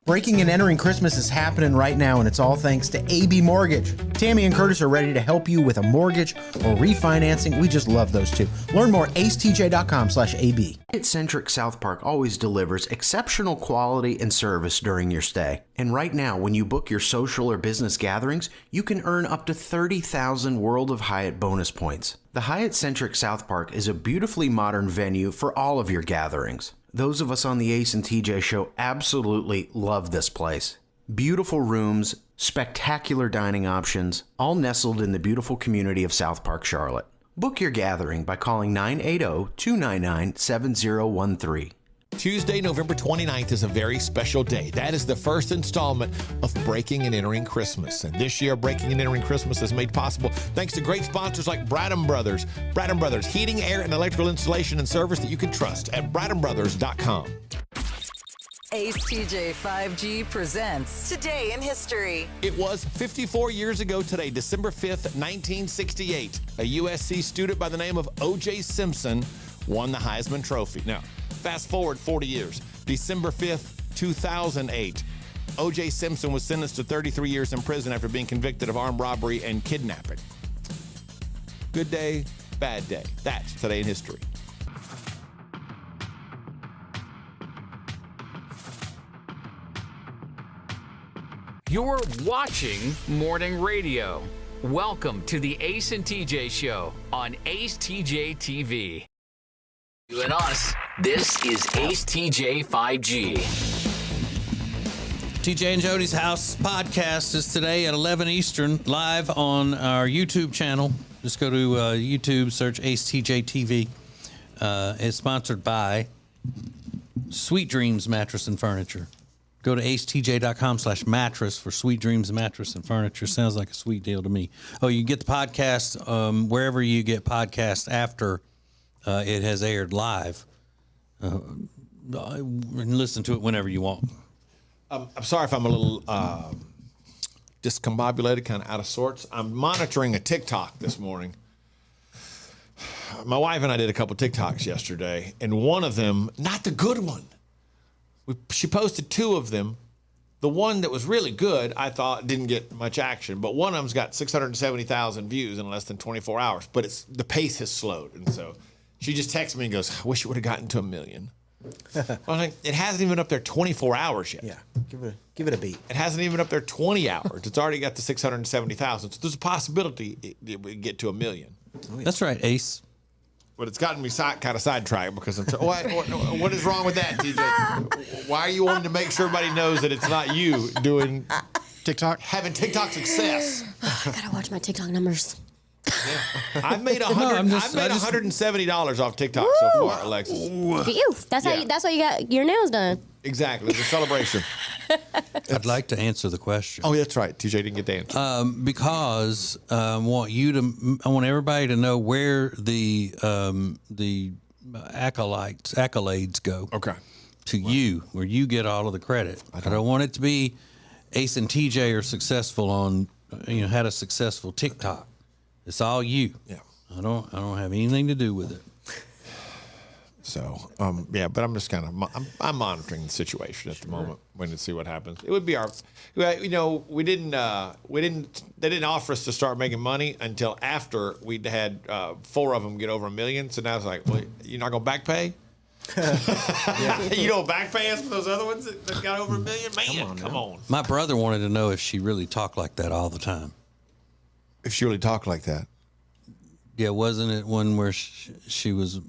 Breaking and entering Christmas is happening right now, and it's all thanks to AB Mortgage. Tammy and Curtis are ready to help you with a mortgage or refinancing. We just love those two. Learn more at acetj.com/AB. Hyatt-centric South Park always delivers exceptional quality and service during your stay. And right now, when you book your social or business gatherings, you can earn up to 30,000 World of Hyatt bonus points. The Hyatt-centric South Park is a beautifully modern venue for all of your gatherings. Those of us on the Ace and TJ show absolutely love this place. Beautiful rooms, spectacular dining options, all nestled in the beautiful community of South Park, Charlotte. Book your gathering by calling 980-299-7013. Tuesday, November 29th is a very special day. That is the first installment of Breaking and Entering Christmas. And this year, Breaking and Entering Christmas is made possible thanks to great sponsors like Bradham Brothers. Bradham Brothers, heating, air, and electrical installation and service that you can trust at bradhambrothers.com. Ace TJ 5G presents Today in History. It was 54 years ago today, December 5th, 1968. A USC student by the name of O.J. Simpson won the Heisman Trophy. Now, fast forward 40 years, December 5th, 2008. O.J. Simpson was sentenced to 33 years in prison after being convicted of armed robbery and kidnapping. Good day, bad day. That's Today in History. You're watching Morning Radio. Welcome to the Ace and TJ Show on acetjtv. You and us, this is Ace TJ 5G. TJ and Jody's House podcast is today at 11 Eastern, live on our YouTube channel. Just go to YouTube, search acetjtv. It's sponsored by Sweet Dreams Mattress and Furniture. Go to acetj.com/mattress for Sweet Dreams Mattress and Furniture. Sounds like a sweet deal to me. Oh, you get the podcast wherever you get podcasts after it has aired live. And listen to it whenever you want. I'm sorry if I'm a little discombobulated, kind of out of sorts. I'm monitoring a TikTok this morning. My wife and I did a couple TikToks yesterday, and one of them, not the good one. She posted two of them. The one that was really good, I thought, didn't get much action, but one of them's got 670,000 views in less than 24 hours, but the pace has slowed, and so she just texted me and goes, I wish it would have gotten to 1 million. I was like, it hasn't even been up there 24 hours yet. Yeah, give it a beat. It hasn't even up there 20 hours. It's already got the 670,000. So there's a possibility it would get to 1 million. Oh, yeah. That's right, Ace. But it's gotten me kind of sidetracked because I'm what is wrong with that, TJ? Why are you wanting to make sure everybody knows that it's not you doing TikTok? Having TikTok success. I gotta watch my TikTok numbers. Yeah. I've made $170 off TikTok so far, Alexis. Phew. That's why you got your nails done. Exactly. It's a celebration. I'd like to answer the question. Oh, that's right. TJ didn't get the answer. Because I want everybody to know where the accolades go. Okay. To you, where you get all of the credit. I don't want it to be Ace and TJ are successful on, had a successful TikTok. It's all you. Yeah. I don't have anything to do with it. So, yeah, but I'm just kind of I'm monitoring the situation at the moment, waiting to see what happens. It would be we didn't they didn't offer us to start making money until after we'd had 4 of them get over $1 million. So now it's like, well, you're not gonna back pay? You don't back pay us for those other ones that got over $1 million? Man, come on. My brother wanted to know if she really talked like that all the time. If she really talked like that? Yeah, wasn't it one where she was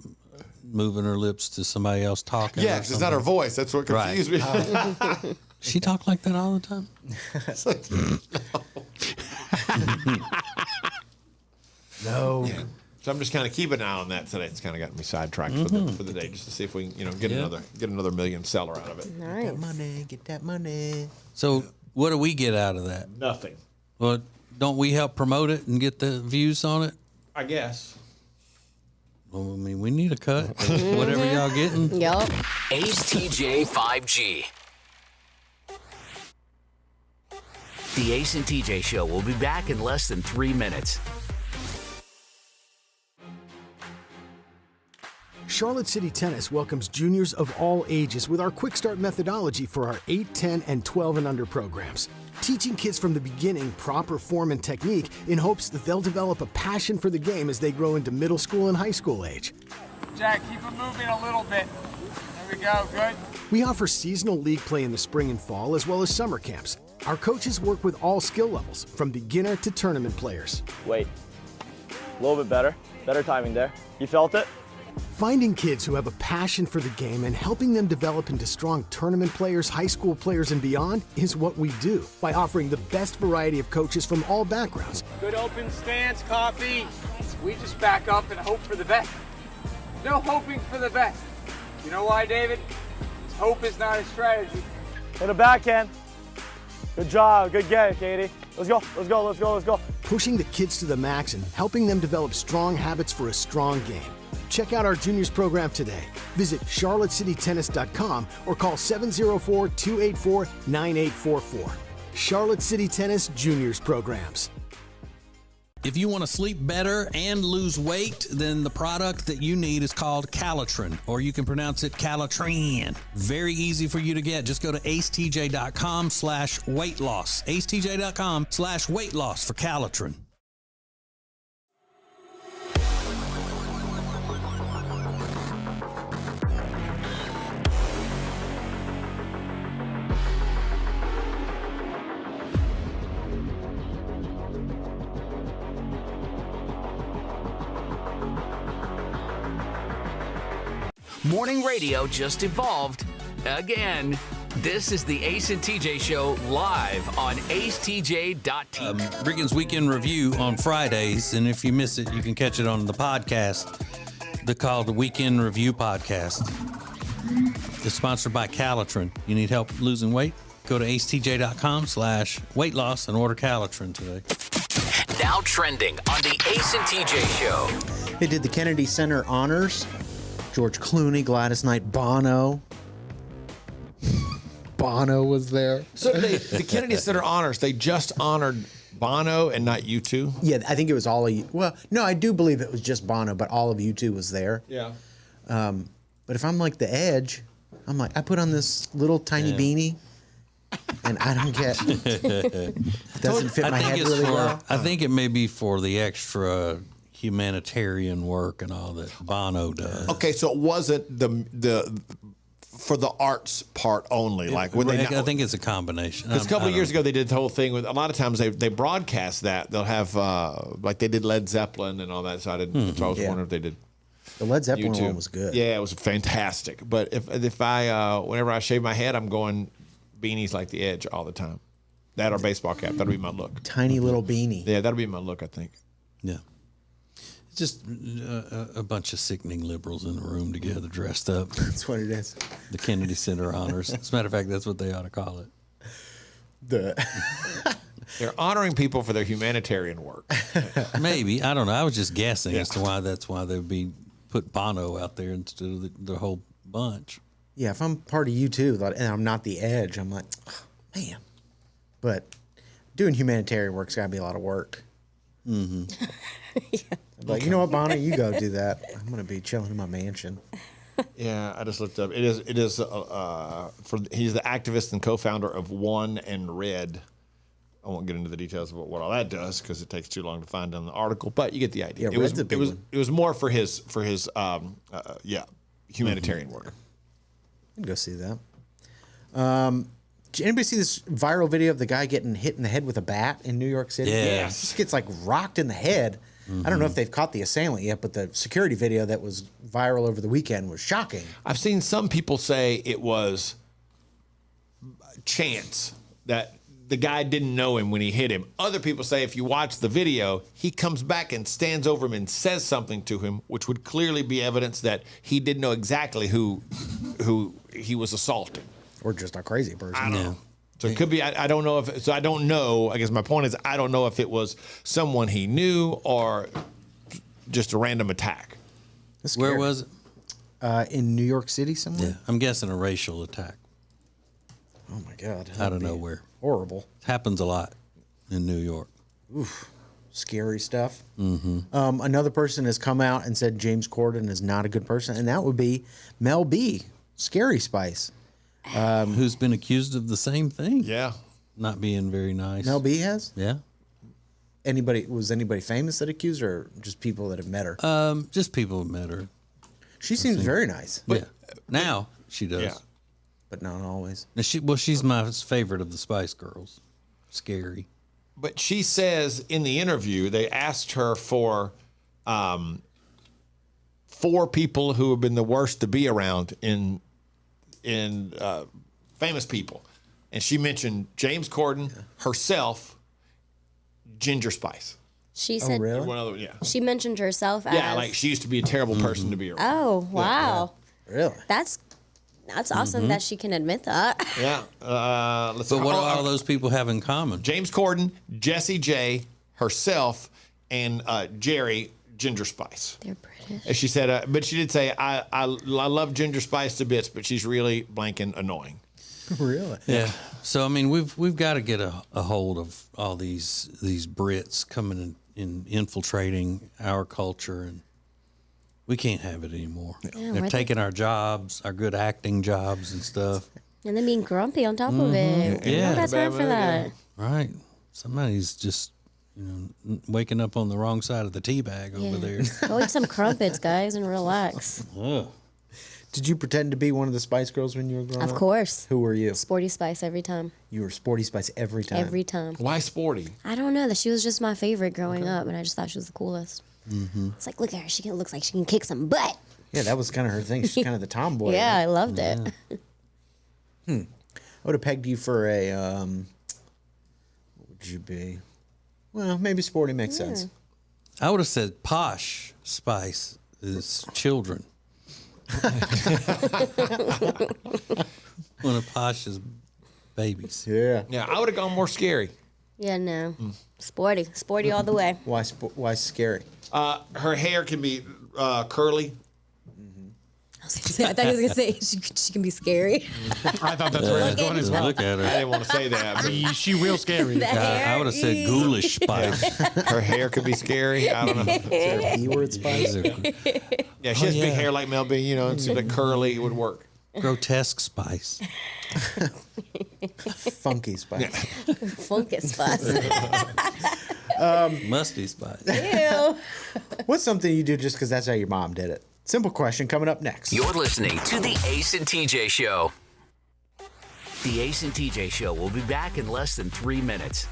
moving her lips to somebody else talking? Yes, it's not her voice. That's what confused me. She talked like that all the time? No. Yeah. So I'm just kind of keeping an eye on that today. It's kind of got me sidetracked for the day, just to see if we can, get another $1 million seller out of it. Nice. Get that money. So what do we get out of that? Nothing. Well, don't we help promote it and get the views on it? I guess. Well, I mean, we need a cut. Whatever y'all getting. Yup. AceTJ 5G. The Ace and TJ Show will be back in less than 3 minutes. Charlotte City Tennis welcomes juniors of all ages with our Quick Start methodology for our 8, 10, and 12 and under programs. Teaching kids from the beginning proper form and technique in hopes that they'll develop a passion for the game as they grow into middle school and high school age. Jack, keep it moving a little bit. There we go, good. We offer seasonal league play in the spring and fall as well as summer camps. Our coaches work with all skill levels, from beginner to tournament players. Wait, a little bit better. Better timing there. You felt it? Finding kids who have a passion for the game and helping them develop into strong tournament players, high school players, and beyond is what we do by offering the best variety of coaches from all backgrounds. Good open stance, coffee. We just back up and hope for the best. No hoping for the best. You know why, David? Because hope is not a strategy. Hit a backhand. Good job. Good game, Katie. Let's go. Let's go. Let's go. Let's go. Pushing the kids to the max and helping them develop strong habits for a strong game. Check out our juniors program today. Visit charlottecitytennis.com or call 704-284-9844. Charlotte City Tennis Juniors Programs. If you want to sleep better and lose weight, then the product that you need is called Calitrin, or you can pronounce it Calitrin. Very easy for you to get. Just go to acetj.com/weight loss. acetj.com/weight loss for Calitrin. Morning radio just evolved again. This is the Ace and TJ Show live on acetj.tv. Riggins Weekend Review on Fridays, and if you miss it, you can catch it on the podcast. They're called the Weekend Review Podcast. It's sponsored by Calitrin. You need help losing weight? Go to acetj.com/weight loss and order Calitrin today. Now trending on the Ace and TJ Show. They did the Kennedy Center honors. George Clooney, Gladys Knight, Bono. Bono was there. So the Kennedy Center honors, they just honored Bono and not U2? Yeah, I think it was all of you. Well, no, I do believe it was just Bono, but all of U2 was there. Yeah. But if I'm like the Edge, I'm like, I put on this little tiny beanie, and I don't get, it doesn't fit my head really well. I think it may be for the extra humanitarian work and all that Bono does. Okay, so it wasn't the for the arts part only. Like when I think it's a combination. Because a couple of years ago they did the whole thing with. A lot of times they broadcast that. They'll have like they did Led Zeppelin and all that. So I didn't. So I was wondering if they did. The Led Zeppelin U2. one was good. Yeah, it was fantastic. But if I whenever I shave my head, I'm going beanies like the Edge all the time. That or baseball cap. That'll be my look. Tiny little beanie. Yeah, that'll be my look. I think. Yeah. Just a bunch of sickening liberals in a room together dressed up. That's what it is. The Kennedy Center honors. As a matter of fact, that's what they ought to call it. They're honoring people for their humanitarian work. Maybe. I don't know. I was just guessing as to why they would be put Bono out there instead of the whole bunch. Yeah, if I'm part of U2 and I'm not the Edge, I'm like, oh, man. But doing humanitarian work's got to be a lot of work. Mm-hmm. Like, you know what, Bono, you go do that. I'm going to be chilling in my mansion. Yeah, I just looked up. It is. He's the activist and co-founder of One and Red. I won't get into the details of what all that does because it takes too long to find on the article, but you get the idea. Yeah, Red's a big one. It was more for his humanitarian work. I'd go see that. Did anybody see this viral video of the guy getting hit in the head with a bat in New York City? Yes. He just gets like rocked in the head. I don't know if they've caught the assailant yet, but the security video that was viral over the weekend was shocking. I've seen some people say it was chance that the guy didn't know him when he hit him. Other people say if you watch the video, he comes back and stands over him and says something to him, which would clearly be evidence that he didn't know exactly who he was assaulting. Or just a crazy person. I don't know. So it could be, I don't know if, so I don't know. I guess my point is, I don't know if it was someone he knew or just a random attack. Where was it? In New York City somewhere? Yeah, I'm guessing a racial attack. Oh my God. Out of nowhere. Horrible. Happens a lot in New York. Oof. Scary stuff. Another person has come out and said James Corden is not a good person, and that would be Mel B, Scary Spice. Who's been accused of the same thing. Yeah. Not being very nice. Mel B has? Yeah. Was anybody famous that accused her, or just people that have met her? Just people who met her. She seems very nice. Yeah. Now she does. Yeah. But not always. Now she's my favorite of the Spice Girls. Scary. But she says in the interview, they asked her for 4 people who have been the worst to be around in famous people. And she mentioned James Corden, herself, Ginger Spice. She said, really? One other, yeah. She mentioned herself as. Yeah, like she used to be a terrible person to be around. Oh, wow. Really? That's awesome that she can admit that. Yeah. But what do all those people have in common? James Corden, Jessie J, herself, and Jerry Ginger Spice. They're British. And she said, but she did say, I love Ginger Spice to bits, but she's really blanking annoying. Really? Yeah. So I mean, we've got to get a hold of all these Brits coming in infiltrating our culture, and we can't have it anymore. Yeah, They're taking our jobs, our good acting jobs and stuff. And then being grumpy on top of it. Yeah. No, that's hard for that. Right. Somebody's just waking up on the wrong side of the tea bag over there. Go eat some crumpets, guys, and relax. Ugh. Did you pretend to be one of the Spice Girls when you were growing up? Of course. Who were you? Sporty Spice every time. You were Sporty Spice every time? Every time. Why sporty? I don't know. That she was just my favorite growing up, and I just thought she was the coolest. It's like, look at her. She looks like she can kick some butt. Yeah, that was kind of her thing. She's kind of the tomboy. Yeah, I loved it. I would have pegged you for a, what would you be? Well, maybe sporty makes sense. I would have said posh Spice is children. One of Posh's babies. Yeah. Yeah, I would have gone more scary. Yeah, no. Sporty all the way. Why scary? Her hair can be curly. I thought he was going to say she can be scary. I thought that's where he was going as well. Look at her. I didn't want to say that. But She real scary. I would have said ghoulish Spice. her hair could be scary. I don't know. Is there a B-word Spice? Yeah, she has big hair like Mel B, and so like curly would work. Grotesque Spice. Funky Spice. Funkus Spice. Musty Spice. Ew. What's something you do just because that's how your mom did it? Simple question coming up next. You're listening to the Ace and TJ Show. The Ace and TJ Show will be back in less than 3 minutes.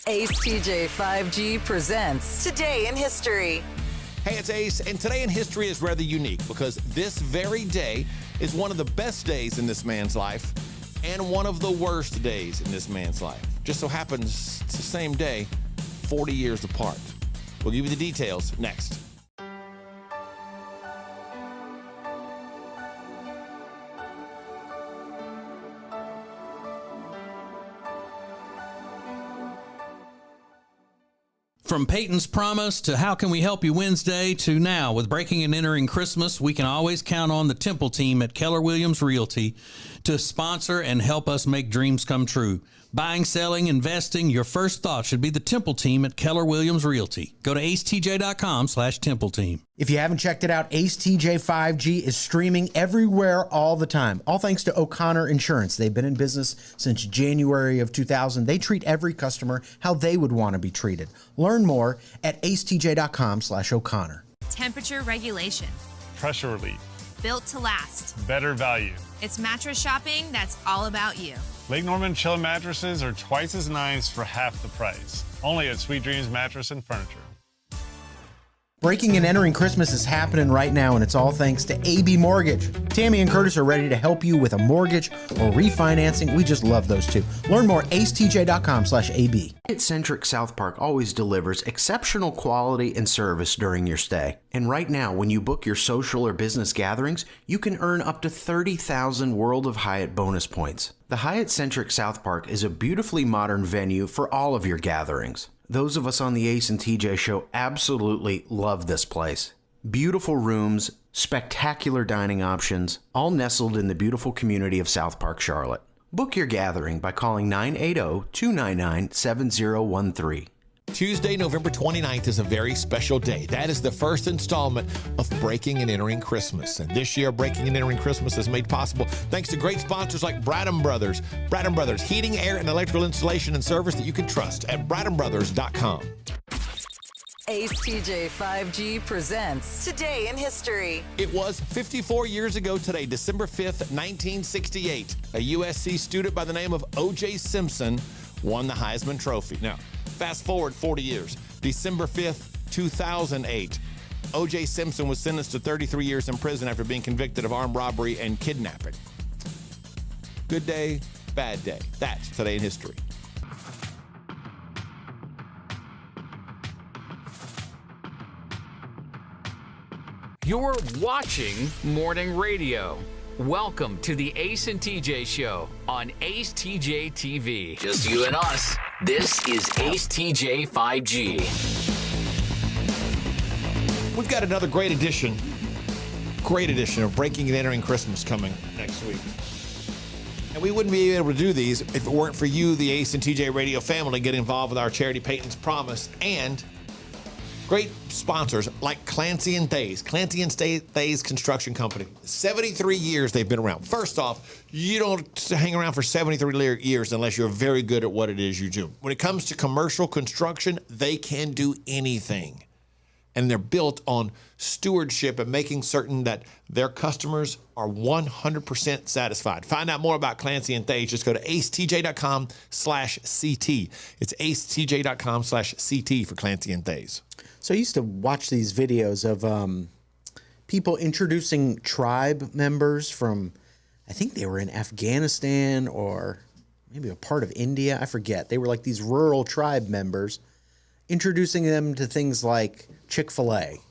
Ace TJ 5G presents Today in History. Hey, it's Ace, and today in history is rather unique because this very day is one of the best days in this man's life and one of the worst days in this man's life. Just so happens it's the same day, 40 years apart. We'll give you the details next. From Peyton's Promise to How Can We Help You Wednesday to now, with breaking and entering Christmas, we can always count on the Temple team at Keller Williams Realty to sponsor and help us make dreams come true. Buying, selling, investing, your first thought should be the Temple team at Keller Williams Realty. Go to acetj.com/Temple team. If you haven't checked it out, Ace TJ 5G is streaming everywhere all the time. All thanks to O'Connor Insurance. They've been in business since January of 2000. They treat every customer how they would want to be treated. Learn more at acetj.com/O'Connor. Temperature regulation. Pressure relief. Built to last. Better value. It's mattress shopping that's all about you. Lake Norman Chill mattresses are twice as nice for half the price. Only at Sweet Dreams Mattress and Furniture. Breaking and entering Christmas is happening right now, and it's all thanks to AB Mortgage. Tammy and Curtis are ready to help you with a mortgage or refinancing. We just love those two. Learn more at acetj.com/AB. Hyatt-centric South Park always delivers exceptional quality and service during your stay. And right now, when you book your social or business gatherings, you can earn up to 30,000 World of Hyatt bonus points. The Hyatt-centric South Park is a beautifully modern venue for all of your gatherings. Those of us on the Ace and TJ show absolutely love this place. Beautiful rooms, spectacular dining options, all nestled in the beautiful community of South Park, Charlotte. Book your gathering by calling 980-299-7013. Tuesday, November 29th is a very special day. That is the first installment of Breaking and Entering Christmas. And this year, Breaking and Entering Christmas is made possible thanks to great sponsors like Bradham Brothers. Bradham Brothers, heating, air, and electrical installation and service that you can trust at bradhambrothers.com. Ace TJ 5G presents Today in History. It was 54 years ago today, December 5th, 1968. A USC student by the name of O.J. Simpson won the Heisman Trophy. Now, fast forward 40 years, December 5th, 2008. O.J. Simpson was sentenced to 33 years in prison after being convicted of armed robbery and kidnapping. Good day, bad day. That's Today in History. You're watching Morning Radio. Welcome to the Ace and TJ Show on acetjtv. Just you and us. This is AceTJ 5G. We've got another great edition of Breaking and Entering Christmas coming next week. And we wouldn't be able to do these if it weren't for you, the Ace and TJ Radio family. Get involved with our charity Peyton's Promise and great sponsors like Clancy and Thays. Clancy and Thays Construction Company. 73 years they've been around. First off, you don't hang around for 73 years unless you're very good at what it is you do. When it comes to commercial construction, they can do anything. And they're built on stewardship and making certain that their customers are 100% satisfied. Find out more about Clancy and Thays. Just go to acetj.com/CT. It's acetj.com/CT for Clancy and Thays. So I used to watch these videos of people introducing tribe members from, I think they were in Afghanistan or maybe a part of India. I forget. They were like these rural tribe members, introducing them to things like Chick-fil-A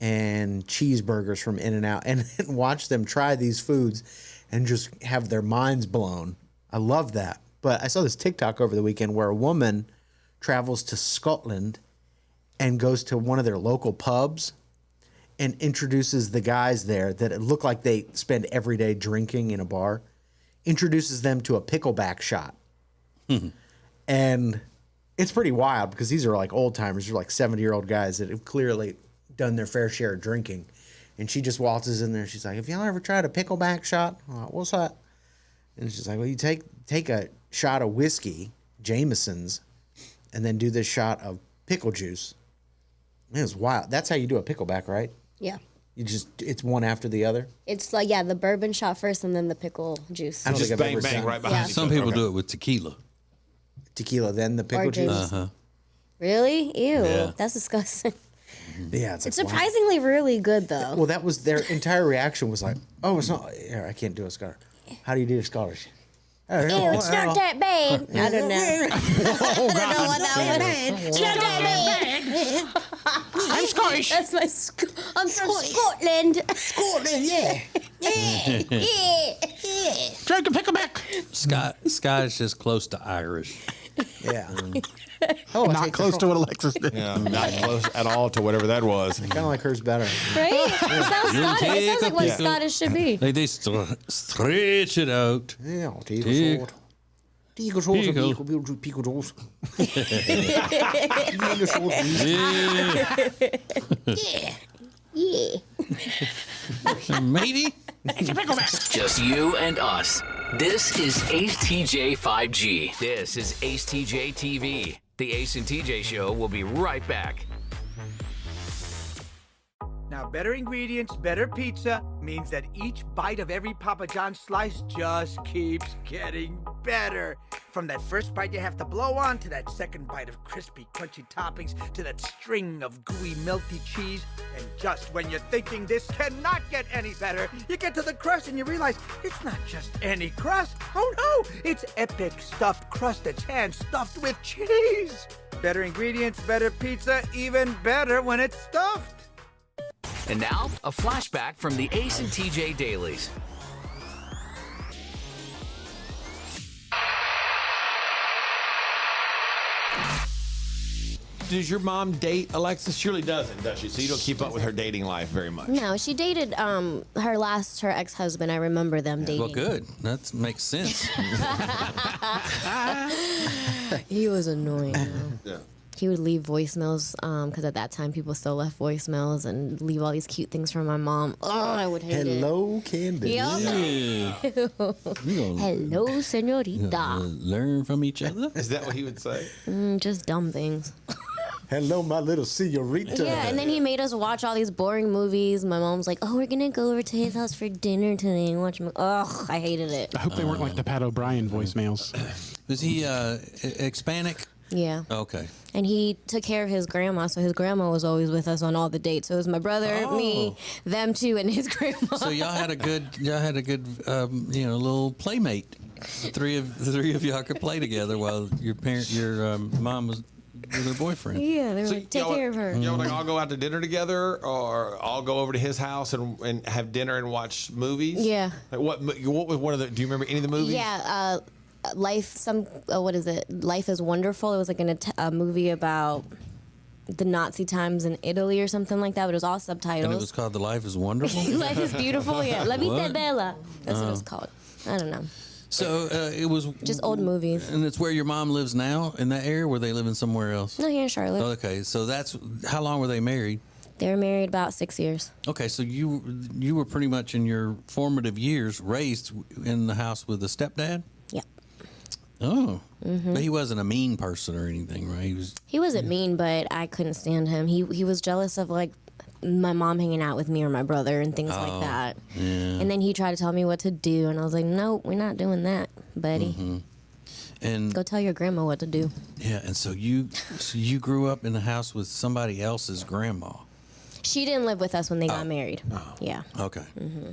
and cheeseburgers from In-N-Out, and then watch them try these foods and just have their minds blown. I love that. But I saw this TikTok over the weekend where a woman travels to Scotland and goes to one of their local pubs and introduces the guys there that it look like they spend every day drinking in a bar, introduces them to a pickleback shot. And it's pretty wild because these are like old timers. They're like 70-year-old guys that have clearly done their fair share of drinking. And she just waltzes in there. She's like, have y'all ever tried a pickleback shot? What's that? And she's like, well, you take a shot of whiskey, Jameson's, and then do this shot of pickle juice. Man, it's wild. That's how you do a pickleback, right? Yeah. It's one after the other? It's like, yeah, the bourbon shot first and then the pickle juice. I don't think I've ever bang done. right behind Some people do it with tequila. Tequila, then the pickle Or juice? Jameson. Really? Ew. Yeah. That's disgusting. Yeah, it's It's like, wow. surprisingly really good, though. Well, that was their entire reaction was like, oh, it's not. Here, I can't do a Scottish. How do you do a Scottish? Ew, it's not that bad. I don't know. Oh, I don't know what that was. It's not that bad. I'm Scottish. That's my. I'm from Scotland. Scotland, yeah. Yeah. Drink a pickleback. Scottish is close to Irish. Yeah. Oh, not close to what Alexis did. Yeah, not close at all to whatever that was. I kind of like hers better. Right? It sounds Scottish. It sounds like what Scottish should be. Like they stretch it out. Yeah, take a sword. Take a sword and pickle juice. Take a sword, please. Yeah. Yeah. Yeah. Maybe. Just you and us. This is Ace TJ 5G. This is Ace TJ TV. The Ace and TJ Show will be right back. Now, better ingredients, better pizza means that each bite of every Papa John's slice just keeps getting better. From that first bite you have to blow on, to that second bite of crispy, crunchy toppings, to that string of gooey, melty cheese. And just when you're thinking this cannot get any better, you get to the crust and you realize it's not just any crust. Oh no, it's epic stuffed crust that's hand-stuffed with cheese. Better ingredients, better pizza, even better when it's stuffed. And now, a flashback from the Ace and TJ Dailies. Does your mom date Alexis? Surely doesn't, does she? So you don't keep up with her dating life very much. No, she dated her ex-husband. I remember them dating. Well, good. That makes sense. He was annoying. Yeah. He would leave voicemails because at that time people still left voicemails and leave all these cute things for my mom. Oh, I would hate it. Hello, Candace. Yep. Hello, senorita. Learn from each other. Is that what he would say? Just dumb things. Hello, my little senorita. Yeah, and then he made us watch all these boring movies. My mom's like, "Oh, we're gonna go over to his house for dinner today and watch." Ugh, I hated it. I hope they weren't like the Pat O'Brien voicemails. Was he Hispanic? Yeah. Okay. And he took care of his grandma, so his grandma was always with us on all the dates. So it was my brother, me, them two, and his grandma. So y'all had a good, little playmate. The three of y'all could play together while your mom was with her boyfriend. Yeah, they were like, take care of her. Y'all like all go out to dinner together, or all go over to his house and have dinner and watch movies? Yeah. Like what was one of the? Do you remember any of the movies? Yeah. Life is Wonderful. It was like a movie about the Nazi times in Italy or something like that, but it was all subtitles. And it was called The Life is Wonderful? Life is Beautiful, yeah. La Vita What? è Bella. That's what it was called. I don't know. So it was just old movies. And it's where your mom lives now, in that area, or were they living somewhere else? No, here in Charlotte. Okay, so that's how long were they married? They were married about 6 years. Okay, so you were pretty much in your formative years raised in the house with a stepdad? Yep. Oh, Mm-hmm. but he wasn't a mean person or anything, right? He wasn't mean, but I couldn't stand him. He was jealous of like my mom hanging out with me or my brother and things like that. Yeah. And then he tried to tell me what to do, and I was like, nope, we're not doing that, buddy. Mm-hmm. And go tell your grandma what to do. Yeah, and so you grew up in the house with somebody else's grandma. She didn't live with us when they got married. Oh. Yeah. Okay. Mm-hmm.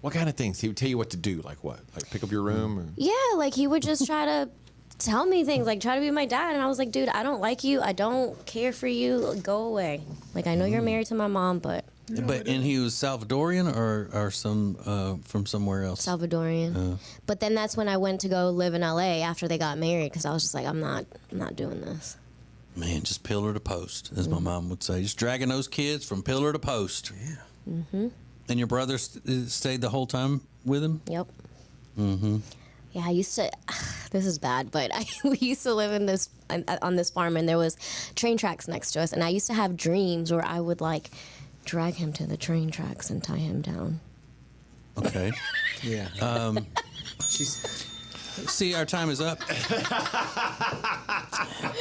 What kind of things? He would tell you what to do, like what? Like pick up your room? Or? Yeah, like he would just try to tell me things, like try to be my dad. And I was like, dude, I don't like you. I don't care for you. Go away. Like, I know you're married to my mom, but... And he was Salvadorian or some from somewhere else? Salvadorian. But then that's when I went to go live in LA after they got married, because I was just like, I'm not doing this. Man, just pillar to post, as my mom would say. Just dragging those kids from pillar to post. Yeah. Mm-hmm. And your brother stayed the whole time with him? Yep. Mm-hmm. Yeah, I used to. This is bad, but we used to live on this farm, and there was train tracks next to us, and I used to have dreams where I would like drag him to the train tracks and tie him down. Okay. Yeah. See, our time is up.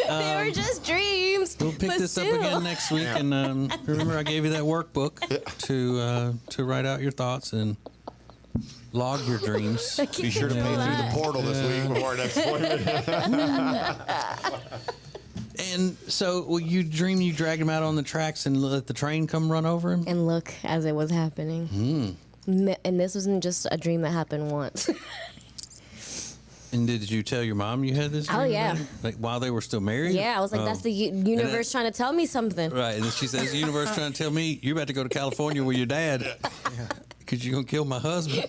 They were just dreams. We'll pick this up again next week, and remember I gave you that workbook to write out your thoughts and log your dreams. Be sure to pay through the portal this week before our next appointment. And so, you dream you dragged him out on the tracks and let the train come run over him? And look as it was happening. And this wasn't just a dream that happened once. And did you tell your mom you had this dream? Oh, yeah. Like while they were still married? Yeah, I was like, that's the universe trying to tell me something. Right, and then she says, the universe trying to tell me you're about to go to California with your dad because you're going to kill my husband.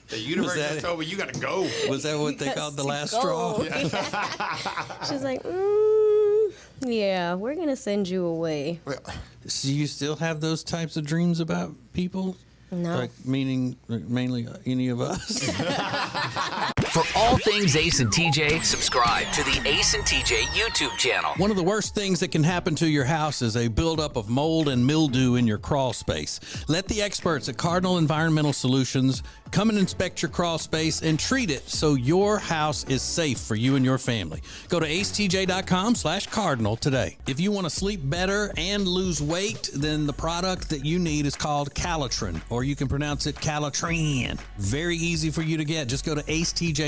The universe just told me you got to go. Was that what they called the last straw? She's like, yeah, we're going to send you away. So you still have those types of dreams about people? No. Like, meaning mainly any of us? For all things Ace and TJ, subscribe to the Ace and TJ YouTube channel. One of the worst things that can happen to your house is a buildup of mold and mildew in your crawl space. Let the experts at Cardinal Environmental Solutions come and inspect your crawl space and treat it so your house is safe for you and your family. Go to acetj.com/cardinal today. If you want to sleep better and lose weight, then the product that you need is called Calitrin, or you can pronounce it Calitrin. Very easy for you to get. Just go to acetj.com/weight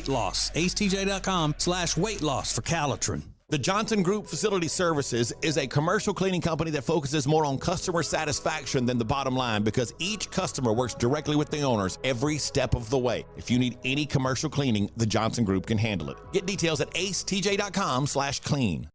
loss. acetj.com/weight loss for Calitrin. The Johnson Group Facility Services is a commercial cleaning company that focuses more on customer satisfaction than the bottom line because each customer works directly with the owners every step of the way. If you need any commercial cleaning, the Johnson Group can handle it. Get details at acetj.com/clean.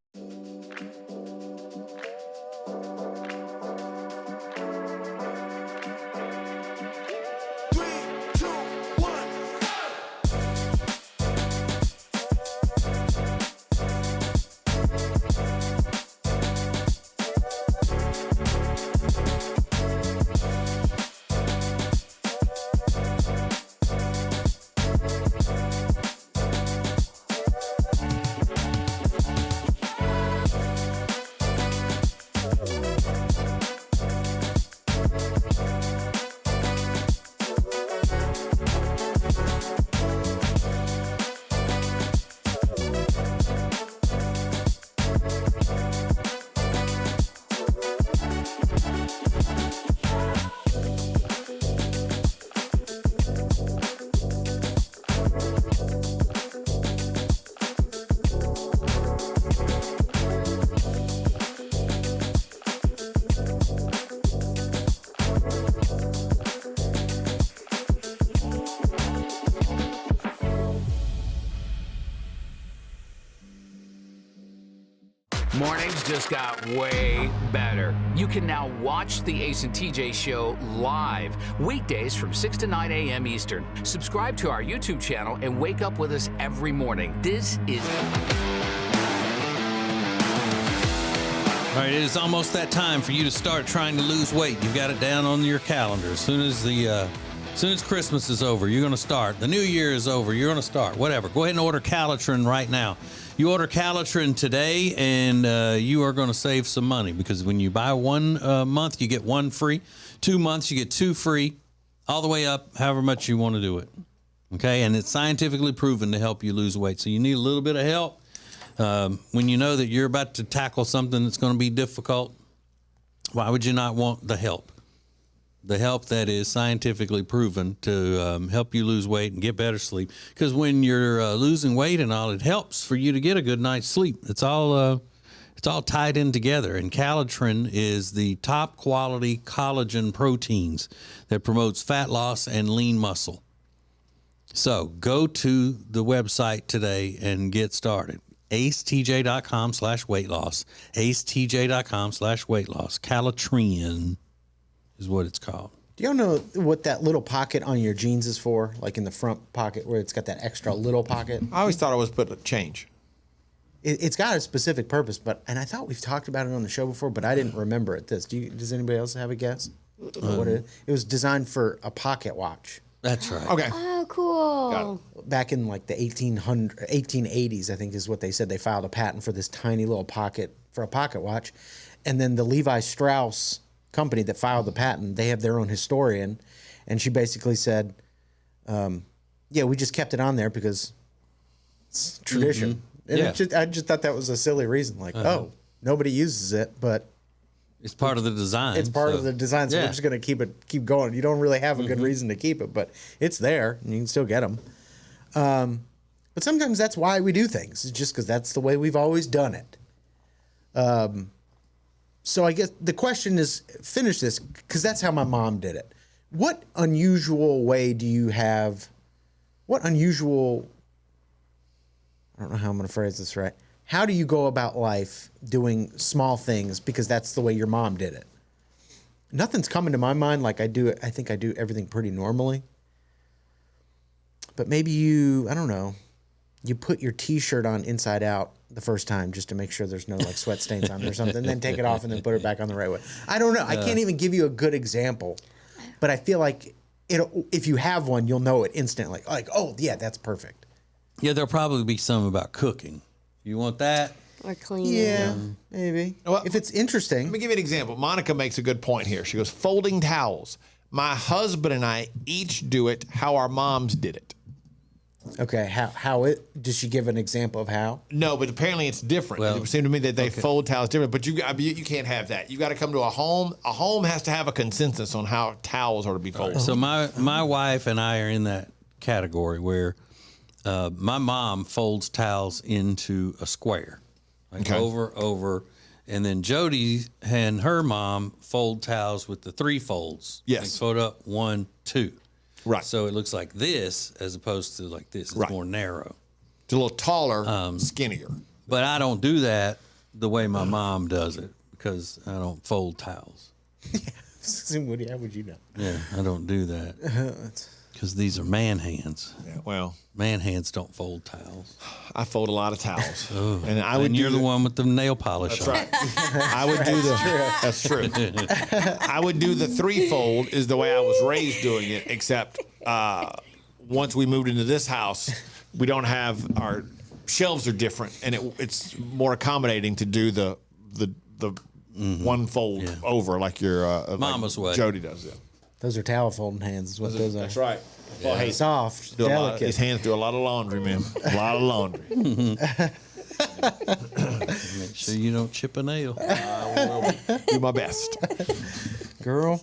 Mornings just got way better. You can now watch the Ace and TJ show live, weekdays from 6 to 9 a.m. Eastern. Subscribe to our YouTube channel and wake up with us every morning. This is... All right, it is almost that time for you to start trying to lose weight. You've got it down on your calendar. As soon as Christmas is over, you're going to start. The new year is over, you're going to start. Whatever. Go ahead and order Calitrin right now. You order Calitrin today, and you are going to save some money because when you buy 1 month, you get 1 free. 2 months, you get 2 free, all the way up, however much you want to do it. Okay, and it's scientifically proven to help you lose weight. So you need a little bit of help. When you know that you're about to tackle something that's going to be difficult, why would you not want the help? The help that is scientifically proven to help you lose weight and get better sleep. Because when you're losing weight and all, it helps for you to get a good night's sleep. It's all tied in together. And Calitrin is the top quality collagen proteins that promotes fat loss and lean muscle. So go to the website today and get started. acetj.com/weight loss. acetj.com/weight loss. Calitrin is what it's called. Do y'all know what that little pocket on your jeans is for? Like in the front pocket where it's got that extra little pocket? I always thought it was put a change. It's got a specific purpose, and I thought we've talked about it on the show before, but I didn't remember it. Does anybody else have a guess? What it is? It was designed for a pocket watch. That's right. Okay. Oh, cool. Back in like the 1880s, I think is what they said. They filed a patent for this tiny little pocket for a pocket watch. And then the Levi Strauss company that filed the patent, they have their own historian. And she basically said, yeah, we just kept it on there because it's tradition. Mm-hmm. And I just thought that was a silly reason. Like, oh, nobody uses it, but it's part of the design. It's part of the design, so we're just going to keep going. You don't really have a good reason to keep it, but it's there, and you can still get them. But sometimes that's why we do things. It's just because that's the way we've always done it. So I guess the question is, finish this, because that's how my mom did it. What unusual way do you have, I don't know how I'm going to phrase this right. How do you go about life doing small things because that's the way your mom did it? Nothing's coming to my mind like I do. I think I do everything pretty normally. But maybe you put your T-shirt on inside out the first time just to make sure there's no like sweat stains on it or something, then take it off and then put it back on the right way. I don't know. I can't even give you a good example, but I feel like if you have one, you'll know it instantly. Like, oh yeah, that's perfect. Yeah, there'll probably be some about cooking. You want that? Or cleaning. Yeah, maybe. Well, if it's interesting. Let me give you an example. Monica makes a good point here. She goes, folding towels. My husband and I each do it how our moms did it. Okay, how does she give an example of how? No, but apparently it's different. Well, it would seem to me that they fold towels different, but you can't have that. You got to come to a home. A home has to have a consensus on how towels are to be folded. So my wife and I are in that category where my mom folds towels into a square, like over, and then Jody and her mom fold towels with the 3 folds. Yes, like fold up 1, 2. Right. So it looks like this as opposed to like this. It's more narrow. It's a little taller, skinnier. But I don't do that the way my mom does it because I don't fold towels. How would you know? Yeah, I don't do that. Because these are man hands. Yeah, well, man hands don't fold towels. I fold a lot of towels, and I would. And you're the one with the nail polish. That's on. right. I would do That's true. I would do the 3 fold is the way I was raised doing it. Except once we moved into this house, we don't have our shelves are different, and it's more accommodating to do the 1 fold over like your Mama's way. Jody does. Yeah. Those are towel folding hands. Is what those are. That's right. Yeah. Hey, soft, delicate. His hands do a lot of laundry, man. A lot of laundry. Make sure you don't chip a nail. I will do my best, girl.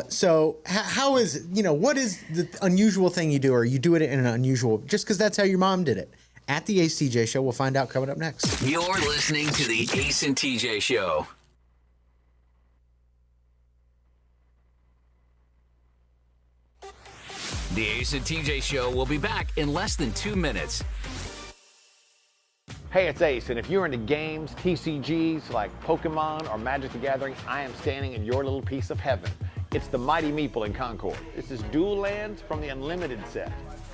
So how is what is the unusual thing you do, or you do it in an unusual just because that's how your mom did it? At the Ace TJ Show, we'll find out coming up next. You're listening to the Ace and TJ Show. The Ace and TJ Show will be back in less than 2 minutes. Hey, it's Ace, and if you're into games, TCGs like Pokemon or Magic the Gathering, I am standing in your little piece of heaven. It's the Mighty Meeple in Concord. This is Dual Lands from the Unlimited set.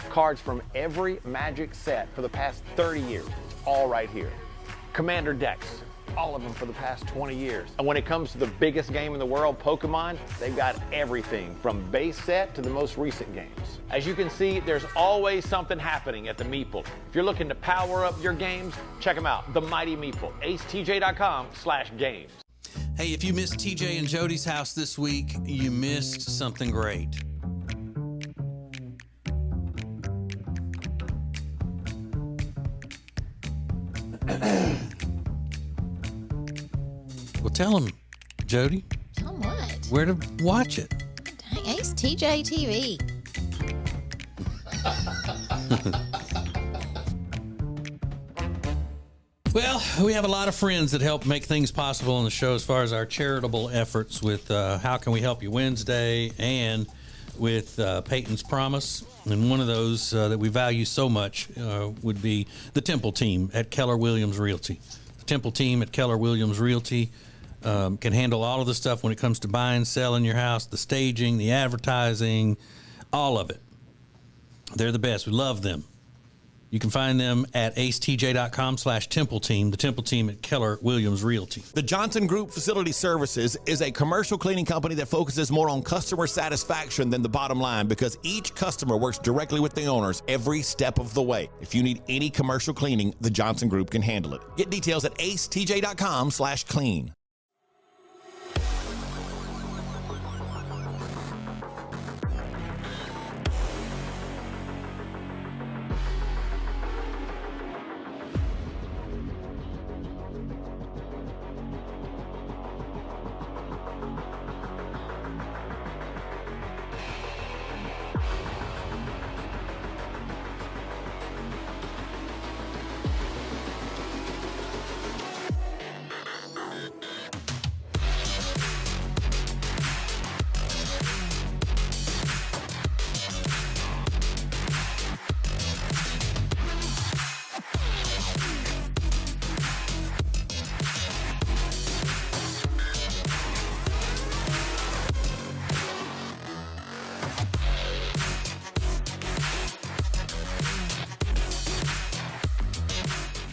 Cards from every Magic set for the past 30 years. It's all right here. Commander decks, all of them for the past 20 years. And when it comes to the biggest game in the world, Pokemon, they've got everything from base set to the most recent games. As you can see, there's always something happening at the Meeple. If you're looking to power up your games, check them out. The Mighty Meeple, acetj.com/games. Hey, if you missed TJ and Jody's house this week, you missed something great. Well, tell them, Jody. Tell them what? Where to watch it. Dang, acetjtv. Well, we have a lot of friends that help make things possible on the show as far as our charitable efforts with How Can We Help You Wednesday and with Peyton's Promise. And one of those that we value so much would be the Temple team at Keller Williams Realty. The Temple team at Keller Williams Realty can handle all of the stuff when it comes to buying, selling your house, the staging, the advertising, all of it. They're the best. We love them. You can find them at acetj.com/Temple Team, the Temple Team at Keller Williams Realty. The Johnson Group Facility Services is a commercial cleaning company that focuses more on customer satisfaction than the bottom line because each customer works directly with the owners every step of the way. If you need any commercial cleaning, the Johnson Group can handle it. Get details at acetj.com/clean.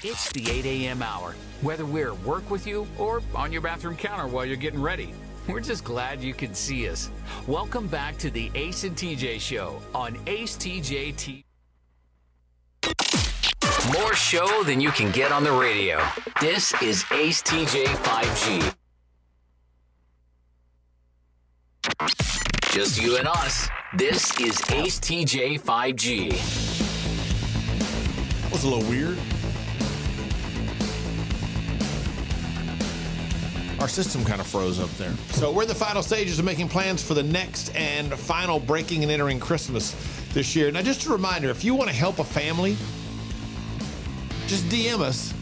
It's the 8 a.m. hour. Whether we're at work with you or on your bathroom counter while you're getting ready, We're just glad you could see us. Welcome back to the Ace and TJ Show on Ace TJ TV. More show than you can get on the radio. This is Ace TJ 5G. Just you and us. This is Ace TJ 5G. That was a little weird. Our system kind of froze up there. So we're in the final stages of making plans for the next and final breaking and entering Christmas this year. Now, just a reminder, if you want to help a family, just DM us,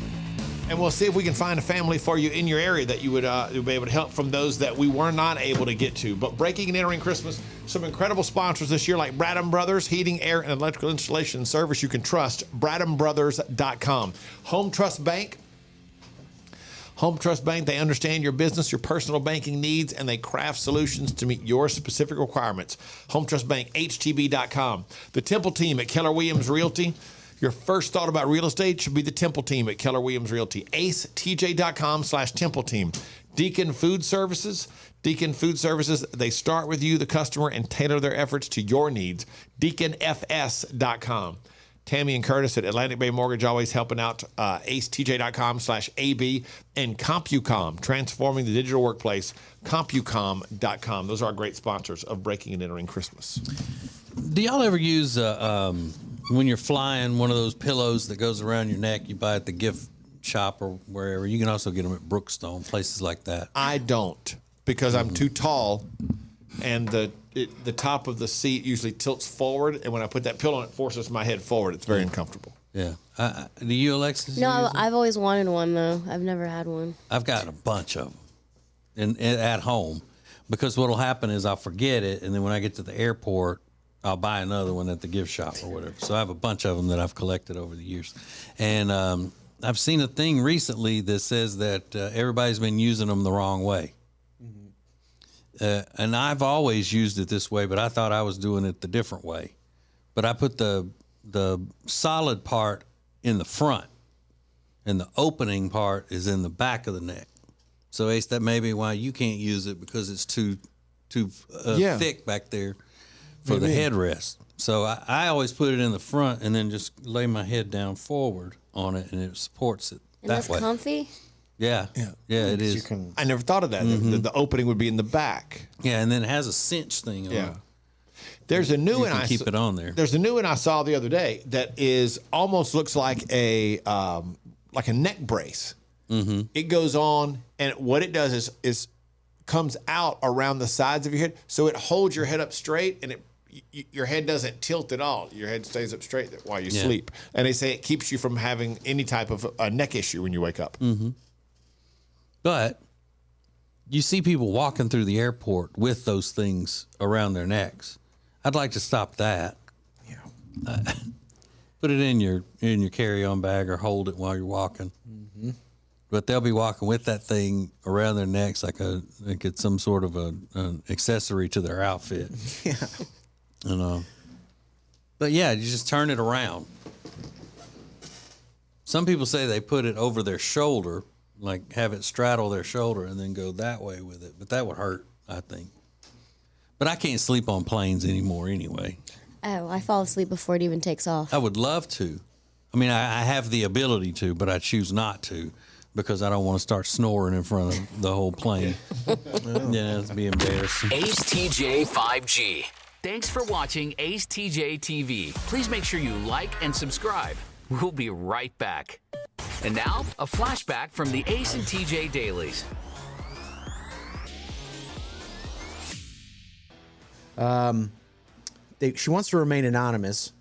and we'll see if we can find a family for you in your area that you would be able to help from those that we were not able to get to. But breaking and entering Christmas, some incredible sponsors this year like Bradham Brothers, heating, air, and electrical installation service you can trust, BradhamBrothers.com. Home Trust Bank. Home Trust Bank, they understand your business, your personal banking needs, and they craft solutions to meet your specific requirements. Home Trust Bank, HTB.com. The Temple team at Keller Williams Realty. Your first thought about real estate should be the Temple team at Keller Williams Realty. acetj.com/Temple team. Deacon Food Services. Deacon Food Services, they start with you, the customer, and tailor their efforts to your needs. DeaconFS.com. Tammy and Curtis at Atlantic Bay Mortgage, always helping out. acetj.com/AB. And CompuCom, transforming the digital workplace. CompuCom.com. Those are our great sponsors of Breaking and Entering Christmas. Do y'all ever use, when you're flying, one of those pillows that goes around your neck you buy at the gift shop or wherever? You can also get them at Brookstone, places like that. I don't, because I'm too tall, and the top of the seat usually tilts forward, and when I put that pillow on, it forces my head forward. It's very uncomfortable. Yeah. Do you, Alexis? No, I've always wanted one, though. I've never had one. I've got a bunch of them at home, because what'll happen is I'll forget it, and then when I get to the airport, I'll buy another one at the gift shop or whatever. So I have a bunch of them that I've collected over the years. And I've seen a thing recently that says that everybody's been using them the wrong way. And I've always used it this way, but I thought I was doing it the different way. But I put the solid part in the front, and the opening part is in the back of the neck. So, Ace, that may be why you can't use it, because it's too thick back there for the headrest. So I always put it in the front and then just lay my head down forward on it, and it supports it And that that's way. comfy? Yeah, it is. I never thought of that. The opening would be in the back. Yeah, and then it has a cinch thing on it. There's a new one. You can keep it on there. There's a new one I saw the other day that is almost looks like a neck brace. Mm-hmm. It goes on, and what it does is comes out around the sides of your head, so it holds your head up straight, and your head doesn't tilt at all. Your head stays up straight while you sleep. And they say it keeps you from having any type of a neck issue when you wake up. Mm-hmm. But you see people walking through the airport with those things around their necks. I'd like to stop that. Yeah. Put it in your carry-on bag or hold it while you're walking. Mm-hmm. But they'll be walking with that thing around their necks like it's some sort of an accessory to their outfit. Yeah. But yeah, you just turn it around. Some people say they put it over their shoulder, like have it straddle their shoulder and then go that way with it. But that would hurt, I think. But I can't sleep on planes anymore anyway. Oh, I fall asleep before it even takes off. I would love to. I mean, I have the ability to, but I choose not to, because I don't want to start snoring in front of the whole plane. Yeah, it'd be embarrassing. Ace TJ 5G. Thanks for watching Ace TJ TV. Please make sure you like and subscribe. We'll be right back. And now, a flashback from the Ace and TJ Dailies. She wants to remain anonymous.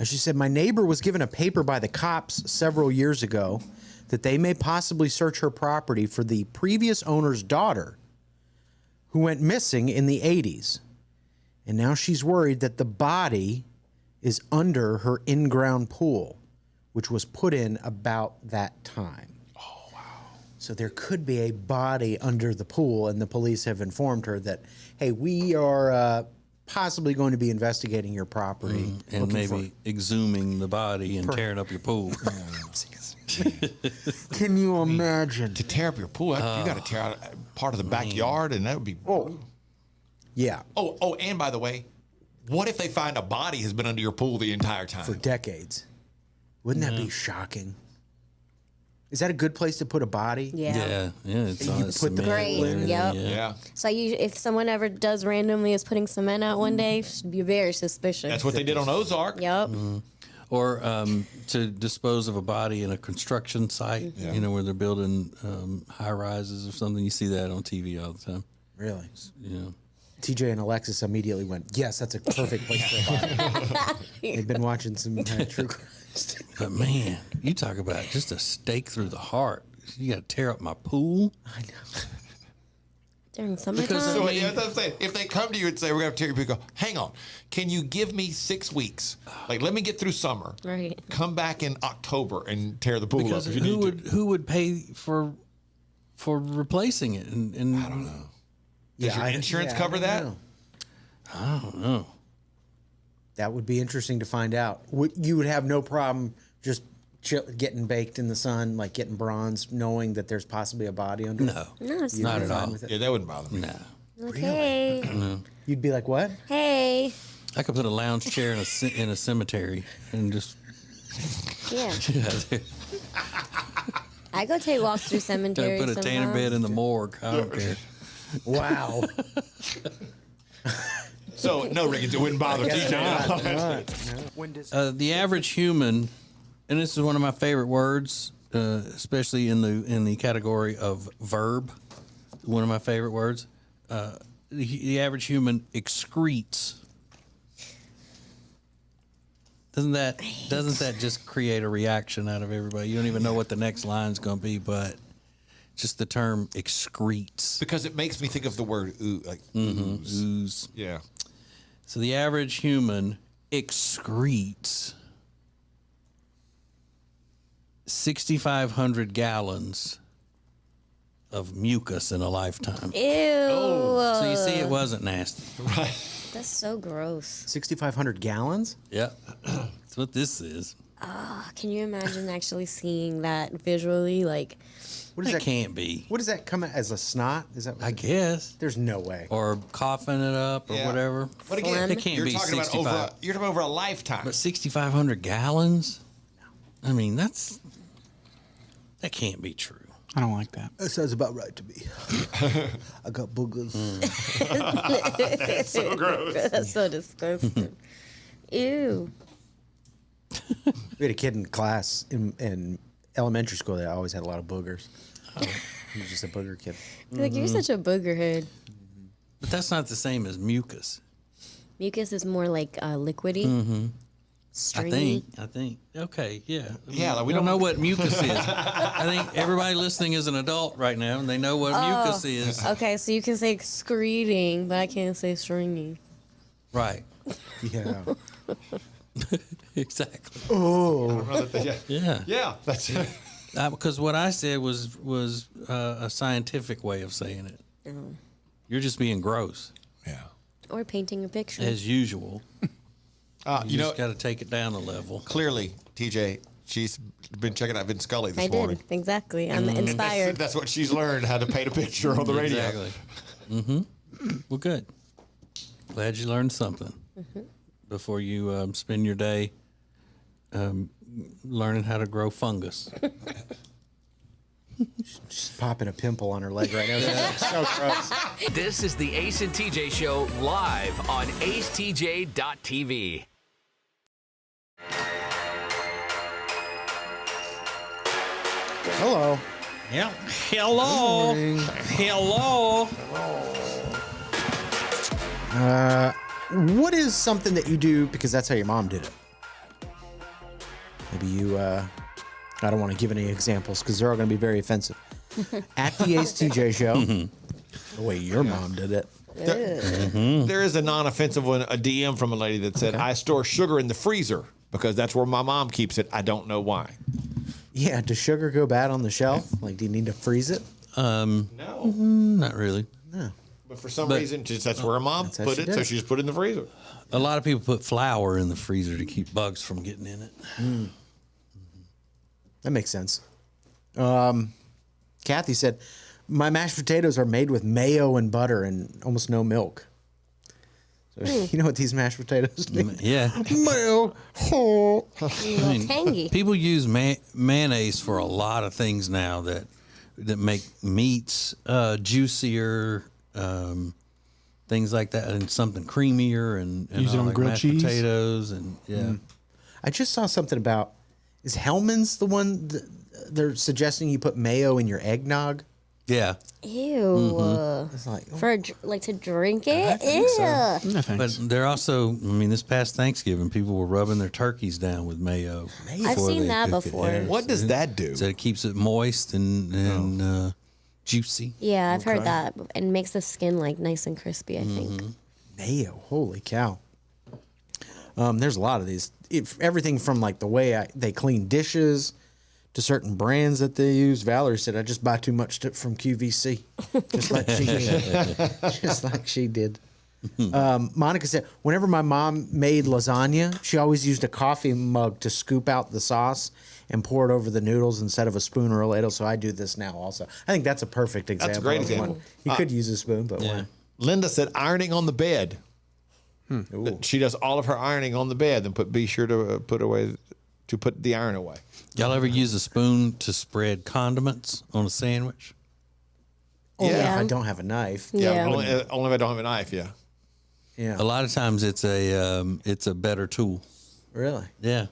She said, my neighbor was given a paper by the cops several years ago that they may possibly search her property for the previous owner's daughter who went missing in the 80s. And now she's worried that the body is under her in-ground pool, which was put in about that time. Oh, wow. So there could be a body under the pool, and the police have informed her that, hey, we are possibly going to be investigating your property. And maybe exhuming the body and tearing up your pool. Can you imagine? To tear up your pool, you got to tear out part of the backyard, and that would be. Yeah. Oh, and by the way, what if they find a body has been under your pool the entire time? For decades. Wouldn't that be shocking? Is that a good place to put a body? Yeah. It's You put the Great. Yep. Yeah. So if someone ever does randomly is putting cement out one day, should be very suspicious. That's what they did on Ozark. Yep. Or to dispose of a body in a construction site, you know, where they're building high rises or something. You see that on TV all the time. Really? Yeah. TJ and Alexis immediately went, yes, that's a perfect place for a body. They've been watching some true crime. But man, you talk about just a stake through the heart. You got to tear up my pool. I know. During summertime. So yeah, that's what I'm saying. If they come to you and say, we're going to tear your pool, go, hang on. Can you give me 6 weeks? Like, let me get through summer. Right. Come back in October and tear the pool Because up if you need to. who would pay for replacing it? And I don't know. Does your insurance cover that? I don't know. That would be interesting to find out. You would have no problem just getting baked in the sun, like getting bronze, knowing that there's possibly a body under. No, it's not at all. Yeah, that wouldn't bother me. No. Okay. No. You'd be like, what? Hey. I could put a lounge chair in a cemetery and just. Yeah. I go take walks through cemeteries. Put a tanner bed in the morgue. I don't care. Wow. So no, Ricketts, it wouldn't bother TJ. The average human, and this is one of my favorite words, especially in the category of verb. One of my favorite words. The average human excretes. Doesn't that just create a reaction out of everybody? You don't even know what the next line's going to be, but just the term excretes. Because it makes me think of the word ooh, like ooze. Yeah. So the average human excretes 6,500 gallons of mucus in a lifetime. Ew. Oh. So you see, it wasn't nasty. Right. That's so gross. 6,500 gallons? Yeah. That's what this is. Can you imagine actually seeing that visually? Like, What is It that? can't be. What does that come out as a snot? Is that? I guess. There's no way. Or coughing it up or Yeah. whatever. But again, it can't you're be talking 65. about over a lifetime. But 6,500 gallons? I mean, that can't be true. I don't like that. That sounds about right to me. I got boogers. That's so gross. That's so disgusting. Ew. We had a kid in class in elementary school that always had a lot of boogers. He was just a booger kid. Like, you're such a booger head. But that's not the same as mucus. Mucus is more like liquidy. Mm-hmm. Stringy. I think. Okay, yeah. Yeah, like we don't know what mucus is. I think everybody listening is an adult right now, and they know what mucus is. Okay, so you can say excreting, but I can't say stringy. Right. Yeah. Exactly. Oh. Yeah. Yeah, that's it. Because what I said was a scientific way of saying it. Oh. You're just being gross. Yeah. Or painting a picture. As usual. You know, just got to take it down a level. Clearly, TJ, she's been checking out Vince Scully this I morning. did. Exactly. I'm inspired. That's what she's learned, how to paint a picture on the radio. Exactly. Mm-hmm. Well, good. Glad you learned something before you spend your day learning how to grow fungus. She's popping a pimple on her leg right now. That's so gross. This is the Ace and TJ Show live on acetj.tv. Hello. Yeah. Hello. Hello. What is something that you do because that's how your mom did it? Maybe you, I don't want to give any examples because they're all going to be very offensive. At the Ace TJ show, the way your mom did it. There is a non-offensive one, a DM from a lady that said, I store sugar in the freezer because that's where my mom keeps it. I don't know why. Yeah, does sugar go bad on the shelf? Like, do you need to freeze it? No. Not really. No. But for some reason, just that's where her mom That's how put she it, did so it. she just put it in the freezer. A lot of people put flour in the freezer to keep bugs from getting in it. That makes sense. Kathy said, my mashed potatoes are made with mayo and butter and almost no milk. So, you know what these mashed potatoes need? Yeah. Mayo. Tangy. People use mayonnaise for a lot of things now that make meats juicier, things like that, and something creamier, and Use it on like grilled mashed cheese? potatoes, and I just saw something about, is Hellman's the one they're suggesting you put mayo in your eggnog? Yeah. Ew. It's like, For to drink it? I think so. Ew. No, thanks. But they're also, I mean, this past Thanksgiving, people were rubbing their turkeys down with mayo. I've before seen they that cook it. before. Yeah. What does that do? So it keeps it moist and juicy. Yeah, I've heard that. And makes the skin like nice and crispy, I think. Mayo, holy cow. There's a lot of these. Everything from like the way they clean dishes to certain brands that they use. Valerie said, I just buy too much from QVC. Just like she did. Just like she did. Monica said, whenever my mom made lasagna, she always used a coffee mug to scoop out the sauce and pour it over the noodles instead of a spoon or a ladle. So I do this now also. I think that's a perfect example. That's a great of one. example. You could use a spoon, but why? Linda said ironing on the bed. She does all of her ironing on the bed, and be sure to put the iron away. Y'all ever use a spoon to spread condiments on a sandwich? Only if I don't have a knife. Yeah. Only if I don't have a knife, yeah. Yeah. A lot of times it's a better tool. Really? Yeah.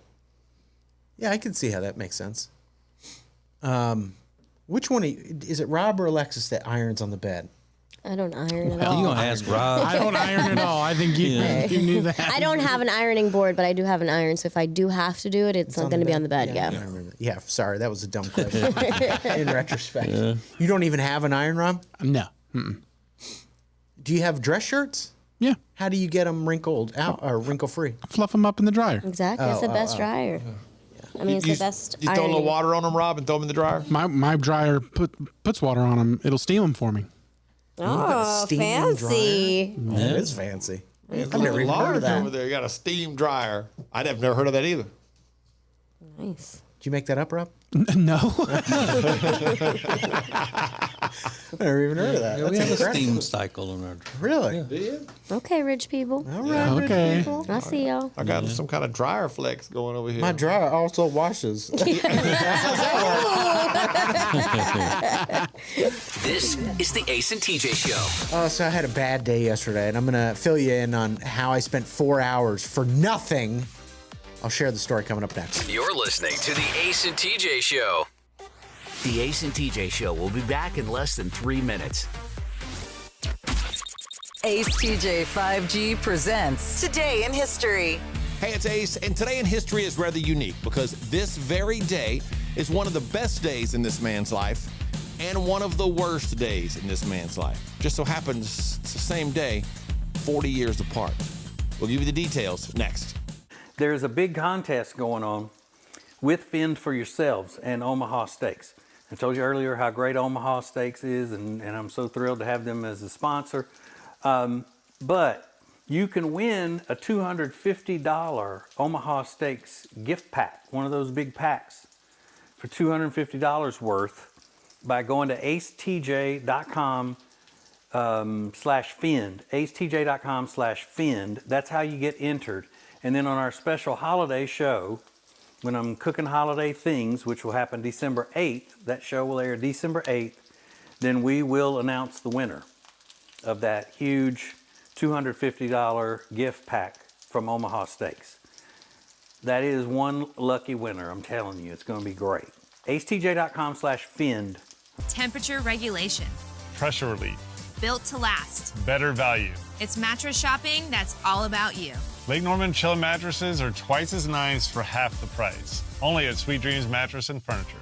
Yeah, I can see how that makes sense. Which one is it, Rob or Alexis, that irons on the bed? I don't iron at You all. gonna ask Rob? I don't iron at all. I think you knew that. I don't have an ironing board, but I do have an iron. So if I do have to do it, it's not going to be on the bed. Yeah. I remember that. Yeah, sorry, that was a dumb question. In retrospect, you don't even have an iron, Rob? No. Mm-mm. Do you have dress shirts? Yeah. How do you get them wrinkled out or wrinkle free? Fluff them up in the dryer. Exactly. It's the best dryer. I mean, it's the best You throw a little ironing. water on them, Rob, and throw them in the dryer? My dryer puts water on them. It'll steam them for me. Oh, steaming fancy. Oh, it is fancy. I've I've never even heard of that. over there. You got a steam dryer. I'd have never heard of that either. Nice. Did you make that up, Rob? No. I've never even heard of that. Yeah, we That's have a impressive. steam cycle on our. Really? Do you? Okay, rich people. All right. Okay. people. I see y'all. I got some kind of dryer flex going over here. My dryer also washes. This is the Ace and TJ Show. So I had a bad day yesterday, and I'm going to fill you in on how I spent 4 hours for nothing. I'll share the story coming up next. You're listening to the Ace and TJ Show. The Ace and TJ Show will be back in less than 3 minutes. Ace TJ 5G presents Today in History. Hey, it's Ace, and today in history is rather unique because this very day is one of the best days in this man's life and one of the worst days in this man's life. Just so happens it's the same day, 40 years apart. We'll give you the details next. There's a big contest going on with Fend for Yourselves and Omaha Steaks. I told you earlier how great Omaha Steaks is, and I'm so thrilled to have them as a sponsor. But you can win a $250 Omaha Steaks gift pack, one of those big packs, for $250 worth by going to acetj.com /Fend, acetj.com /Fend. That's how you get entered. And then on our special holiday show, when I'm cooking holiday things, which will happen December 8th, that show will air December 8th, then we will announce the winner of that huge $250 gift pack from Omaha Steaks. That is one lucky winner, I'm telling you. It's going to be great. acetj.com /Fend. Temperature regulation. Pressure relief. Built to last. Better value. It's mattress shopping that's all about you. Lake Norman Chill mattresses are twice as nice for half the price. Only at Sweet Dreams Mattress and Furniture.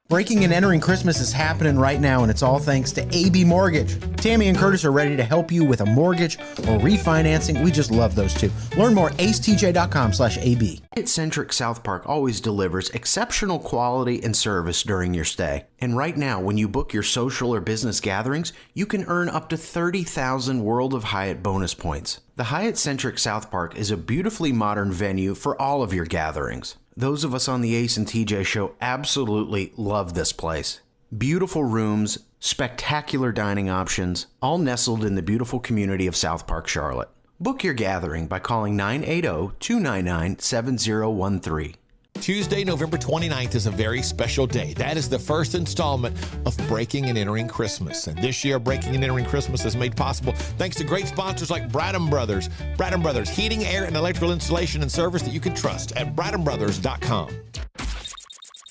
Breaking and entering Christmas is happening right now, and it's all thanks to AB Mortgage. Tammy and Curtis are ready to help you with a mortgage or refinancing. We just love those two. Learn more at acetj.com /AB. Hyatt-centric South Park always delivers exceptional quality and service during your stay. And right now, when you book your social or business gatherings, you can earn up to 30,000 World of Hyatt bonus points. The Hyatt-centric South Park is a beautifully modern venue for all of your gatherings. Those of us on the Ace and TJ show absolutely love this place. Beautiful rooms, spectacular dining options, all nestled in the beautiful community of South Park, Charlotte. Book your gathering by calling 980-299-7013. Tuesday, November 29th is a very special day. That is the first installment of Breaking and Entering Christmas. And this year, Breaking and Entering Christmas is made possible thanks to great sponsors like Bradham Brothers. Bradham Brothers, heating, air, and electrical installation and service that you can trust at bradhambrothers.com.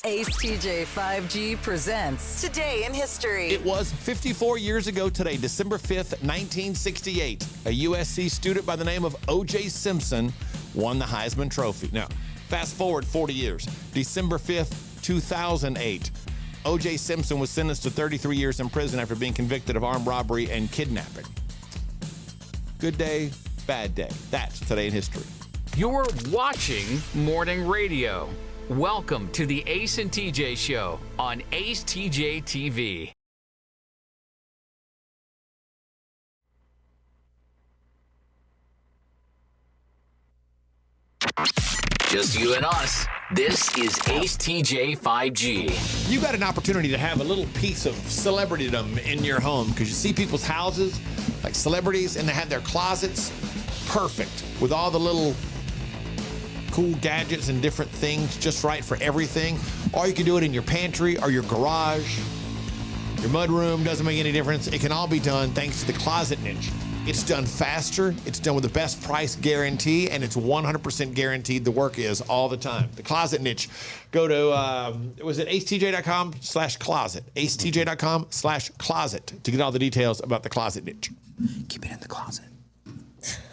ACETJ 5G presents Today in History. It was 54 years ago today, December 5th, 1968. A USC student by the name of O.J. Simpson won the Heisman Trophy. Now, fast forward 40 years, December 5th, 2008. O.J. Simpson was sentenced to 33 years in prison after being convicted of armed robbery and kidnapping. Good day, bad day. That's Today in History. You're watching Morning Radio. Welcome to the Ace and TJ Show on acetjtv. Just you and us. This is AceTJ 5G. You got an opportunity to have a little piece of celebritydom in your home because you see people's houses, like celebrities, and they have their closets perfect with all the little cool gadgets and different things just right for everything. Or you can do it in your pantry or your garage, your mudroom, doesn't make any difference. It can all be done thanks to the Closet Niche. It's done faster, it's done with the best price guarantee, and it's 100% guaranteed the work is all the time. The Closet Niche. Go to, was it acetj.com/closet? acetj.com/closet to get all the details about the Closet Niche. Keep it in the closet.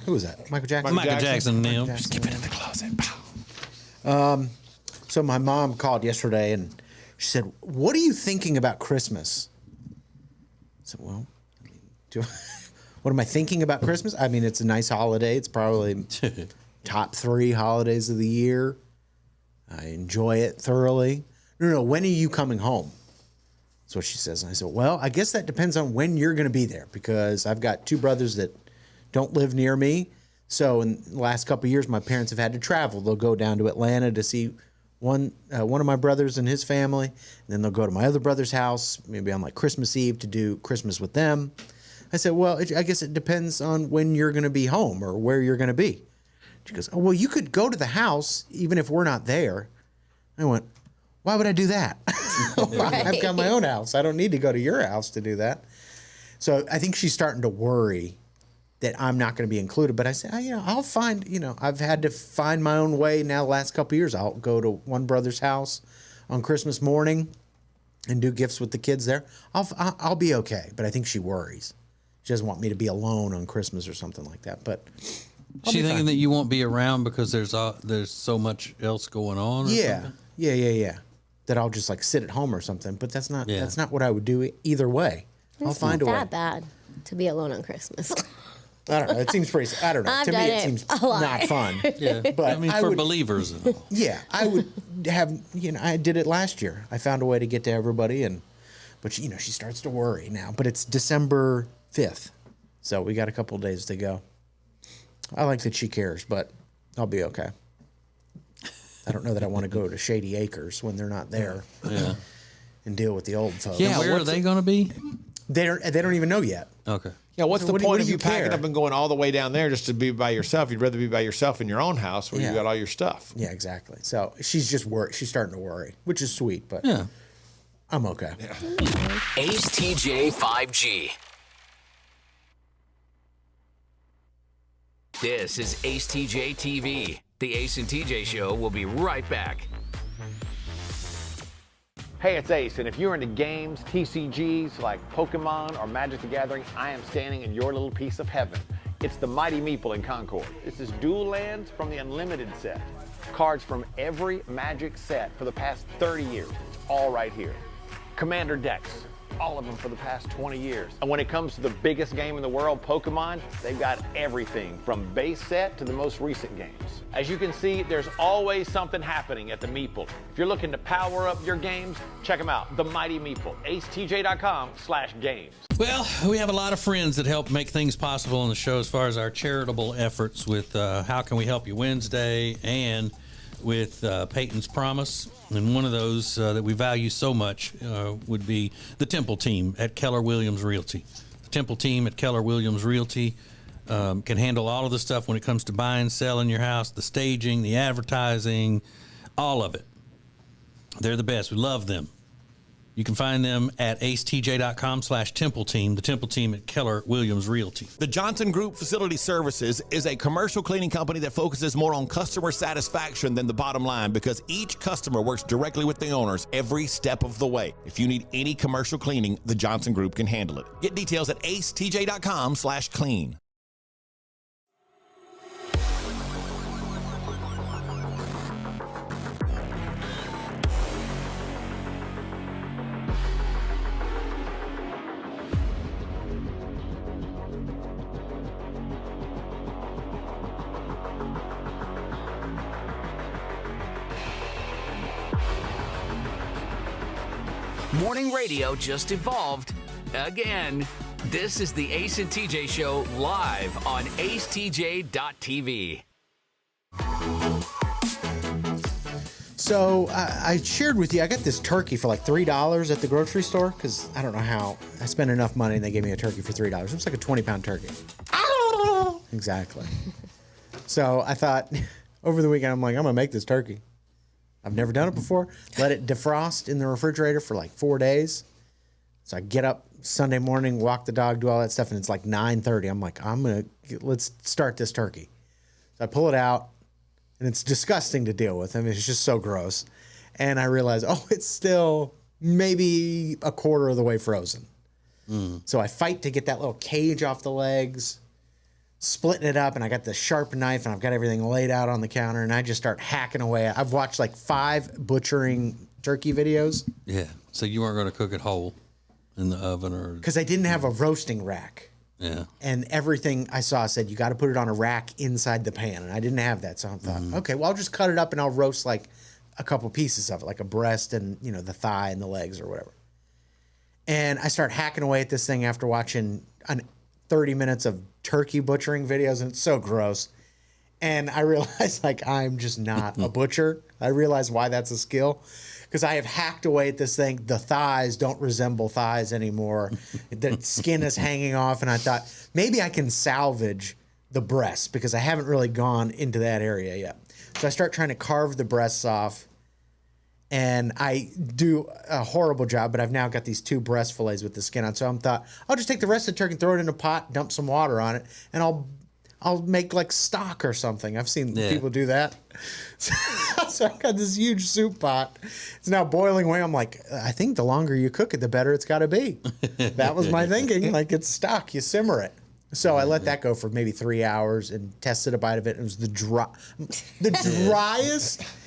Who was that? Michael Jackson? Michael Jackson, Neil. Just keep it in the closet. So my mom called yesterday and she said, "What are you thinking about Christmas?" I said, "Well, what am I thinking about Christmas? I mean, it's a nice holiday. It's probably top 3 holidays of the year. I enjoy it thoroughly." No, when are you coming home? That's what she says. And I said, "Well, I guess that depends on when you're going to be there because I've got 2 brothers that don't live near me. So in the last couple of years, my parents have had to travel. They'll go down to Atlanta to see one of my brothers and his family. And then they'll go to my other brother's house, maybe on like Christmas Eve to do Christmas with them." I said, "Well, I guess it depends on when you're going to be home or where you're going to be." She goes, "Oh, well, you could go to the house even if we're not there." I went, "Why would I do that? I've got my own house. I don't need to go to your house to do that." So I think she's starting to worry that I'm not going to be included. But I said, I'll find, I've had to find my own way now the last couple of years. I'll go to one brother's house on Christmas morning and do gifts with the kids there. I'll be okay. But I think she worries. She doesn't want me to be alone on Christmas or something like that. But she thinking that you won't be around because there's so much else going on? Or something? Yeah. That I'll just like sit at home or something. But that's not what I would do either way. I'll find a way. It's not that bad to be alone on Christmas. I don't know. It seems pretty. I don't know. To me, it seems not fun. Yeah, but I mean, for believers. And all. Yeah, I would have. I did it last year. I found a way to get to everybody, but she starts to worry now. But it's December 5th, so we got a couple of days to go. I like that she cares, but I'll be okay. I don't know that I want to go to Shady Acres when they're not there. Yeah. And deal with the old folks. Yeah, where are they going to be? They don't even know yet. Okay. Yeah, what's the What point do of you you packing care? up and going all the way down there just to be by yourself? You'd rather be by yourself in your own house where you got all your stuff. Yeah, exactly. So she's just worried. She's starting to worry, which is sweet, but I'm okay. Yeah. AceTJ 5G. This is AceTJ TV. The Ace and TJ Show will be right back. Hey, it's Ace, and if you're into games, TCGs like Pokemon or Magic the Gathering, I am standing in your little piece of heaven. It's the Mighty Meeple in Concord. This is Dual Lands from the Unlimited set. Cards from every Magic set for the past 30 years. It's all right here. Commander decks, all of them for the past 20 years. And when it comes to the biggest game in the world, Pokemon, they've got everything from base set to the most recent games. As you can see, there's always something happening at the Meeple. If you're looking to power up your games, check them out, the Mighty Meeple, acetj.com/games. Well, we have a lot of friends that help make things possible on the show as far as our charitable efforts with How Can We Help You Wednesday and with Peyton's Promise. And one of those that we value so much would be the Temple team at Keller Williams Realty. The Temple team at Keller Williams Realty can handle all of the stuff when it comes to buying, selling your house, the staging, the advertising, all of it. They're the best. We love them. You can find them at acetj.com/Temple Team, the Temple team at Keller Williams Realty. The Johnson Group Facility Services is a commercial cleaning company that focuses more on customer satisfaction than the bottom line because each customer works directly with the owners every step of the way. If you need any commercial cleaning, the Johnson Group can handle it. Get details at acetj.com/clean. Morning radio just evolved again. This is the Ace and TJ Show live on acetj.tv. So I shared with you, I got this turkey for like $3 at the grocery store because I don't know how. I spent enough money and they gave me a turkey for $3. It was like a 20-pound turkey. Exactly. So I thought over the weekend, I'm like, I'm going to make this turkey. I've never done it before. Let it defrost in the refrigerator for like 4 days. So I get up Sunday morning, walk the dog, do all that stuff, and it's like 9:30. I'm like, let's start this turkey. So I pull it out, and it's disgusting to deal with. I mean, it's just so gross. And I realize, it's still maybe a quarter of the way frozen. So I fight to get that little cage off the legs, splitting it up, and I got the sharp knife, and I've got everything laid out on the counter, and I just start hacking away. I've watched like 5 butchering turkey videos. Yeah. So you weren't going to cook it whole in the oven or... Because I didn't have a roasting rack. Yeah. And everything I saw said you got to put it on a rack inside the pan, and I didn't have that. So I thought, okay, well, I'll just cut it up, and I'll roast like a couple pieces of it, like a breast and, the thigh and the legs or whatever. And I start hacking away at this thing after watching 30 minutes of turkey butchering videos, and it's so gross. And I realized, I'm just not a butcher. I realized why that's a skill. Because I have hacked away at this thing. The thighs don't resemble thighs anymore. The skin is hanging off, and I thought, maybe I can salvage the breasts, because I haven't really gone into that area yet. So I start trying to carve the breasts off, and I do a horrible job, but I've now got these 2 breast fillets with the skin on. So I thought, I'll just take the rest of the turkey, throw it in a pot, dump some water on it, and I'll make like stock or something. I've seen people do that. So I've got this huge soup pot. It's now boiling away. I'm like, I think the longer you cook it, the better it's got to be. That was my thinking. Like, it's stock. You simmer it. So I let that go for maybe 3 hours and tested a bite of it. It was the driest.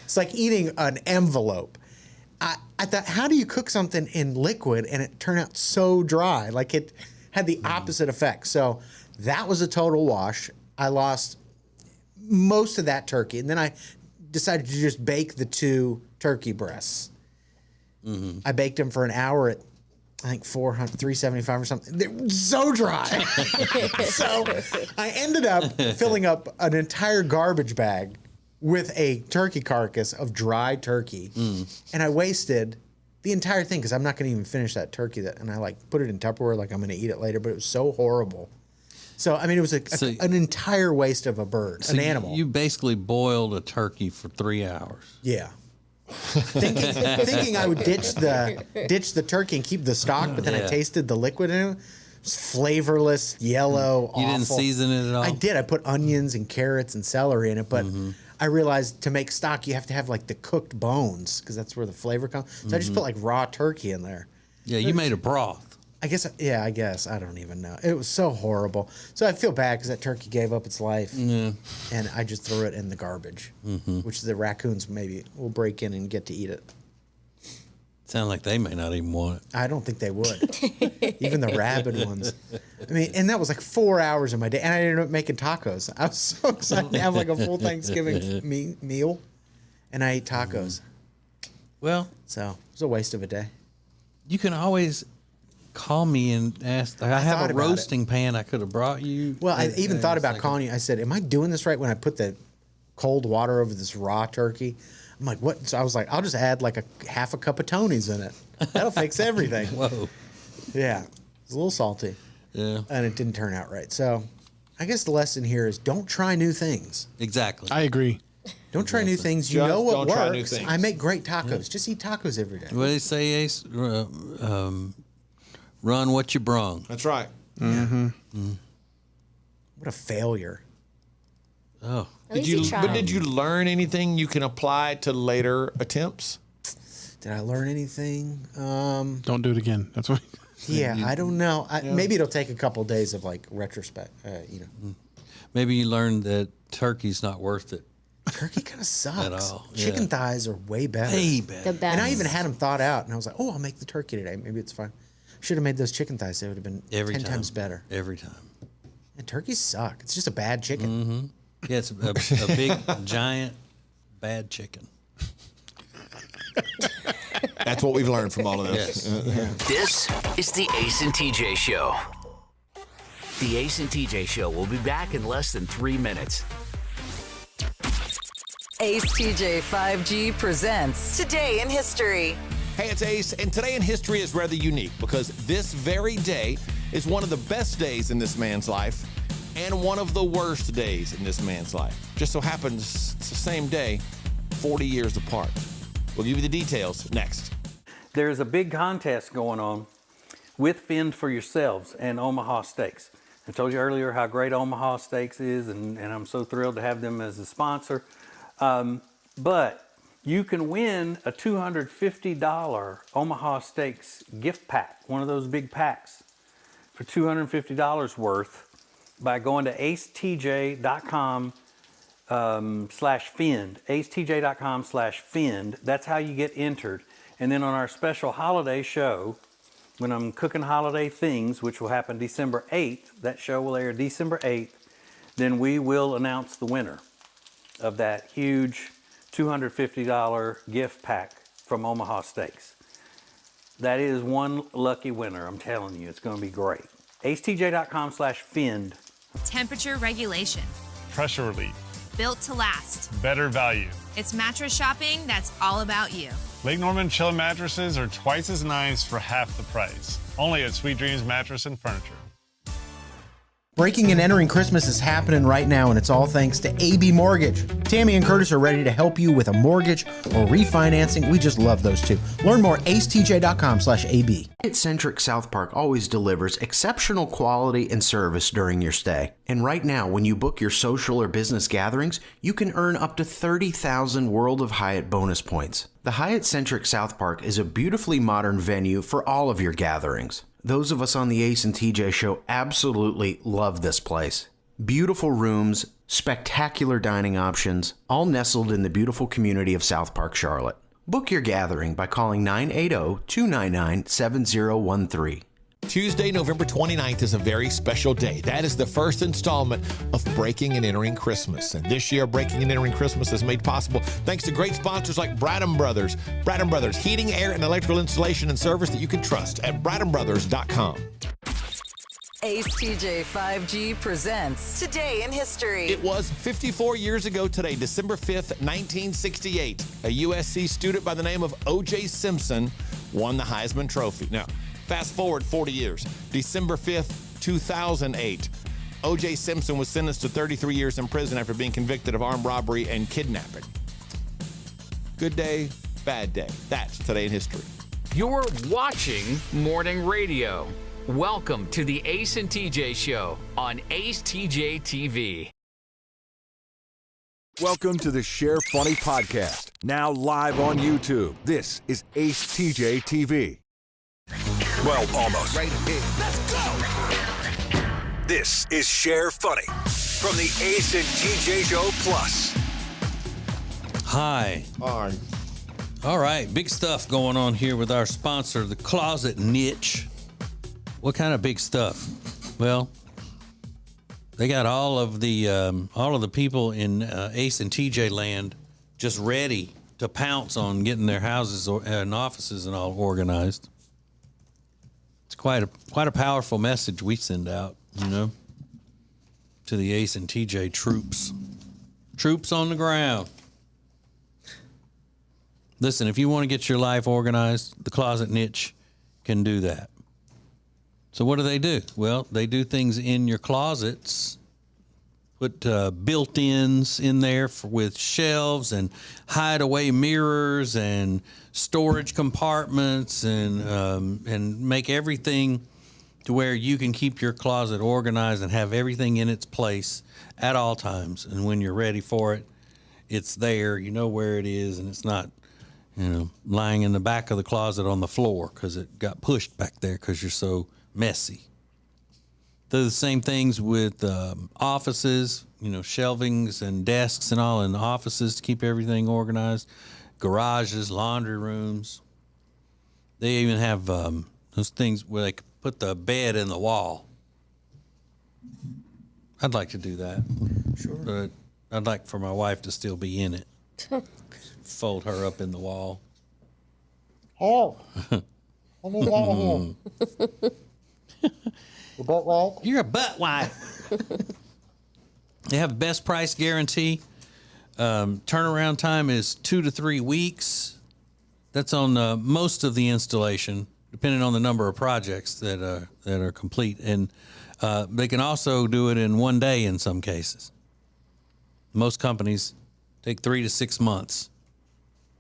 It's like eating an envelope. I thought, how do you cook something in liquid and it turned out so dry? Like, it had the opposite effect. So that was a total wash. I lost most of that turkey, and then I decided to just bake the 2 turkey breasts. I baked them for an hour at, I think, 375 or something. They were so dry. So I ended up filling up an entire garbage bag with a turkey carcass of dry turkey, and I wasted the entire thing because I'm not going to even finish that turkey. And I put it in Tupperware like I'm going to eat it later, but it was so horrible. So, I mean, it was an entire waste of a bird, an animal. You basically boiled a turkey for 3 hours. Yeah. thinking I would ditch the turkey and keep the stock, but then I tasted the liquid in it. It was flavorless, yellow, awful. You didn't season it at all? I did. I put onions and carrots and celery in it, but I realized to make stock, you have to have the cooked bones because that's where the flavor comes. So I just put raw turkey in there. Yeah, you made a broth. I guess. I don't even know. It was so horrible. So I feel bad because that turkey gave up its life. And I just threw it in the garbage, which the raccoons maybe will break in and get to eat it. Sound like they may not even want it. I don't think they would. Even the rabid ones. I mean, and that was 4 hours of my day. And I ended up making tacos. I was so excited to have a full Thanksgiving meal. And I ate tacos. Well. So it was a waste of a day. You can always call me and ask. I have a roasting pan I could have brought you. Well, I even thought about calling you. I said, am I doing this right when I put the cold water over this raw turkey. I'm like, what? So I was like, I'll just add like a half a cup of Tony's in it. That'll fix everything. Whoa. Yeah. It's a little salty. Yeah. And it didn't turn out right. So I guess the lesson here is don't try new things. Exactly. I agree. Don't try new things. You Just know what don't try new works. things. I make great tacos. Just eat tacos every day. What do they say, Ace? Run what you brung. That's right. Mm-hmm. What a failure. Oh. At least you tried. But did you learn anything you can apply to later attempts? Did I learn anything? Don't do it again. That's what. Yeah, I don't know. Maybe it'll take a couple days of like retrospect. Maybe you learned that turkey's not worth it. Turkey kind of sucks. At all. Chicken Yeah. thighs are way better. Way better. The best. And I even had them thought out, and I was like, "Oh, I'll make the turkey today. Maybe it's fine." Should have made those chicken thighs. They would have been Every 10 time. times better. Every time. And turkeys suck. It's just a bad chicken. Mm-hmm. Yeah, it's a big, giant, bad chicken. That's what we've learned from all of this. Yes. This is the Ace and TJ Show. The Ace and TJ Show will be back in less than 3 minutes. Ace TJ 5G presents Today in History. Hey, it's Ace, and today in history is rather unique because this very day is one of the best days in this man's life and one of the worst days in this man's life. Just so happens it's the same day, 40 years apart. We'll give you the details next. There's a big contest going on with Fend for Yourselves and Omaha Steaks. I told you earlier how great Omaha Steaks is, and I'm so thrilled to have them as a sponsor. But you can win a $250 Omaha Steaks gift pack, one of those big packs, for $250 worth by going to acetj.com /Fend, acetj.com/Fend. That's how you get entered. And then on our special holiday show, when I'm cooking holiday things, which will happen December 8th, that show will air December 8th, then we will announce the winner of that huge $250 gift pack from Omaha Steaks. That is one lucky winner, I'm telling you. It's going to be great. acetj.com/Fend. Temperature regulation. Pressure relief. Built to last. Better value. It's mattress shopping that's all about you. Lake Norman Chilla mattresses are twice as nice for half the price. Only at Sweet Dreams Mattress and Furniture. Breaking and entering Christmas is happening right now, and it's all thanks to AB Mortgage. Tammy and Curtis are ready to help you with a mortgage or refinancing. We just love those two. Learn more at acetj.com/AB. Hyatt-centric South Park always delivers exceptional quality and service during your stay. And right now, when you book your social or business gatherings, you can earn up to 30,000 World of Hyatt bonus points. The Hyatt-centric South Park is a beautifully modern venue for all of your gatherings. Those of us on the Ace and TJ show absolutely love this place. Beautiful rooms, spectacular dining options, all nestled in the beautiful community of South Park, Charlotte. Book your gathering by calling 980-299-7013. Tuesday, November 29th is a very special day. That is the first installment of Breaking and Entering Christmas. And this year, Breaking and Entering Christmas is made possible thanks to great sponsors like Bradham Brothers. Bradham Brothers, heating, air, and electrical installation and service that you can trust at bradhambrothers.com. Ace TJ 5G presents Today in History. It was 54 years ago today, December 5th, 1968. A USC student by the name of O.J. Simpson won the Heisman Trophy. Now, fast forward 40 years, December 5th, 2008. O.J. Simpson was sentenced to 33 years in prison after being convicted of armed robbery and kidnapping. Good day, bad day. That's Today in History. You're watching Morning Radio. Welcome to the Ace and TJ Show on acetjtv. Welcome to the Share Funny Podcast, now live on YouTube. This is acetjtv. Well, almost. Right here. Let's go! This is Share Funny from the Ace and TJ Show Plus. Hi. Hi. All right, big stuff going on here with our sponsor, the Closet Niche. What kind of big stuff? Well, they got all of the people in Ace and TJ land just ready to pounce on getting their houses and offices and all organized. It's quite a powerful message we send out, you know, to the Ace and TJ troops. Troops on the ground. Listen, if you want to get your life organized, the Closet Niche can do that. So what do? Well, they do things in your closets. Put built-ins in there with shelves and hideaway mirrors and storage compartments and make everything to where you can keep your closet organized and have everything in its place at all times. And when you're ready for it, it's there. You know where it is, and it's not, lying in the back of the closet on the floor because it got pushed back there because you're so messy. Do the same things with offices, shelvings and desks and all in the offices to keep everything organized. Garages, laundry rooms. They even have those things where they put the bed in the wall. I'd like to do that. Sure. But I'd like for my wife to still be in it. Fold her up in the wall. Oh. I need that here. The butt wag? You're a butt wife. They have best price guarantee. Turnaround time is 2 to 3 weeks. That's on most of the installation, depending on the number of projects that are complete. And they can also do it in 1 day in some cases. Most companies take 3 to 6 months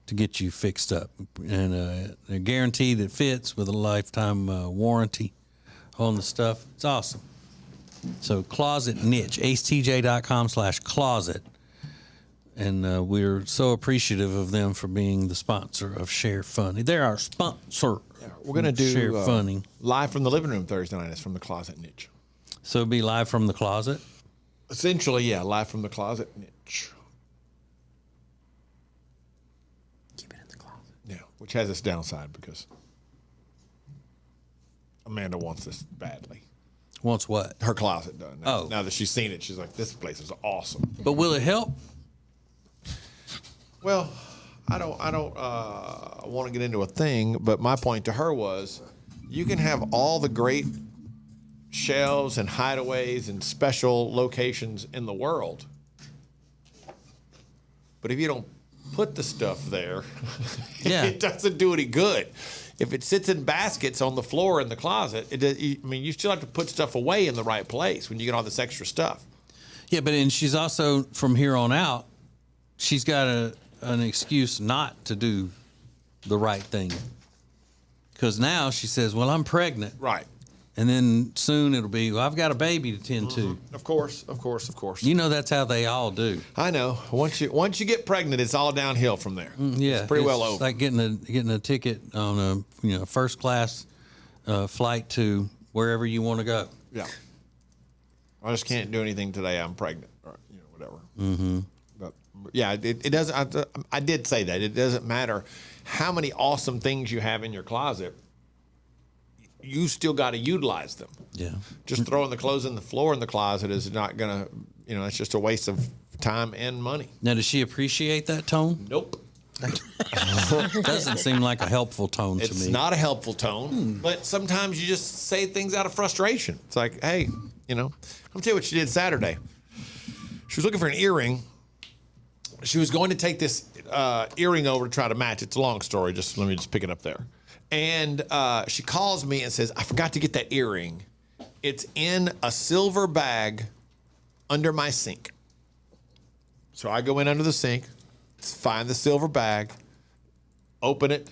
to get you fixed up. And they're guaranteed it fits with a lifetime warranty on the stuff. It's awesome. So Closet Niche, acetj.com/closet. And we're so appreciative of them for being the sponsor of Share Funny. They're our sponsor. Yeah, we're going to do Share Funny. Live from the living room Thursday night. It's from the Closet Niche. So it'll be live from the closet? Essentially, yeah, live from the Closet Niche. Keep it in the closet. Yeah, which has its downside because Amanda wants this badly. Wants what? Her closet done. Now that she's seen it, she's like, this place is awesome. But will it help? Well, I don't want to get into a thing, but my point to her was, you can have all the great shelves and hideaways and special locations in the world, but if you don't put the stuff there, it doesn't do any good. If it sits in baskets on the floor in the closet, you still have to put stuff away in the right place when you get all this extra stuff. Yeah, and she's also, from here on out, she's got an excuse not to do the right thing. Because now she says, well, I'm pregnant. Right. And then soon it'll be, well, I've got a baby to tend to. Of course. You know that's how they all do. I know. Once you get pregnant, it's all downhill from there. Yeah, it's pretty well over. It's like getting a ticket on a first class flight to wherever you want to go. Yeah. I just can't do anything today. I'm pregnant, or whatever. Mm-hmm. But yeah, it doesn't. I did say that it doesn't matter how many awesome things you have in your closet. You still got to utilize them. Yeah. Just throwing the clothes in the floor in the closet is not going to, it's just a waste of time and money. Now, does she appreciate that tone? Nope. Doesn't seem like a helpful tone to me. It's not a helpful tone, but sometimes you just say things out of frustration. It's like, hey, I'm going to tell you what she did Saturday. She was looking for an earring. She was going to take this earring over to try to match. It's a long story. Let me pick it up there. And she calls me and says, I forgot to get that earring. It's in a silver bag under my sink. So I go in under the sink, find the silver bag, open it.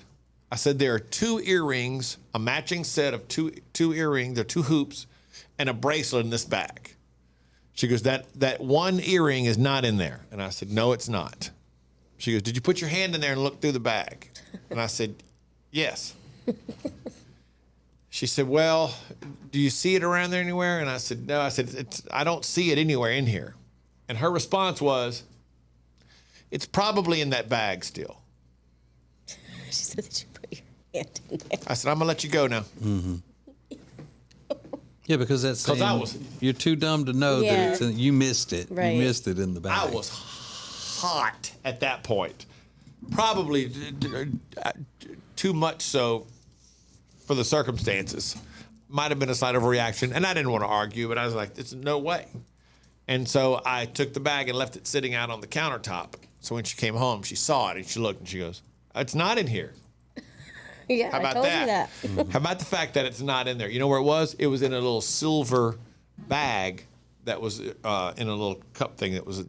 I said, there are 2 earrings, a matching set of two earrings, there are 2 hoops, and a bracelet in this bag. She goes, that one earring is not in there. And I said, no, it's not. She goes, did you put your hand in there and look through the bag? And I said, yes. She said, well, do you see it around there anywhere? And I said, no. I said, I don't see it anywhere in here. And her response was, it's probably in that bag still. She said that you put your hand in there. I said, I'm going to let you go now. Mm-hmm. Yeah, because that's saying you're too dumb to know that you missed it. Right. You missed it in the bag. I was hot at that point. Probably too much so for the circumstances. Might have been a slight overreaction, and I didn't want to argue, but I was like, "There's no way." And so I took the bag and left it sitting out on the countertop. So when she came home, she saw it and she looked and she goes, "It's not in here." Yeah, How about I told that? you that. How about the fact that it's not in there? You know where it was? It was in a little silver bag that was in a little cup thing that was,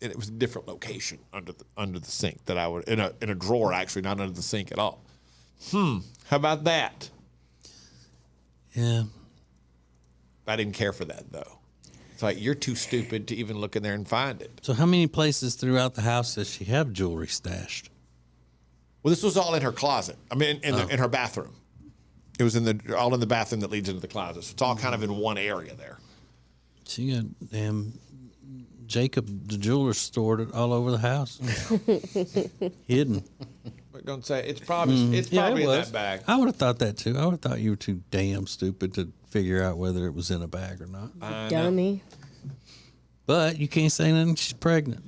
it was a different location under the sink that I would in a drawer actually, not under the sink at all. How about that? Yeah. I didn't care for that though. It's like you're too stupid to even look in there and find it. So how many places throughout the house does she have jewelry stashed? Well, this was all in her closet. I mean, in her bathroom. It was all in the bathroom that leads into the closet. So it's all kind of in one area there. She got damn Jacob the jeweler stored it all over the house, hidden. But don't say it's probably it in was. that bag. I would have thought that too. I would have thought you were too damn stupid to figure out whether it was in a bag or not. Dummy. But you can't say nothing. She's pregnant.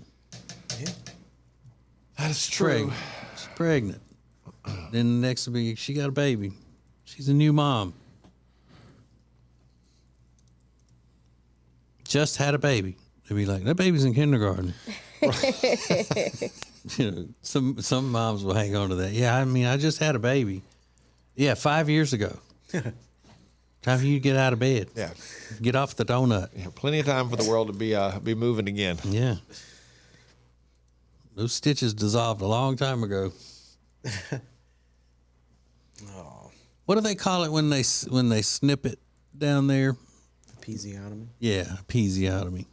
That is true. She's pregnant. Then the next will be she got a baby. She's a new mom. Just had a baby. They'd be like, that baby's in kindergarten. You know, some moms will hang on to that. Yeah, I mean, I just had a baby. Yeah, 5 years ago. Time for you to get out of bed. Yeah. Get off the donut. Yeah, plenty of time for the world to be moving again. Yeah. Those stitches dissolved a long time ago. What do they call it when they snip it down there? Episiotomy. Yeah, episiotomy.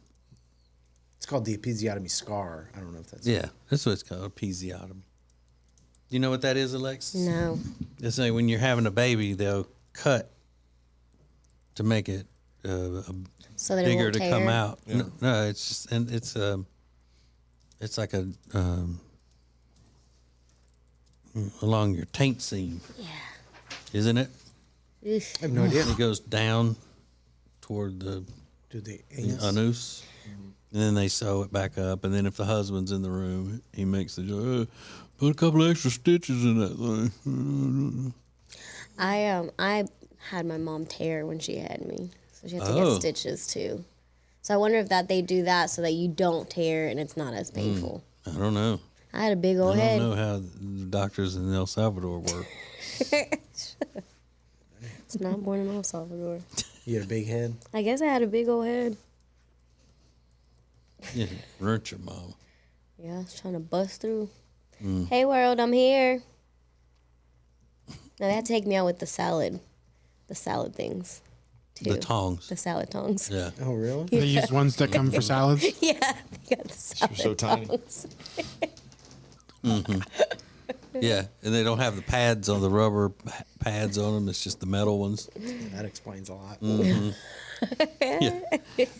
It's called the episiotomy scar. I don't know if that's That's what it's called, episiotomy. You know what that is, Alexis? No. It's like when you're having a baby, they'll cut to make it So that it bigger won't to tear? come out. Yeah. No, it's just, and it's like a along your taint seam. Yeah. Isn't it? I have no idea. It goes down toward the anus. And then they sew it back up. And then if the husband's in the room, he makes the joke, put a couple extra stitches in that thing. I had my mom tear when she had me, so she had to Oh. get stitches too. So I wonder if they do that so that you don't tear and it's not as painful. I don't know. I had a big I old don't head. know how the doctors in El Salvador work. It's not born in El Salvador. You had a big head? I guess I had a big old head. Yeah, runt your mom. Yeah, I was trying to bust through. Mm. Hey world, I'm here. Now they had to take me out with the salad things. Too. The tongs. The salad tongs. Yeah. Oh, really? They use ones that come for salads. Yeah, they got the salad so tiny. tongs. Mm-hmm. Yeah, and they don't have the pads on the rubber pads on them. It's just the metal ones. That explains a lot. Mm-hmm. Yeah.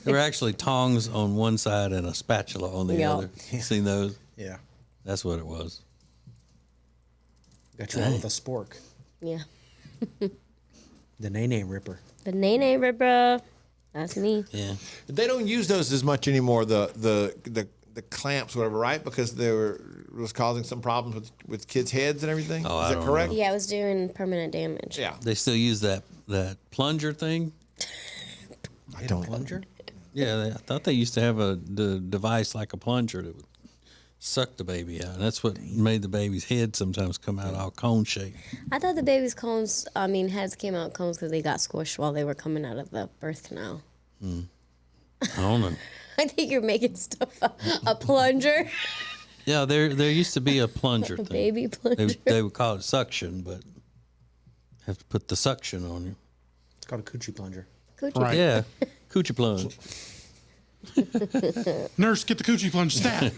There were actually tongs on one side and a spatula on the Yeah. other. You seen those? Yeah. That's what it was. Got you out with a spork. Yeah. The Nene Ripper. The Nene Ripper. That's me. Yeah. They don't use those as much anymore. The clamps, whatever, right? Because was causing some problems with kids' heads and everything. Oh, Is I that don't correct? Yeah, it was doing permanent damage. Yeah. They still use that plunger thing. I don't. Plunger? Yeah, I thought they used to have the device like a plunger that would suck the baby out. And that's what made the baby's head sometimes come out all cone shaped. I thought the baby's heads came out cones because they got squished while they were coming out of the birth canal. I don't know. I think you're making stuff up. A plunger. Yeah, there used to be a plunger thing. Baby plunger. They would call it suction, but have to put the suction on you. It's called a coochie plunger. Coochie. Right. Yeah, coochie plunge. Nurse, get the coochie plunge stat.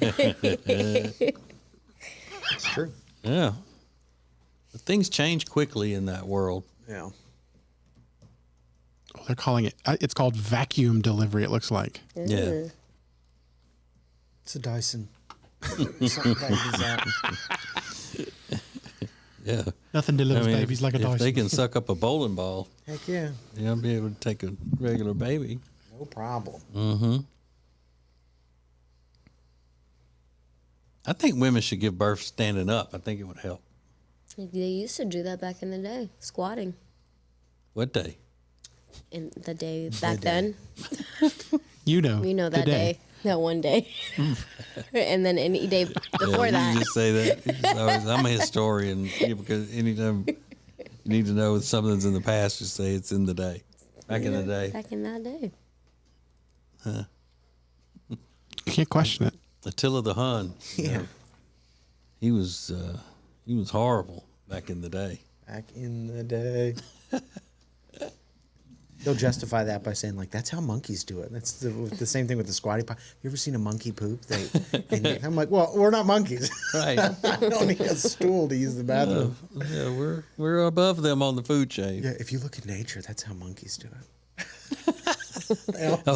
It's true. Yeah. But things change quickly in that world. Yeah. Oh, they're calling it. It's called vacuum delivery. It looks like. Yeah. It's a Dyson. Something like that. Yeah. Nothing delivers babies like a if Dyson. they can suck up a bowling ball, Heck yeah. they'll be able to take a regular baby. No problem. Mm-hmm. I think women should give birth standing up. I think it would help. They used to do that back in the day, squatting. What day? In the day back then. You know that today. day, that one day, and then any day before that. You just say that. You just always, I'm a historian. Because anytime you need to know if something's in the past, just say it's in the day. Back in the day. Back in that day. Huh. You can't question it. Attila the Hun. Yeah. He was horrible back in the day. Back in the day. They'll justify that by saying, like, that's how monkeys do it. That's the same thing with the squatty potty. You ever seen a monkey poop? I'm like, well, we're not monkeys. Right. I don't need a stool to use the bathroom. Yeah, we're above them on the food chain. Yeah, if you look at nature, that's how monkeys do it.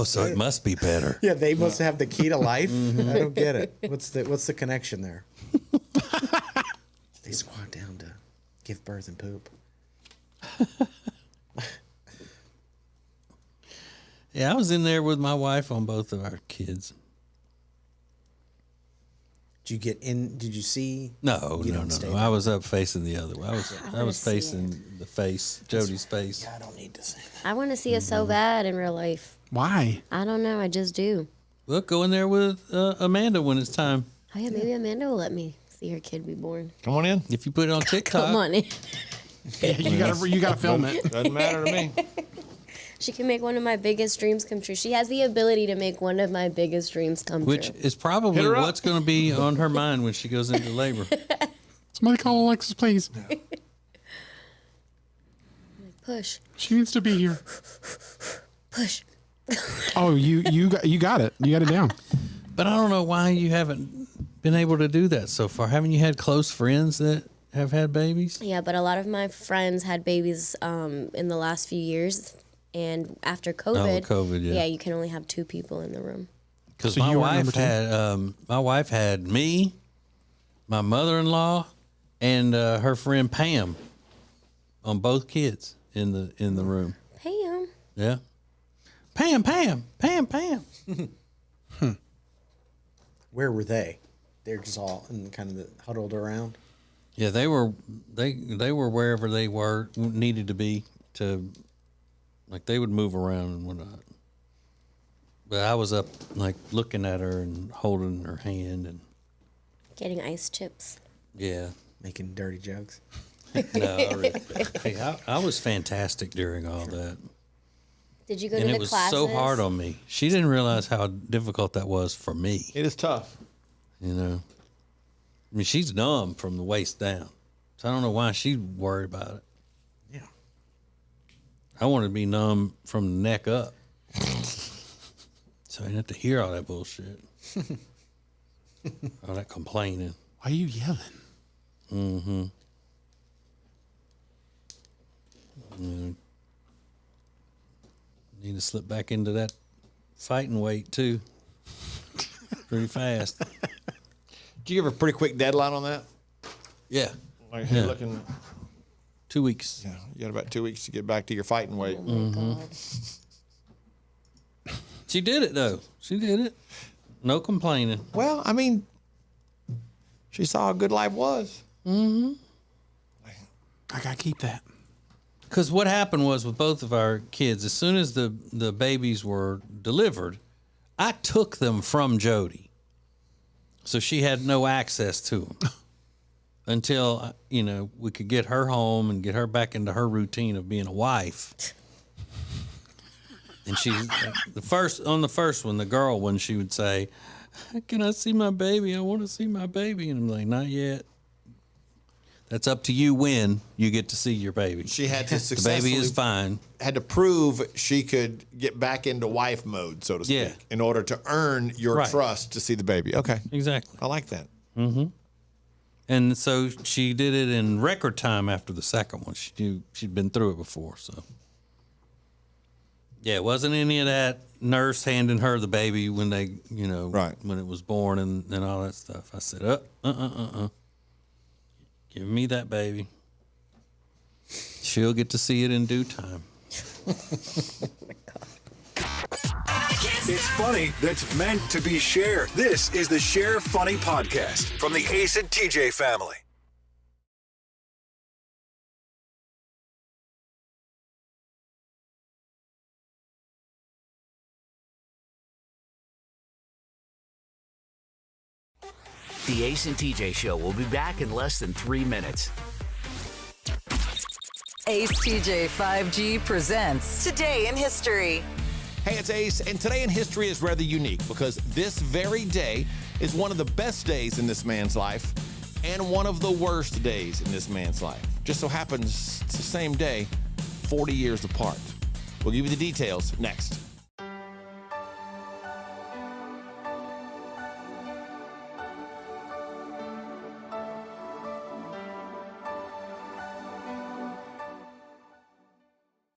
So it must be better. Yeah, they must have the key to life. I don't get it. What's the connection there? They squat down to give birth and poop. Yeah, I was in there with my wife on both of our kids. Did you get in? Did you see? No. Stay I was up facing the other way. I was facing the face, Jody's face. Yeah, I don't need to say that. I want to see it so bad in real life. Why? I don't know. I just do. Look, go in there with Amanda when it's time. Oh yeah, maybe Amanda will let me see her kid be born. Come on in. If you put it on TikTok. Come on in. Yeah, you gotta film it. Doesn't matter to me. She can make one of my biggest dreams come true. She has the ability to make one of my biggest dreams come Which true. is probably what's going to be on her mind when she goes into labor. Somebody call Alexis, please. Push. She needs to be here. Push. Oh, you got it. You got it down. But I don't know why you haven't been able to do that so far. Haven't you had close friends that have had babies? Yeah, but a lot of my friends had babies in the last few years. And after COVID, yeah, you can only have 2 people in the room. Because my wife had me, my mother-in-law, and her friend Pam on both kids in the room. Pam. Yeah. Pam. Where were they? They're just all kind of huddled around. Yeah, they were wherever they needed to be to. Like they would move around and whatnot. But I was up like looking at her and holding her hand and Getting ice chips. Yeah. Making dirty jokes. No, hey, I was fantastic during all that. Did you go and to it the was classes? so hard on me. She didn't realize how difficult that was for me. It is tough. You know. I mean, she's numb from the waist down. So I don't know why she's worried about it. I wanted to be numb from the neck up. So I didn't have to hear all that bullshit. All that complaining. Why are you yelling? Mm-hmm. Need to slip back into that fighting weight, too. Pretty fast. Did you give a pretty quick deadline on that? Yeah. Like you're looking... 2 weeks. Yeah, you got about 2 weeks to get back to your fighting weight. She did it, though. She did it. No complaining. Well, I mean, she saw how good life was. Mm-hmm. I got to keep that. Because what happened was with both of our kids, as soon as the babies were delivered, I took them from Jody. So she had no access to them. Until, we could get her home and get her back into her routine of being a wife. And she's on the first one, the girl one, she would say, "Can I see my baby? I want to see my baby." And I'm like, "Not yet. That's up to you when you get to see your baby." She had to The baby is fine. Had to prove she could get back into wife mode, so to speak, in order to earn your trust to see the baby. Okay. Exactly. I like that. Mm-hmm. And so she did it in record time after the second one. She'd been through it before, so. Yeah, it wasn't any of that nurse handing her the baby when they, when it was born and all that stuff. I said, give me that baby. She'll get to see it in due time. It's funny that's meant to be shared. This is the Share Funny Podcast from the Ace and TJ family. The Ace and TJ Show will be back in less than 3 minutes. Ace TJ 5G presents Today in History. Hey, it's Ace, and today in history is rather unique because this very day is one of the best days in this man's life and one of the worst days in this man's life. Just so happens it's the same day, 40 years apart. We'll give you the details next.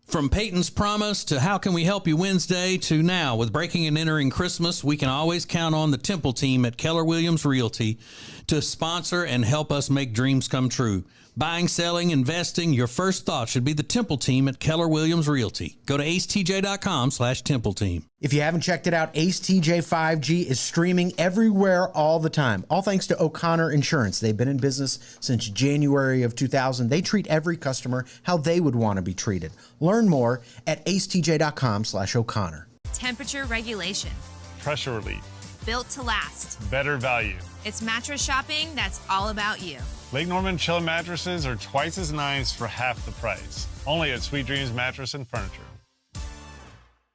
From Peyton's Promise to How Can We Help You Wednesday to now, with breaking and entering Christmas, we can always count on the Temple team at Keller Williams Realty to sponsor and help us make dreams come true. Buying, selling, investing, your first thought should be the Temple team at Keller Williams Realty. Go to acetj.com/Temple team. If you haven't checked it out, AceTJ 5G is streaming everywhere all the time. All thanks to O'Connor Insurance. They've been in business since January of 2000. They treat every customer how they would want to be treated. Learn more at acetj.com/O'Connor. Temperature regulation. Pressure relief. Built to last. Better value. It's mattress shopping that's all about you. Lake Norman Chill mattresses are twice as nice for half the price. Only at Sweet Dreams Mattress and Furniture.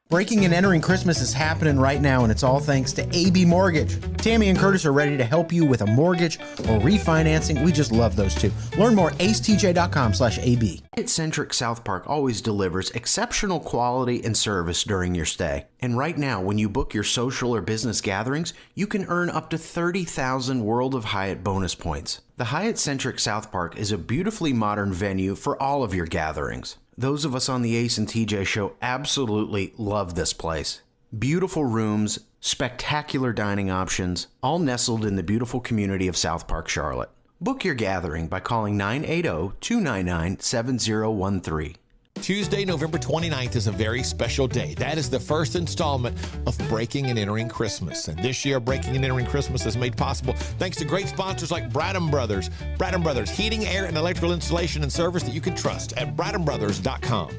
Breaking and entering Christmas is happening right now, and it's all thanks to AB Mortgage. Tammy and Curtis are ready to help you with a mortgage or refinancing. We just love those two. Learn more at acetj.com/AB. Hyatt-centric South Park always delivers exceptional quality and service during your stay. And right now, when you book your social or business gatherings, you can earn up to 30,000 World of Hyatt bonus points. The Hyatt-centric South Park is a beautifully modern venue for all of your gatherings. Those of us on the Ace and TJ show absolutely love this place. Beautiful rooms, spectacular dining options, all nestled in the beautiful community of South Park, Charlotte. Book your gathering by calling 980-299-7013. Tuesday, November 29th is a very special day. That is the first installment of Breaking and Entering Christmas. And this year, Breaking and Entering Christmas is made possible thanks to great sponsors like Bradham Brothers. Bradham Brothers, heating, air, and electrical installation and service that you can trust at bradhambrothers.com.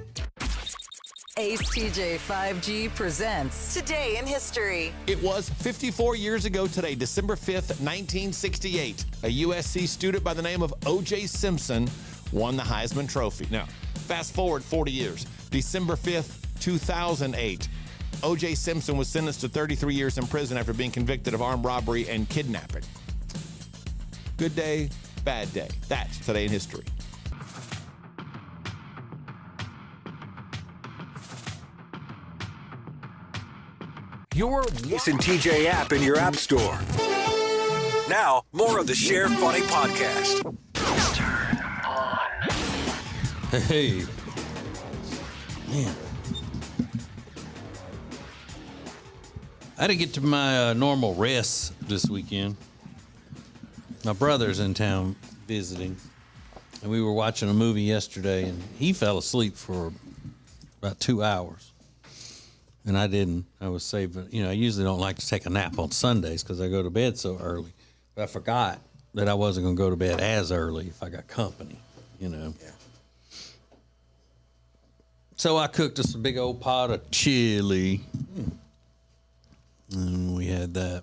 Ace TJ 5G presents Today in History. It was 54 years ago today, December 5th, 1968. A USC student by the name of O.J. Simpson won the Heisman Trophy. Now, fast forward 40 years, December 5th, 2008. O.J. Simpson was sentenced to 33 years in prison after being convicted of armed robbery and kidnapping. Good day, bad day. That's Today in History. Your Ace and TJ app in your app store. Now, more of the Share Funny podcast. Hey, man. I didn't get to my normal rest this weekend. My brother's in town visiting, and we were watching a movie yesterday, and he fell asleep for about 2 hours. And I didn't. I was saving, I usually don't like to take a nap on Sundays because I go to bed so early. But I forgot that I wasn't going to go to bed as early if I got company, Yeah. So I cooked us a big old pot of chili. And we had that.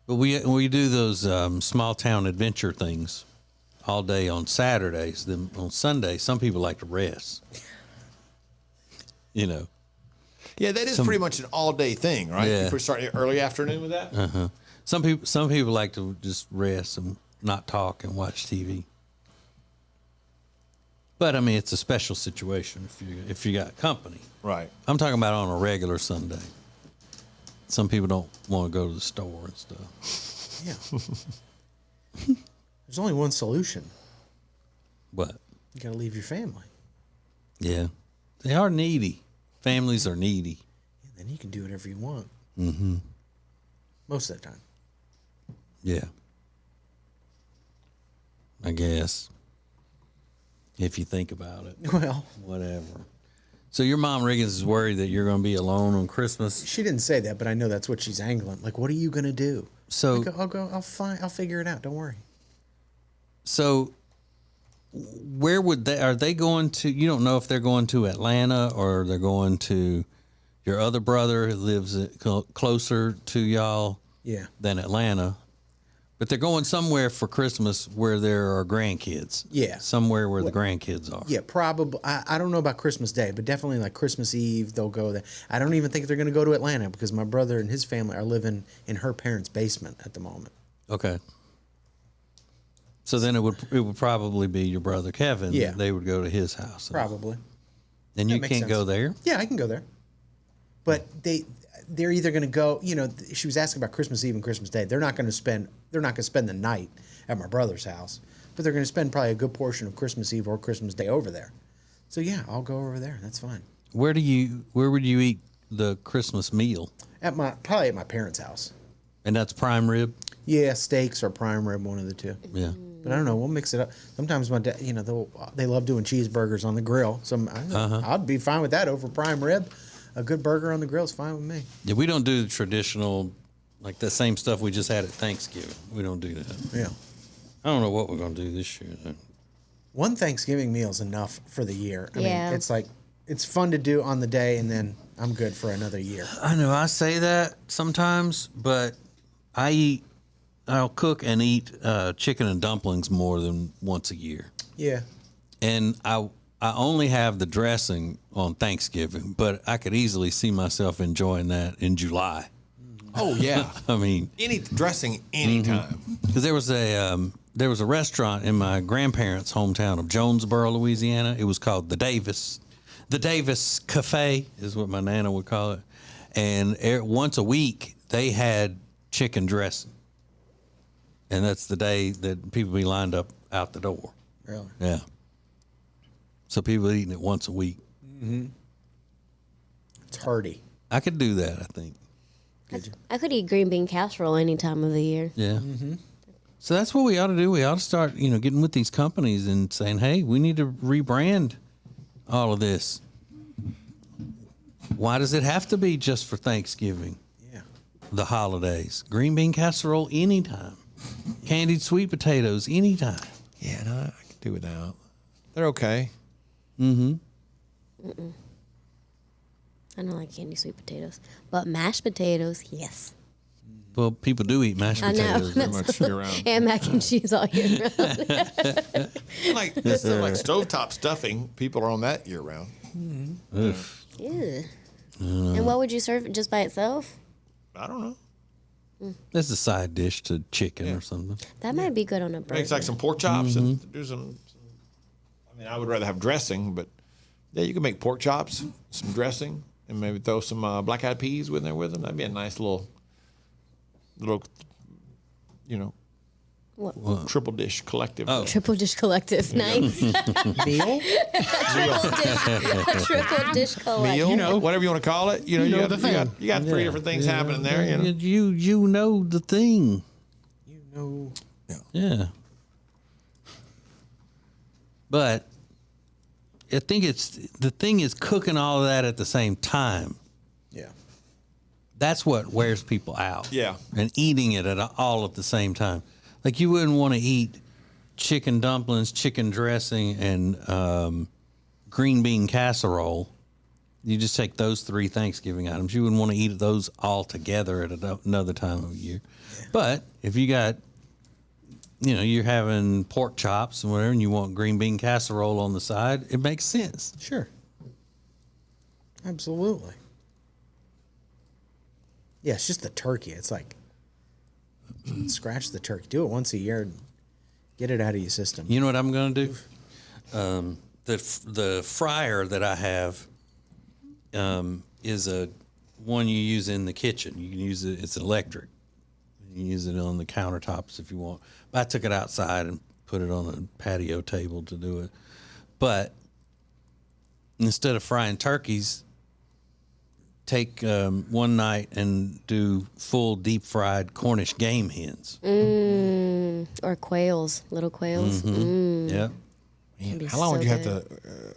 But we do those small town adventure things all day on Saturdays. Then on Sunday, some people like to rest. Yeah, that is pretty much an all-day thing, right? Yeah. You start early afternoon with that? Uh-huh. Some people like to just rest and not talk and watch TV. But I mean, it's a special situation if you got company. Right. I'm talking about on a regular Sunday. Some people don't want to go to the store and stuff. Yeah. There's only one solution. What? You got to leave your family. Yeah. They are needy. Families are needy. And then you can do whatever you want. Mm-hmm. Most of the time. Yeah. I guess. If you think about it. Well. Whatever. So your mom, Riggins, is worried that you're going to be alone on Christmas? She didn't say that, but I know that's what she's angling. Like, what are you going to do? So I'll figure it out. Don't worry. So where would they, are they going to, you don't know if they're going to Atlanta or they're going to your other brother who lives closer to y'all? than Atlanta. But they're going somewhere for Christmas where there are grandkids. Yeah. Somewhere where the grandkids are. Yeah, probably. I don't know about Christmas Day, but definitely like Christmas Eve, they'll go there. I don't even think they're going to go to Atlanta because my brother and his family are living in her parents' basement at the moment. Okay. So then it would probably be your brother Kevin. Yeah. They would go to his house. Probably. And you can't go there? Yeah, I can go there. But they're either going to go, she was asking about Christmas Eve and Christmas Day. They're not going to spend the night at my brother's house, but they're going to spend probably a good portion of Christmas Eve or Christmas Day over there. So yeah, I'll go over there. That's fine. Where would you eat the Christmas meal? Probably at my parents' house. And that's prime rib? Yeah, steaks or prime rib, one of the two. Yeah. But I don't know. We'll mix it up. Sometimes my dad, they love doing cheeseburgers on the grill. So I'd be fine with that over prime rib. A good burger on the grill is fine with me. Yeah, we don't do the traditional, like the same stuff we just had at Thanksgiving. We don't do that. Yeah. I don't know what we're going to do this year, though. One Thanksgiving meal is enough for the year. I mean, Yeah. it's fun to do on the day, and then I'm good for another year. I know I say that sometimes, but I'll cook and eat chicken and dumplings more than once a year. Yeah. And I only have the dressing on Thanksgiving, but I could easily see myself enjoying that in July. Oh yeah. I mean, any dressing anytime. Because there was a restaurant in my grandparents' hometown of Jonesboro, Louisiana. It was called the Davis Cafe is what my nana would call it. And once a week they had chicken dressing, and that's the day that people be lined up out the door. Really? Yeah. So people eating it once a week. Mm-hmm. It's hearty. I could do that, I think. I could eat green bean casserole any time of the year. Yeah. Mm-hmm. So that's what we ought to do. We ought to start, getting with these companies and saying, hey, we need to rebrand all of this. Why does it have to be just for Thanksgiving? Yeah. The holidays. Green bean casserole anytime. Candied sweet potatoes anytime. Yeah, no, I can do without. They're okay. Mm-hmm. Mm-mm. I don't like candy sweet potatoes, but mashed potatoes, yes. Well, people do eat mashed I know. potatoes very much year round. And mac and cheese all year round. like stovetop stuffing, people are on that year round. Mm-hmm. Ew. And what would you serve just by itself? I don't know. That's a side dish to chicken or something. That might be good on a burger. Makes like some pork chops and do some. I mean, I would rather have dressing, but yeah, you can make pork chops, some dressing, and maybe throw some black-eyed peas with them. That'd be a nice little, What? triple dish collective. Oh. Triple dish collective. Nice. Meal? Triple dish collective. Meal, whatever you want to call it. You got three different things happening there. You know the thing. You know. Yeah. But I think the thing is cooking all of that at the same time. Yeah. That's what wears people out. Yeah. And eating it all at the same time. Like you wouldn't want to eat chicken dumplings, chicken dressing, and green bean casserole. You just take those three Thanksgiving items. You wouldn't want to eat those all together at another time of year. Yeah. But if you got, you're having pork chops and whatever, and you want green bean casserole on the side, it makes sense. Sure. Absolutely. Yeah, it's just the turkey. It's like, scratch the turkey. Do it once a year and get it out of your system. You know what I'm going to do? The fryer that I have is a one you use in the kitchen. You can use it. It's electric. You can use it on the countertops if you want. But I took it outside and put it on a patio table to do it. But instead of frying turkeys, take one night and do full deep fried Cornish game hens. Or quails, little quails. Mm-hmm. Yeah. Man, how long would you have to?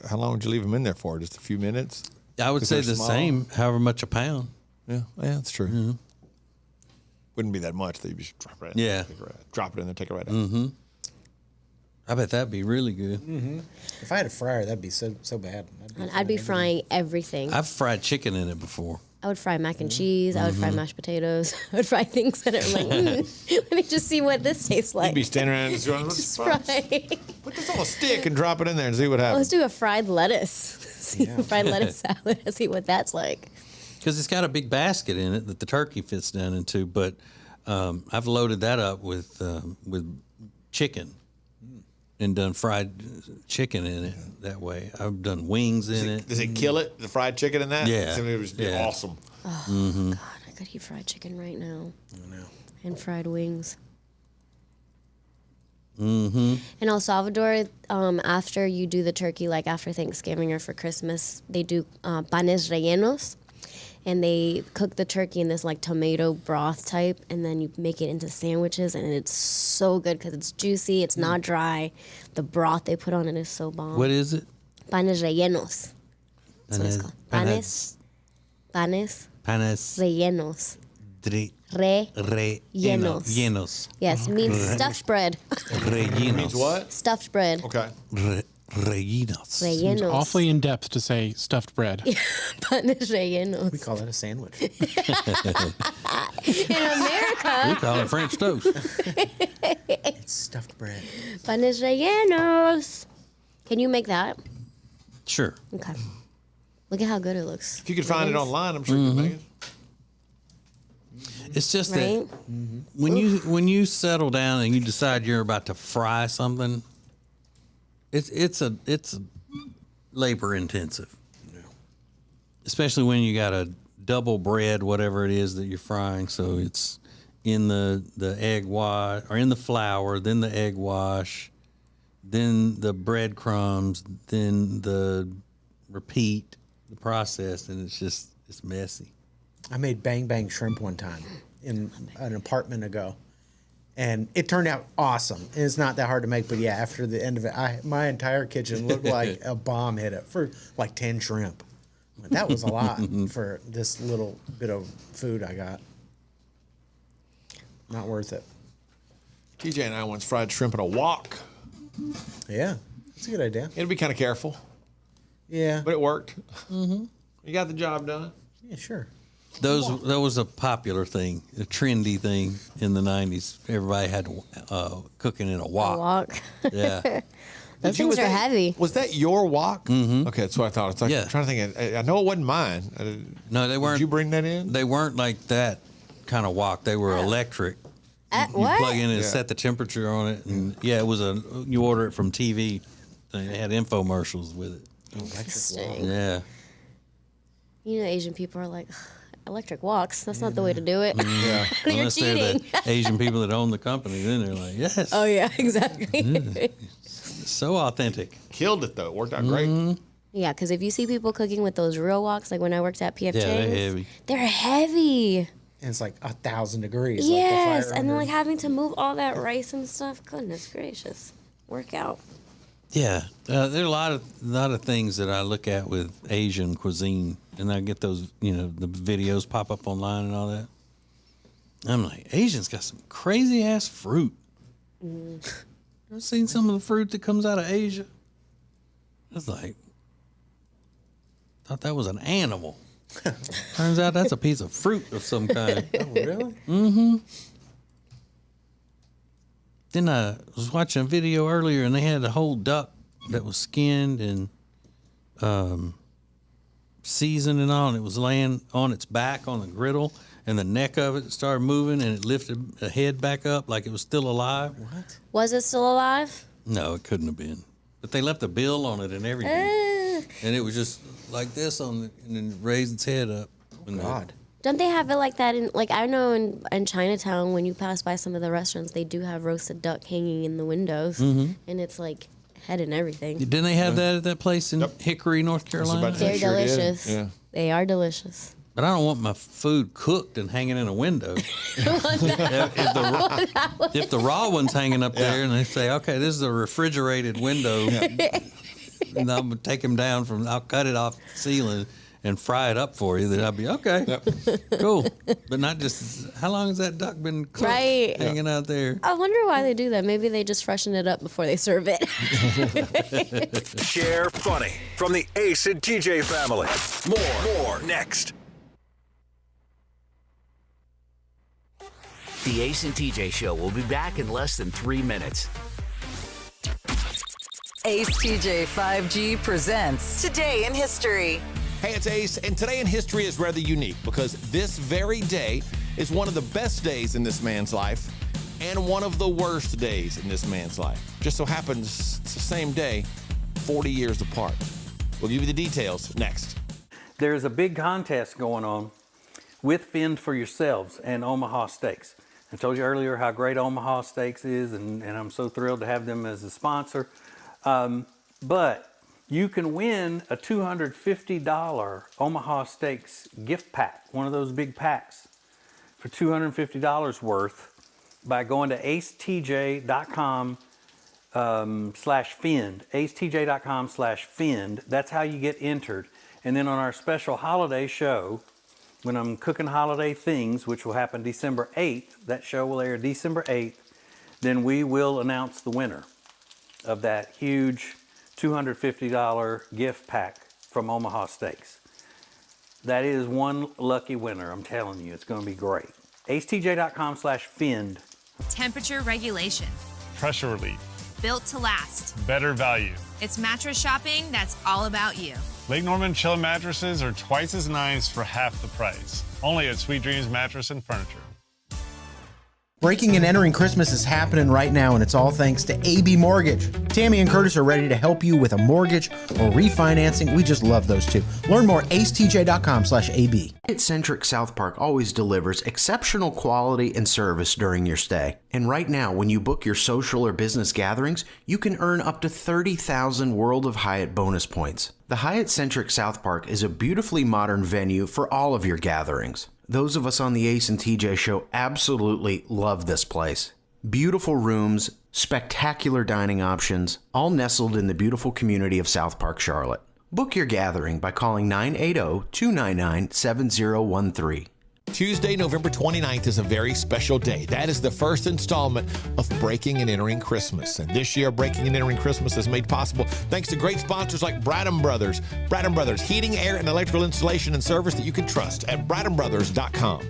How long would you leave them in there for? Just a few minutes? I would say the same, however much a pound. Yeah, that's true. Mm-hmm. Wouldn't be that much. You'd just drop it in. Yeah. Drop it in there, take it right out. Mm-hmm. I bet that'd be really good. Mm-hmm. If I had a fryer, that'd be so bad. I'd be frying everything. I've fried chicken in it before. I would fry mac and cheese. I would fry mashed potatoes. I would fry things that are like, let me just see what this tastes like. You'd be standing around and going, Just fry. put this on a stick and drop it in there and see what happens. Let's do a fried lettuce. Fried lettuce salad. Let's see what that's like. Because it's got a big basket in it that the turkey fits down into. But I've loaded that up with chicken and done fried chicken in it that way. I've done wings in it. Does it kill it, the fried chicken in that? Yeah. It would be awesome. Oh, God, I could eat fried chicken right now. I know. And fried wings. Mm-hmm. In El Salvador, after you do the turkey, like after Thanksgiving or for Christmas, they do panes rellenos. And they cook the turkey in this like tomato broth type, and then you make it into sandwiches, and it's so good because it's juicy, it's not dry. The broth they put on it is so bomb. What is it? Panes rellenos. That's what it's called. Panes rellenos. Rellenos. Yes, it means stuffed bread. Rellenos. Means what? Stuffed bread. Okay. Rellenos. Seems Rellenos. awfully in depth to say stuffed bread. Panes rellenos. We call that a sandwich. In America. We call it French toast. It's stuffed bread. Panes rellenos. Can you make that? Sure. Okay. Look at how good it looks. If you could find it online, I'm sure you can make it. It's just Right? that when you settle down and you decide you're about to fry something, it's labor intensive. Especially when you got a double bread, whatever it is that you're frying. So it's in the egg wash or in the flour, then the egg wash, then the breadcrumbs, then the repeat the process, and it's messy. I made bang bang shrimp one time in an apartment ago, and it turned out awesome. And it's not that hard to make, but yeah, after the end of it, my entire kitchen looked like a bomb hit it for like 10 shrimp. That was a lot for this little bit of food I got. Not worth it. TJ and I once fried shrimp in a wok. Yeah, that's a good idea. It'd be kind of careful. Yeah. But it worked. Mm-hmm. You got the job done. Yeah, sure. That was a popular thing, a trendy thing in the 90s. Everybody had cooking in a wok. A wok. Yeah. Those things are heavy. Was that your wok? Mm-hmm. Okay, that's what I thought. It's like, Yeah. I'm trying to think. I know it wasn't mine. No, they weren't. Did you bring that in? They weren't like that kind of wok. They were electric. You What? plug in and Yeah. set the temperature on it, and yeah, it was you order it from TV. They had infomercials with it. Interesting. Yeah. You know, Asian people are like, electric walks. That's not the way to do it. Yeah. You're Unless they're cheating. the Asian people that own the company, then they're like, yes. Oh, yeah, exactly. So authentic. Killed it, though. It worked out great. Yeah, because if you see people cooking with those real woks, like when I worked at PF Yeah, Chang's, they're heavy. they're heavy. And it's like 1,000 degrees. Yes, like the fire and then under. like having to move all that rice and stuff. Goodness gracious, workout. Yeah, there are a lot of things that I look at with Asian cuisine, and I get those, the videos pop up online and all that. I'm like, Asians got some crazy ass fruit. I've seen some of the fruit that comes out of Asia. It's like, thought that was an animal. Turns out that's a piece of fruit of some kind. Oh, really? Mm-hmm. Then I was watching a video earlier, and they had a whole duck that was skinned and seasoned and all, and it was laying on its back on the griddle, and the neck of it started moving, and it lifted the head back up like it was still alive. What? Was it still alive? No, it couldn't have been. But they left a bill on it and everything, and it was just like this and then raised its head up. Oh, God. Don't they have it like that in, like, I know in Chinatown, when you pass by some of the restaurants, they do have roasted duck hanging in the windows, and it's like head and everything. Didn't they have that at that place in Hickory, North Carolina? They're delicious. Yeah. They are delicious. But I don't want my food cooked and hanging in a window. If the raw one's hanging up there and they say, okay, this is a refrigerated window, and I'm going to take them down I'll cut it off the ceiling and fry it up for you, then I'll be okay. Cool. But not just, how long has that duck been cooked, Right. hanging out there? I wonder why they do that. Maybe they just freshen it up before they serve it. Share funny from the Ace and TJ family. More next. The Ace and TJ Show will be back in less than 3 minutes. Ace TJ 5G presents Today in History. Hey, it's Ace, and today in history is rather unique because this very day is one of the best days in this man's life and one of the worst days in this man's life. Just so happens it's the same day, 40 years apart. We'll give you the details next. There's a big contest going on with Fend for Yourselves and Omaha Steaks. I told you earlier how great Omaha Steaks is, and I'm so thrilled to have them as a sponsor. But you can win a $250 Omaha Steaks gift pack, one of those big packs for $250 worth by going to acetj.com /Fend, acetj.com/Fend. That's how you get entered. And then on our special holiday show, when I'm cooking holiday things, which will happen December 8th, that show will air December 8th, then we will announce the winner of that huge $250 gift pack from Omaha Steaks. That is one lucky winner, I'm telling you, it's gonna be great. acetj.com/Fend. Temperature regulation. Pressure relief. Built to last. Better value. It's mattress shopping that's all about you. Lake Norman Chill mattresses are twice as nice for half the price. Only at Sweet Dreams Mattress and Furniture. Breaking and entering Christmas is happening right now, and it's all thanks to AB Mortgage. Tammy and Curtis are ready to help you with a mortgage or refinancing. We just love those two. Learn more at acetj.com/AB. Hyatt-centric South Park always delivers exceptional quality and service during your stay. And right now, when you book your social or business gatherings, you can earn up to 30,000 World of Hyatt bonus points. The Hyatt-centric South Park is a beautifully modern venue for all of your gatherings. Those of us on the Ace and TJ show absolutely love this place. Beautiful rooms, spectacular dining options, all nestled in the beautiful community of South Park, Charlotte. Book your gathering by calling 980-299-7013. Tuesday, November 29th is a very special day. That is the first installment of Breaking and Entering Christmas. And this year, Breaking and Entering Christmas is made possible thanks to great sponsors like Bradham Brothers. Bradham Brothers, heating, air, and electrical installation and service that you can trust at bradhambrothers.com.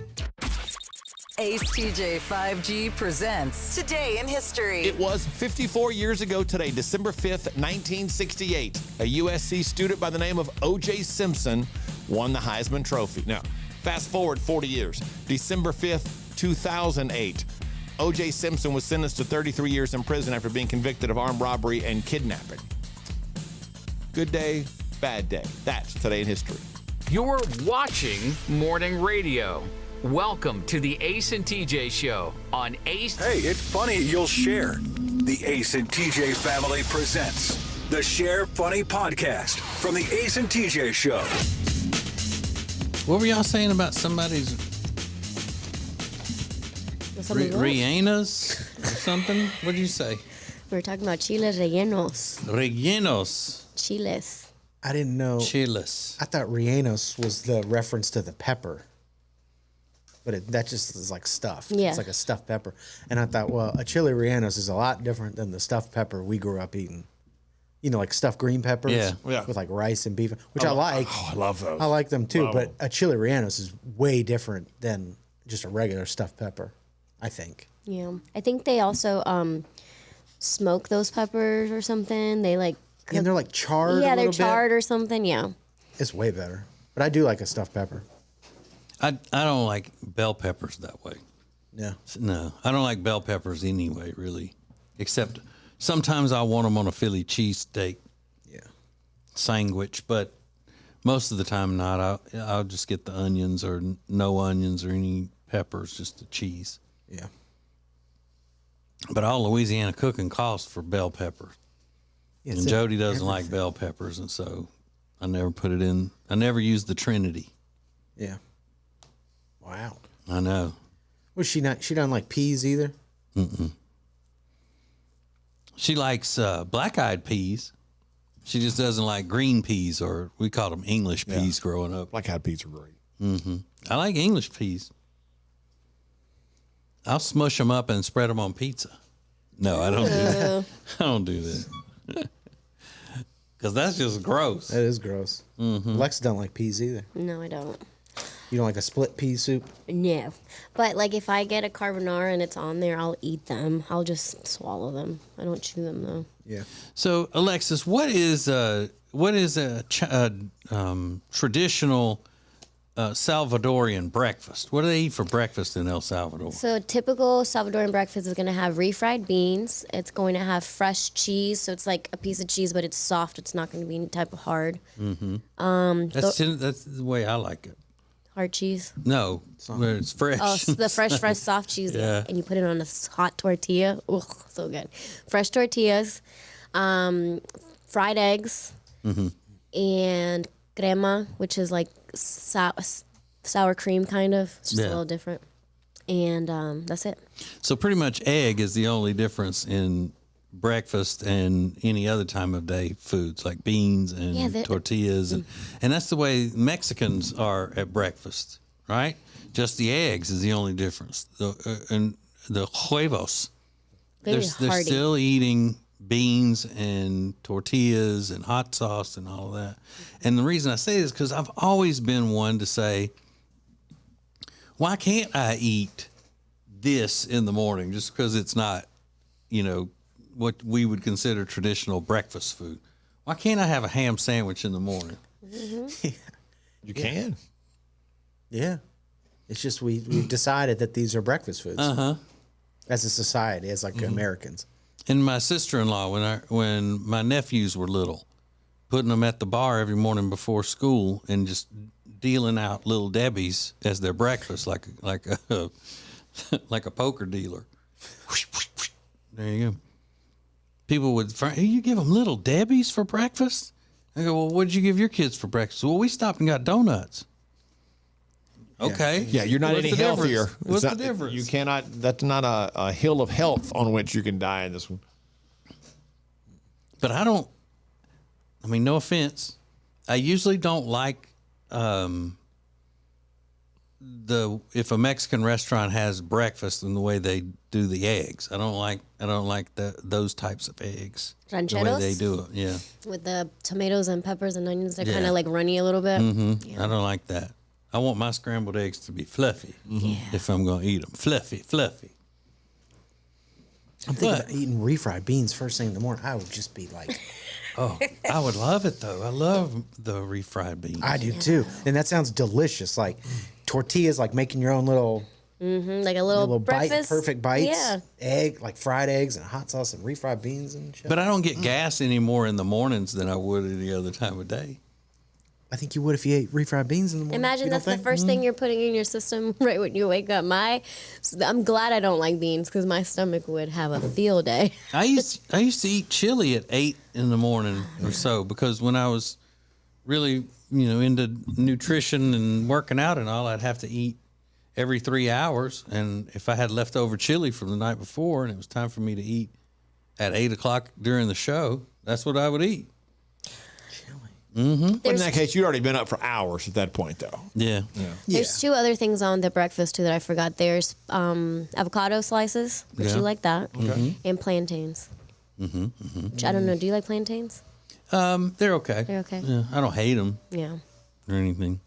Ace TJ 5G presents Today in History. It was 54 years ago today, December 5th, 1968. A USC student by the name of O.J. Simpson won the Heisman Trophy. Now, fast forward 40 years, December 5th, 2008. O.J. Simpson was sentenced to 33 years in prison after being convicted of armed robbery and kidnapping. Good day, bad day. That's Today in History. You're watching Morning Radio. Welcome to the Ace and TJ Show on Ace. Hey, it's funny you'll share. The Ace and TJ family presents the Share Funny Podcast from the Ace and TJ Show. What were y'all saying about somebody's rellenos or something? What did you say? We were talking about chiles rellenos. Rellenos. Chiles. I didn't know. Chiles. I thought rellenos was the reference to the pepper. But that just is like stuffed. Yeah. It's like a stuffed pepper. And I thought, well, a chili rellenos is a lot different than the stuffed pepper we grew up eating. You know, like stuffed green peppers with like rice and beef, which I like. Oh, I love those. I like them too. Love but them. a chili rellenos is way different than just a regular stuffed pepper, I think. Yeah. I think they also smoke those peppers or something. They like. And they're like charred. Yeah, a they're little charred bit. or something. Yeah. It's way better. But I do like a stuffed pepper. I don't like bell peppers that way. Yeah. No, I don't like bell peppers anyway, really. Except sometimes I want them on a Philly cheesesteak. Yeah. Sandwich, but most of the time not. I'll just get the onions or no onions or any peppers, just the cheese. Yeah. But all Louisiana cooking calls for bell peppers. It's and Jody doesn't everything. like bell peppers, and so I never put it in. I never used the Trinity. Yeah. Wow. I know. Was she not? She doesn't like peas either. Mm-mm. She likes black-eyed peas. She just doesn't like green peas, or we called them English peas growing up. Black-eyed peas are great. Mm-hmm. I like English peas. I'll smush them up and spread them on pizza. No, I don't do that. I don't do that. Because that's just gross. That is gross. Mm-hmm. Lex don't like peas either. No, I don't. You don't like a split pea soup? No. But like if I get a carbonara and it's on there, I'll eat them. I'll just swallow them. I don't chew them though. Yeah. So Alexis, what is a traditional Salvadorian breakfast? What do they eat for breakfast in El Salvador? So a typical Salvadoran breakfast is going to have refried beans. It's going to have fresh cheese. So it's like a piece of cheese, but it's soft. It's not going to be any type of hard. Mm-hmm. That's the way I like it. Hard cheese? No, where it's fresh. Oh, the fresh soft cheese. Yeah. And you put it on a hot tortilla. Oh, so good. Fresh tortillas, fried eggs, and crema, which is like sour cream kind of. It's just a little different. And that's it. So pretty much egg is the only difference in breakfast and any other time of day foods like beans and tortillas. And that's the way Mexicans are at breakfast, right? Just the eggs is the only difference. And the huevos, they're still eating beans and tortillas and hot sauce and all of that. And the reason I say this is because I've always been one to say, why can't I eat this in the morning just because it's not, what we would consider traditional breakfast food? Why can't I have a ham sandwich in the morning? You can. Yeah. It's just we've decided that these are breakfast foods. As a society, as like Americans. And my sister-in-law, when my nephews were little, putting them at the bar every morning before school and just dealing out Little Debbie's as their breakfast, like a poker dealer. There you go. People would, you give them Little Debbie's for breakfast? I go, well, what did you give your kids for breakfast? Well, we stopped and got donuts. Okay. Yeah, you're not any healthier. What's the difference? You cannot. That's not a hill of health on which you can die in this one. But no offense. I usually don't like if a Mexican restaurant has breakfast and the way they do the eggs. I don't like those types of eggs. Rancheros? The way they do it, yeah. With the tomatoes and peppers and onions, they're kind of like runny a little bit. I don't like that. I want my scrambled eggs to be fluffy if I'm going to eat them. Fluffy. I'm thinking about eating refried beans first thing in the morning. I would just be like... Oh, I would love it, though. I love the refried beans. I do, too. And that sounds delicious. Like tortillas, like making your own little... like a little breakfast. Perfect bites. Yeah. Egg, like fried eggs and hot sauce and refried beans and shit. But I don't get gas anymore in the mornings than I would any other time of day. I think you would if you ate refried beans in the morning. Imagine that's the first thing you're putting in your system right when you wake up. I'm glad I don't like beans because my stomach would have a field day. I used to eat chili at 8 in the morning or so because when I was really into nutrition and working out and all, I'd have to eat every 3 hours, and if I had leftover chili from the night before and it was time for me to eat at 8 o'clock during the show, that's what I would eat. But in that case, you'd already been up for hours at that point, though. Yeah. There's two other things on the breakfast, too, that I forgot. There's avocado slices, which you like that, and plantains. Which I don't know. Do you like plantains? They're okay. They're okay? Yeah, I don't hate them. Yeah. Or anything.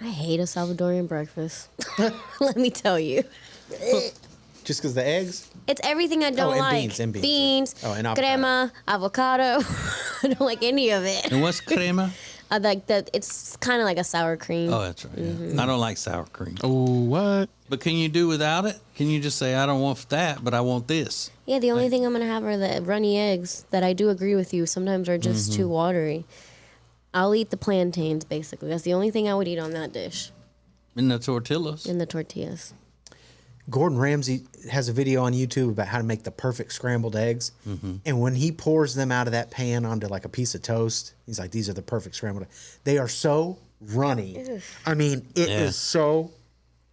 I hate a Salvadorian breakfast. Let me tell you. Just because the eggs? It's everything I don't like. Beans. Oh, and crema, avocado. I don't like any of it. And what's crema? I like that. It's kind of like a sour cream. Oh, that's right. Yeah. I don't like sour cream. Oh, what? But can you do without it? Can you just say, I don't want that, but I want this? Yeah, the only thing I'm going to have are the runny eggs that I do agree with you. Sometimes are just too watery. I'll eat the plantains, basically. That's the only thing I would eat on that dish. In the tortillas. In the tortillas. Gordon Ramsay has a video on YouTube about how to make the perfect scrambled eggs. And when he pours them out of that pan onto like a piece of toast, he's like, these are the perfect scrambled eggs. They are so runny. Ew. I mean, it is so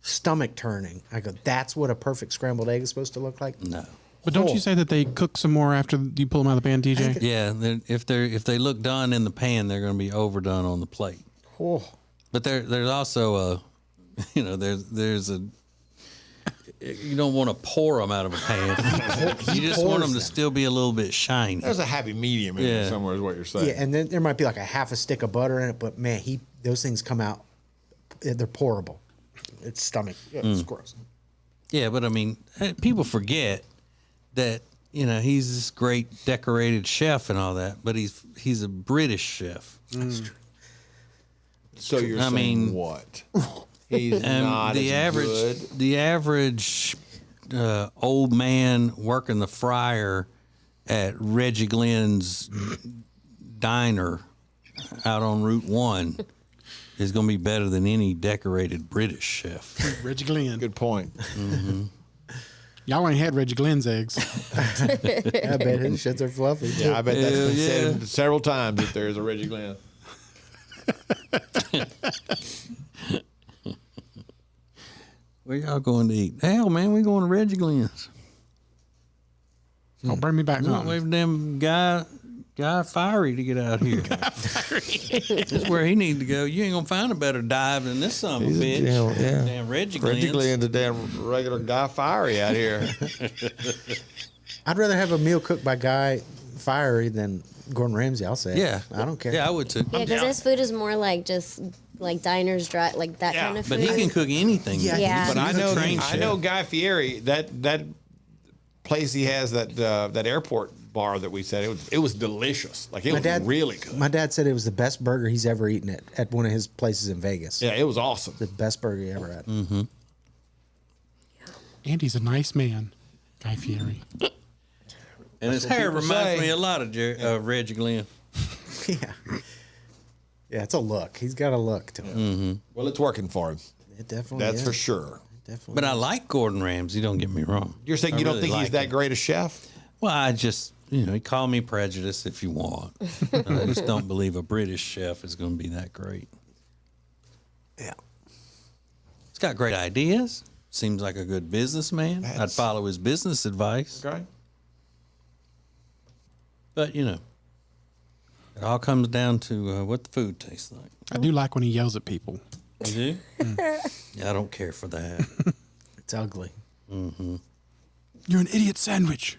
stomach turning. I go, that's what a perfect scrambled egg is supposed to look like? No. But don't you say that they cook some more after you pull them out of the pan, TJ? Yeah, if they look done in the pan, they're going to be overdone on the plate. Oh. But there's also there's a you don't want to pour them out of a pan. You just want them to still be a little bit shiny. There's a happy medium in there somewhere is what you're saying. Yeah, and then there might be like a half a stick of butter in it, but man, those things come out they're pourable. It's stomach. Yeah, it's gross. Yeah, but I mean, people forget that, you know, he's this great decorated chef and all that, but he's a British chef. That's true. So you're I saying mean, what? He's not the as average, good. The average old man working the fryer at Reggie Glenn's diner out on Route 1 is going to be better than any decorated British chef. Reggie Glenn. Good point. Mm-hmm. Y'all ain't had Reggie Glenn's eggs. I bet his shits are fluffy, too. Yeah, I bet that's been said several times that there's a Reggie Glenn. Where y'all going to eat? Hell, man, we going to Reggie Glenn's. Don't bring me back No, home. wait for them guy Fiery to get out here. That's where he need to go. You ain't gonna find a better dive than this son of a bitch. Damn Reggie Glenn's. Reggie Glenn's a damn regular Guy Fiery out here. I'd rather have a meal cooked by Guy Fiery than Gordon Ramsay. I'll say. Yeah, I don't care. Yeah, I would too. Yeah, because his food is more like just like diners, dry, like that kind of food. But he can cook anything. Yeah. But I chef. know Guy Fieri. That place he has, that airport bar that we said, it was delicious. Like it was really good. My dad said it was the best burger he's ever eaten at one of his places in Vegas. Yeah, it was awesome. The best burger he ever had. Mm-hmm. Andy's a nice man, Guy Fieri. And his hair reminds me a lot of Reggie Glenn. Yeah. Yeah, it's a look. He's got a look to him. Mm-hmm. Well, it's working for him. It definitely That's is. for sure. Definitely. But I like Gordon Ramsay, don't get me wrong. You're saying you don't think he's that great a chef? Well, I just, he call me prejudiced if you want. I just don't believe a British chef is going to be that great. Yeah. He's got great ideas. Seems like a good businessman. I'd follow his business advice. Okay. But, it all comes down to what the food tastes like. I do like when he yells at people. You do? Yeah, I don't care for that. It's ugly. Mm-hmm. You're an idiot sandwich.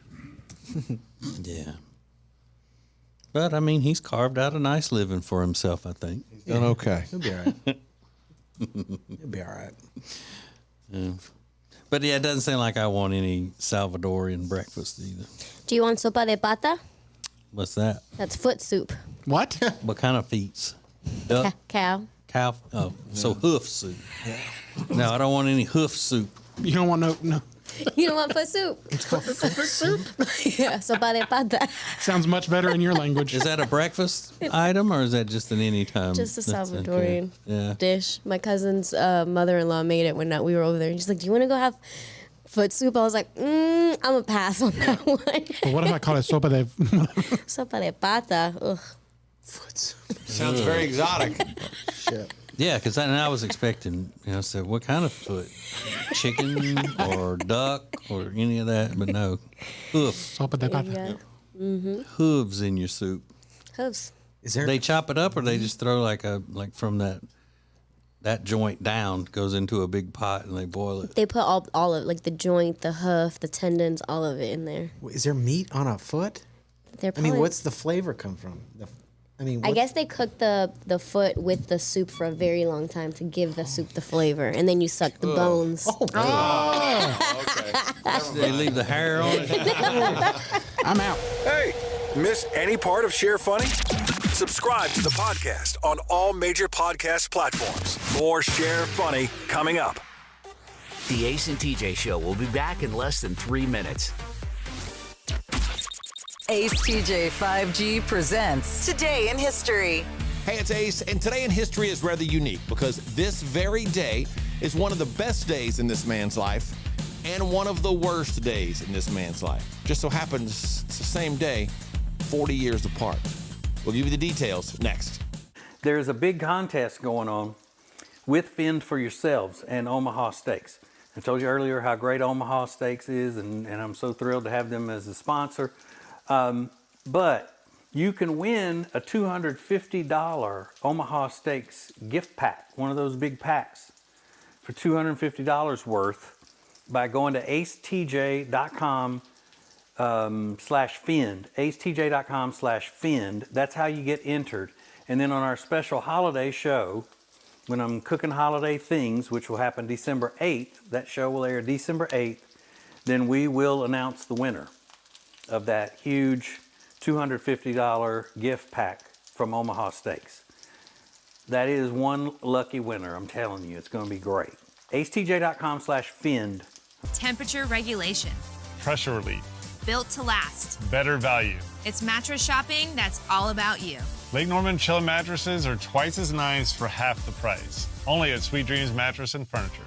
Yeah. But, I mean, he's carved out a nice living for himself, I think. He's done okay. He'll be all right. He'll be all right. Yeah. But, yeah, it doesn't seem like I want any Salvadorian breakfast either. Do you want sopa de pata? What's that? That's foot soup. What? What kind of feet? Duck? Cow. Cow? Oh, so hoof soup. No, I don't want any hoof soup. You don't want no. You don't want foot soup? It's called foot soup? Yeah, sopa de pata. Sounds much better in your language. Is that a breakfast item or is that just an anytime? Just a That's Salvadorian Yeah. dish. My cousin's mother-in-law made it when we were over there. And she's like, "Do you want to go have foot soup?" I was like, "I'm gonna pass on that one." Well, what if I call it sopa de? Sopa de pata. Ugh. Foot soup. Sounds very exotic. Shit. Yeah, because I was expecting, I said, what kind of foot? Chicken or duck or any of that? But no. Hoof. Sopa de pata. Yeah. Mm-hmm. Hooves in your soup. Hooves. Is there? They chop it up or they just throw like from that joint down, goes into a big pot and they boil it. They put all of like the joint, the hoof, the tendons, all of it in there. Is there meat on a foot? They're I mean, probably- what's the flavor come from? I guess they cook the foot with the soup for a very long time to give the soup the flavor, and then you suck the bones. They leave the hair on it. I'm out. Hey, miss any part of Share Funny? Subscribe to the podcast on all major podcast platforms. More Share Funny coming up. The Ace and TJ Show will be back in less than 3 minutes. Ace TJ 5G presents Today in History. Hey, it's Ace, and today in history is rather unique because this very day is one of the best days in this man's life and one of the worst days in this man's life. Just so happens it's the same day, 40 years apart. We'll give you the details next. There's a big contest going on with Fend for Yourselves and Omaha Steaks. I told you earlier how great Omaha Steaks is, and I'm so thrilled to have them as a sponsor. But you can win a $250 Omaha Steaks gift pack, one of those big packs, for $250 worth by going to acetj.com /Fend, acetj.com /Fend. That's how you get entered. And then on our special holiday show, when I'm cooking holiday things, which will happen December 8th, that show will air December 8th, then we will announce the winner of that huge $250 gift pack from Omaha Steaks. That is one lucky winner. I'm telling you, it's going to be great. acetj.com/fend. Temperature regulation. Pressure relief. Built to last. Better value. It's mattress shopping that's all about you. Lake Norman Chilla mattresses are twice as nice for half the price. Only at Sweet Dreams Mattress and Furniture.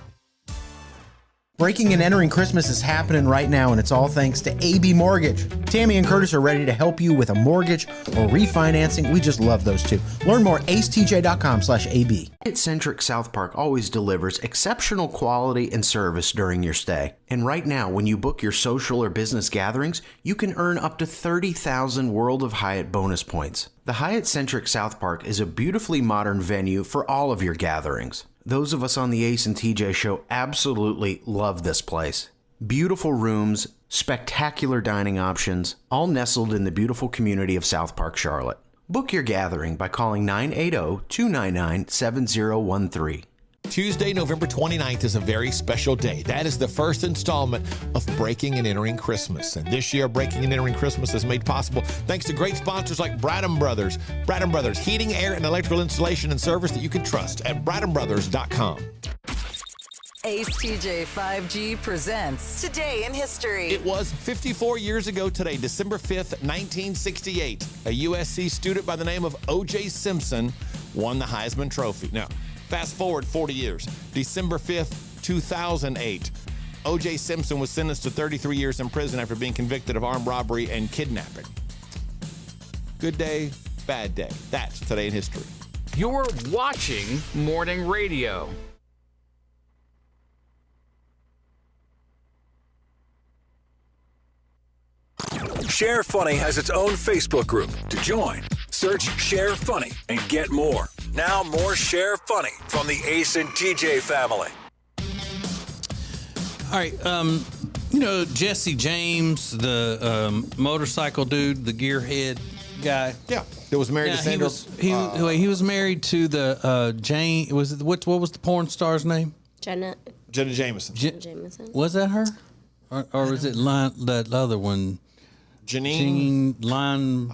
Breaking and entering Christmas is happening right now, and it's all thanks to AB Mortgage. Tammy and Curtis are ready to help you with a mortgage or refinancing. We just love those two. Learn more at acetj.com/AB. Hyatt-centric South Park always delivers exceptional quality and service during your stay. And right now, when you book your social or business gatherings, you can earn up to 30,000 World of Hyatt bonus points. The Hyatt-centric South Park is a beautifully modern venue for all of your gatherings. Those of us on the Ace and TJ show absolutely love this place. Beautiful rooms, spectacular dining options, all nestled in the beautiful community of South Park, Charlotte. Book your gathering by calling 980-299-7013. Tuesday, November 29th is a very special day. That is the first installment of Breaking and Entering Christmas. And this year, Breaking and Entering Christmas is made possible thanks to great sponsors like Bradham Brothers. Bradham Brothers, heating, air, and electrical installation and service that you can trust at BradhamBrothers.com. Ace TJ 5G presents Today in History. It was 54 years ago today, December 5th, 1968. A USC student by the name of O.J. Simpson won the Heisman Trophy. Now, fast forward 40 years, December 5th, 2008. O.J. Simpson was sentenced to 33 years in prison after being convicted of armed robbery and kidnapping. Good day, bad day. That's Today in History. You're watching Morning Radio. Share Funny has its own Facebook group. To join, search Share Funny and get more. Now more Share Funny from the Ace and TJ family. All right, you know Jesse James, the motorcycle dude, the gearhead guy. Yeah, that was married to Sandra. He was married to the Jane. What was the porn star's name? Jenna Jameson. Jameson. Was that her, or was it that other one? Janine Lima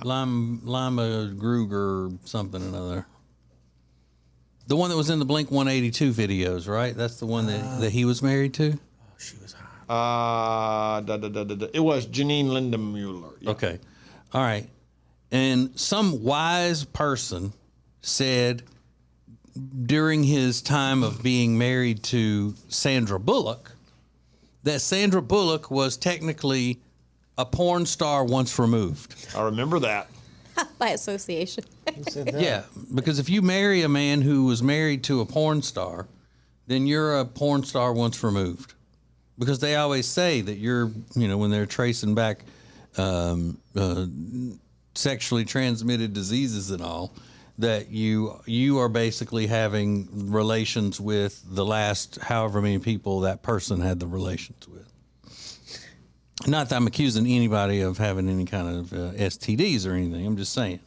Gruger, something or another. The one that was in the Blink 182 videos, right? That's the one that he was married to? Oh, she was hot. It was Janine Lindemuller. Yeah. Okay. All right. And some wise person said during his time of being married to Sandra Bullock that Sandra Bullock was technically a porn star once removed. I remember that. By association. Yeah, because if you marry a man who was married to a porn star, then you're a porn star once removed. Because they always say that you're, when they're tracing back sexually transmitted diseases and all, that you are basically having relations with the last however many people that person had the relations with. Not that I'm accusing anybody of having any kind of STDs or anything. I'm just saying.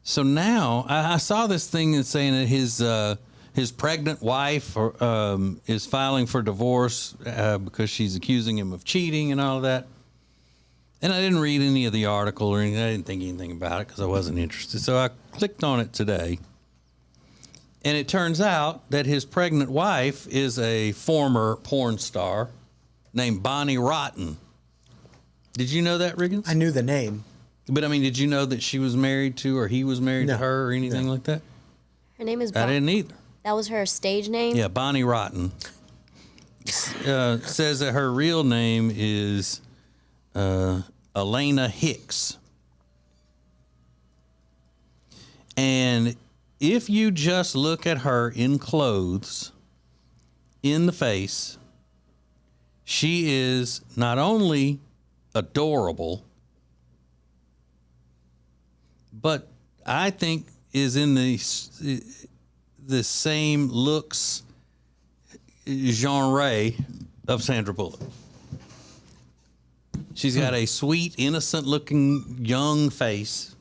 So now I saw this thing that's saying that his pregnant wife is filing for divorce because she's accusing him of cheating and all of that. And I didn't read any of the article or anything. I didn't think anything about it because I wasn't interested. So I clicked on it today. And it turns out that his pregnant wife is a former porn star named Bonnie Rotten. Did you know that, Riggins? I knew the name. But, I mean, did you know that she was married to or he was married to her or anything like that? Her name is I didn't either. That was her stage name? Yeah, Bonnie Rotten. Says that her real name is Elena Hicks. And if you just look at her in clothes, in the face, she is not only adorable, but I think is in the same looks genre of Sandra Bullock. She's got a sweet, innocent-looking young face,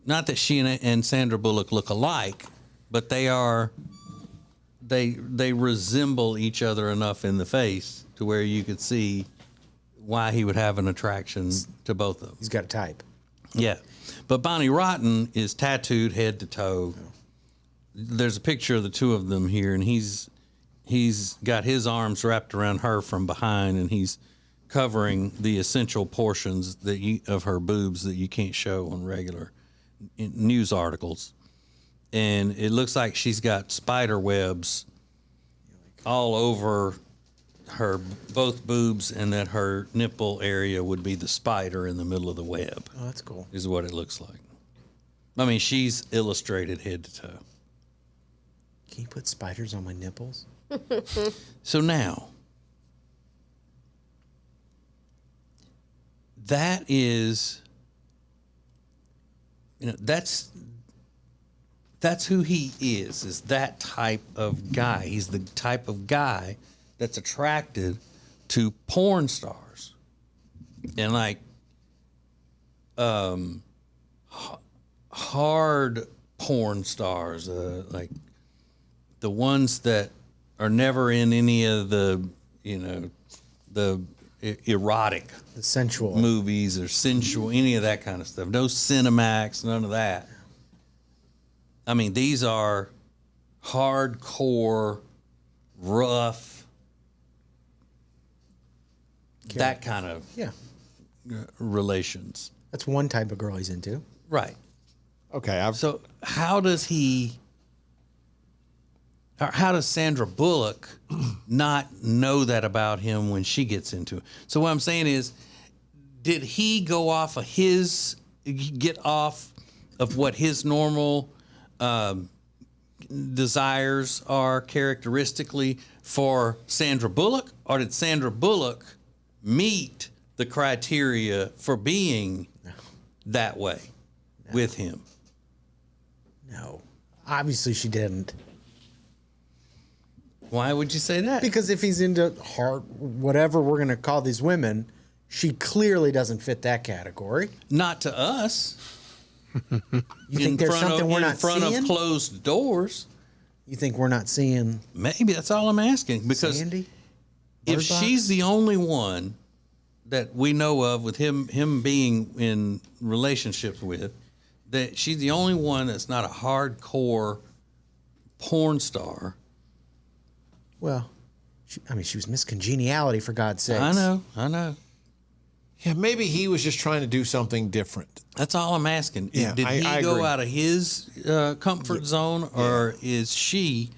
not that she and Sandra Bullock look alike, but they resemble each other enough in the face to where you could see why he would have an attraction to both of them. He's got a type. Yeah. But Bonnie Rotten is tattooed head to toe. There's a picture of the two of them here, and he's got his arms wrapped around her from behind, and he's covering the essential portions of her boobs that you can't show on regular news articles. And it looks like she's got spider webs all over her both boobs, and that her nipple area would be the spider in the middle of the web. Oh, that's cool. Is what it looks like. I mean, she's illustrated head to toe. Can you put spiders on my nipples? So now, that is, that's who he is that type of guy. He's the type of guy that's attracted to porn stars. And like, hard porn stars, like the ones that are never in any of the, the erotic, the sensual movies or sensual, any of that kind of stuff. No Cinemax, none of that. I mean, these are hardcore, rough, that kind of relations. That's one type of girl he's into. Right. Okay. So how does Sandra Bullock not know that about him when she gets into it? So what I'm saying is, did he get off of what his normal desires are characteristically for Sandra Bullock, or did Sandra Bullock meet the criteria for being that way with him? No. Obviously she didn't. Why would you say that? Because if he's into hard, whatever we're going to call these women, she clearly doesn't fit that category. Not to us. You think there's something we're not seeing? In front of closed doors. You think we're not seeing? Maybe that's all I'm asking. Because Sandy? if she's the only one that we know of with him being in relationships with, that she's the only one that's not a hardcore porn star. Well, she was Miss Congeniality, for God's sakes. I know. Yeah, maybe he was just trying to do something different. That's all I'm asking. Yeah, Did he I go agree. out of his comfort zone, or is she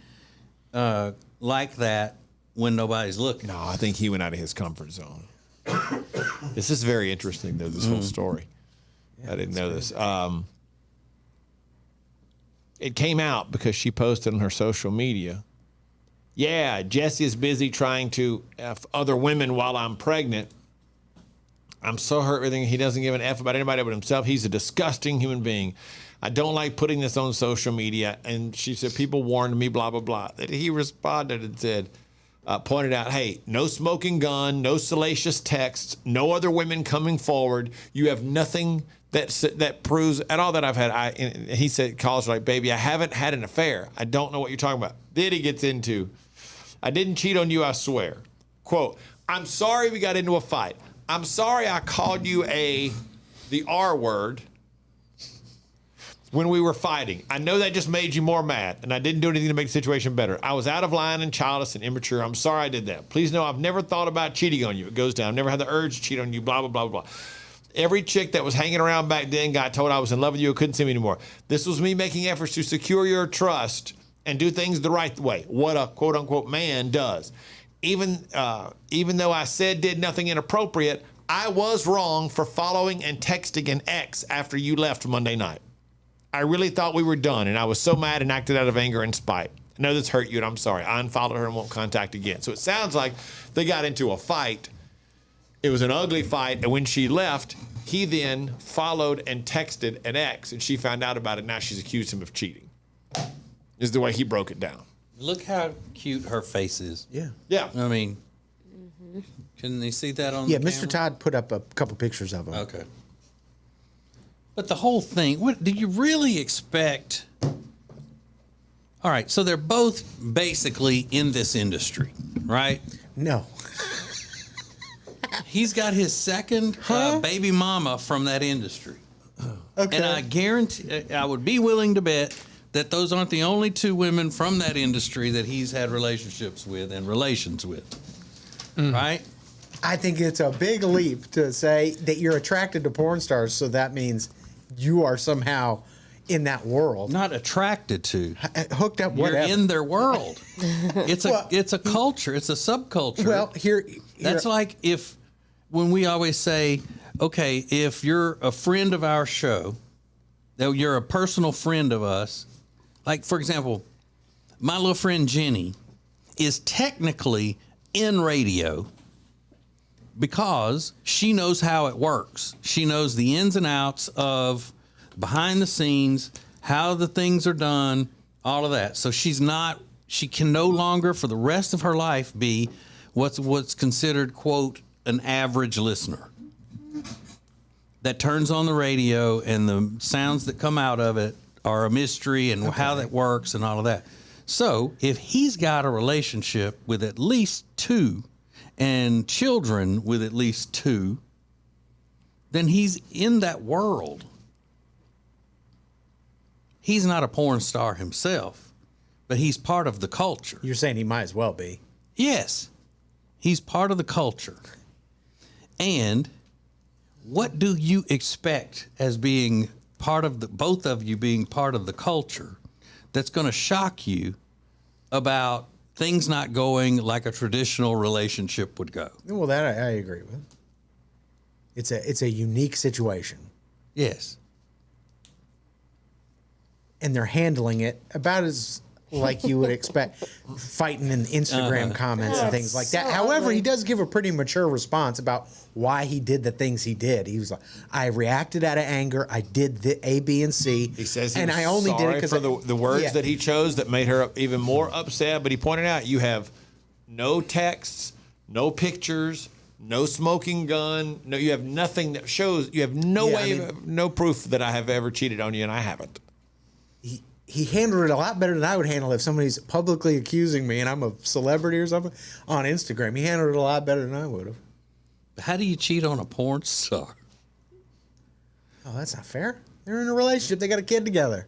like that when nobody's looking? No, I think he went out of his comfort zone. This is very interesting, though, this whole story. I didn't know this. It came out because she posted on her social media, yeah, Jesse is busy trying to F other women while I'm pregnant. I'm so hurt with him. He doesn't give an F about anybody but himself. He's a disgusting human being. I don't like putting this on social media. And she said, people warned me, blah, blah, blah. That he responded and said, pointed out, hey, no smoking gun, no salacious texts, no other women coming forward. You have nothing that proves at all that I've had. And he said, calls her like, baby, I haven't had an affair. I don't know what you're talking about. Then he gets into, I didn't cheat on you, I swear. Quote, I'm sorry we got into a fight. I'm sorry I called you the R word when we were fighting. I know that just made you more mad, and I didn't do anything to make the situation better. I was out of line and childish and immature. I'm sorry I did that. Please know I've never thought about cheating on you. It goes down. I've never had the urge to cheat on you, blah, blah, blah, blah. Every chick that was hanging around back then got told I was in love with you, couldn't see me anymore. This was me making efforts to secure your trust and do things the right way, what a quote-unquote man does. Even though I did nothing inappropriate, I was wrong for following and texting an ex after you left Monday night. I really thought we were done, and I was so mad and acted out of anger and spite. I know this hurt you, and I'm sorry. I unfollowed her and won't contact again. So it sounds like they got into a fight. It was an ugly fight, and when she left, he then followed and texted an ex, and she found out about it. Now she's accused him of cheating. Is the way he broke it down. Look how cute her face is. Yeah. Yeah. I mean, can they see that on Yeah, the Mr. camera? Todd put up a couple pictures of him. Okay. But the whole thing, what do you really expect? All right, so they're both basically in this industry, right? No. He's got his second baby mama from that industry. Okay. And I guarantee, I would be willing to bet that those aren't the only two women from that industry that he's had relationships with and relations with, right? I think it's a big leap to say that you're attracted to porn stars, so that means you are somehow in that world. Not attracted to. Hooked up, whatever. You're in their world. It's a culture. It's a subculture. Well, here That's like when we always say, okay, if you're a friend of our show, that you're a personal friend of us. Like, for example, my little friend Jenny is technically in radio because she knows how it works. She knows the ins and outs of behind the scenes, how the things are done, all of that. So she can no longer for the rest of her life be what's considered, quote, an average listener that turns on the radio and the sounds that come out of it are a mystery and how that works and all of that. So if he's got a relationship with at least two and children with at least two, then he's in that world. He's not a porn star himself, but he's part of the culture. You're saying he might as well be. Yes. He's part of the culture. And what do you expect as being part of both of you being part of the culture that's going to shock you about things not going like a traditional relationship would go? Well, that I agree with. It's a unique situation. Yes. And they're handling it about as like you would expect, fighting in Instagram comments and things like that. So However, ugly. he does give a pretty mature response about why he did the things he did. He was like, I reacted out of anger. I did the A, B, and C. He says he and was I only did it sorry because for the words that he chose that made her even more upset. But he pointed out you have no texts, no pictures, no smoking gun. No, you have nothing that shows. You have no no proof that I have ever cheated on you, and I haven't. He handled it a lot better than I would handle if somebody's publicly accusing me and I'm a celebrity or something on Instagram. He handled it a lot better than I would have. How do you cheat on a porn star? Oh, that's not fair. They're in a relationship. They got a kid together.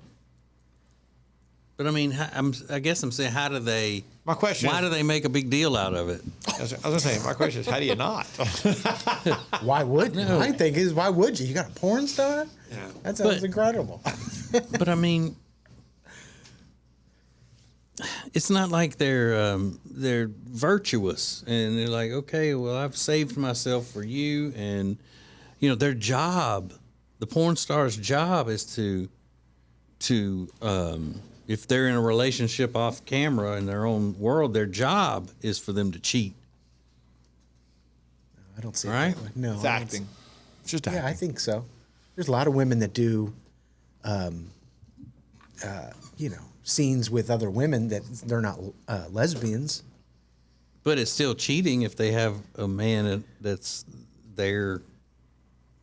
But I mean, I guess I'm saying, how do they? My question. Why do they make a big deal out of it? I was gonna say, my question is, how do you not? Why would you? No. My thing is, why would you? You got a porn star? Yeah. That sounds incredible. But I mean, it's not like they're virtuous and they're like, okay, well, I've saved myself for you, and their job, the porn star's job, is to if they're in a relationship off camera in their own world, their job is for them to cheat. I don't see right? it that way. No, It's acting. It's just acting. Yeah, I think so. There's a lot of women that do, scenes with other women that they're not lesbians. But it's still cheating if they have a man that's there.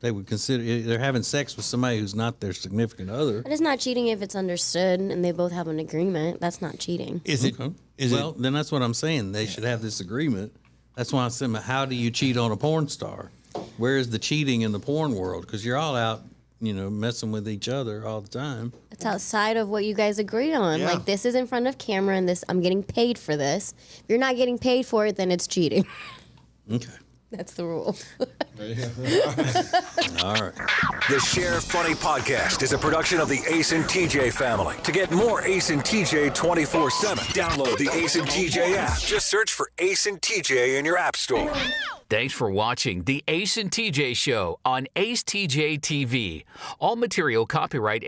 They would consider they're having sex with somebody who's not their significant other. But it's not cheating if it's understood and they both have an agreement. That's not cheating. Is it? Okay. Is well, it? then that's what I'm saying. They should have this agreement. That's why I'm saying, how do you cheat on a porn star? Where is the cheating in the porn world? Because you're all out, messing with each other all the time. It's outside of what you guys agreed on. Yeah. Like, this is in front of camera and I'm getting paid for this. If you're not getting paid for it, then it's cheating. Okay. That's the rule. All right. The Share Funny Podcast is a production of the Ace and TJ family. To get more Ace and TJ 24/7, download the Ace and TJ app. Just search for Ace and TJ in your app store. Thanks for watching the Ace and TJ Show on AceTJ TV. All material copyright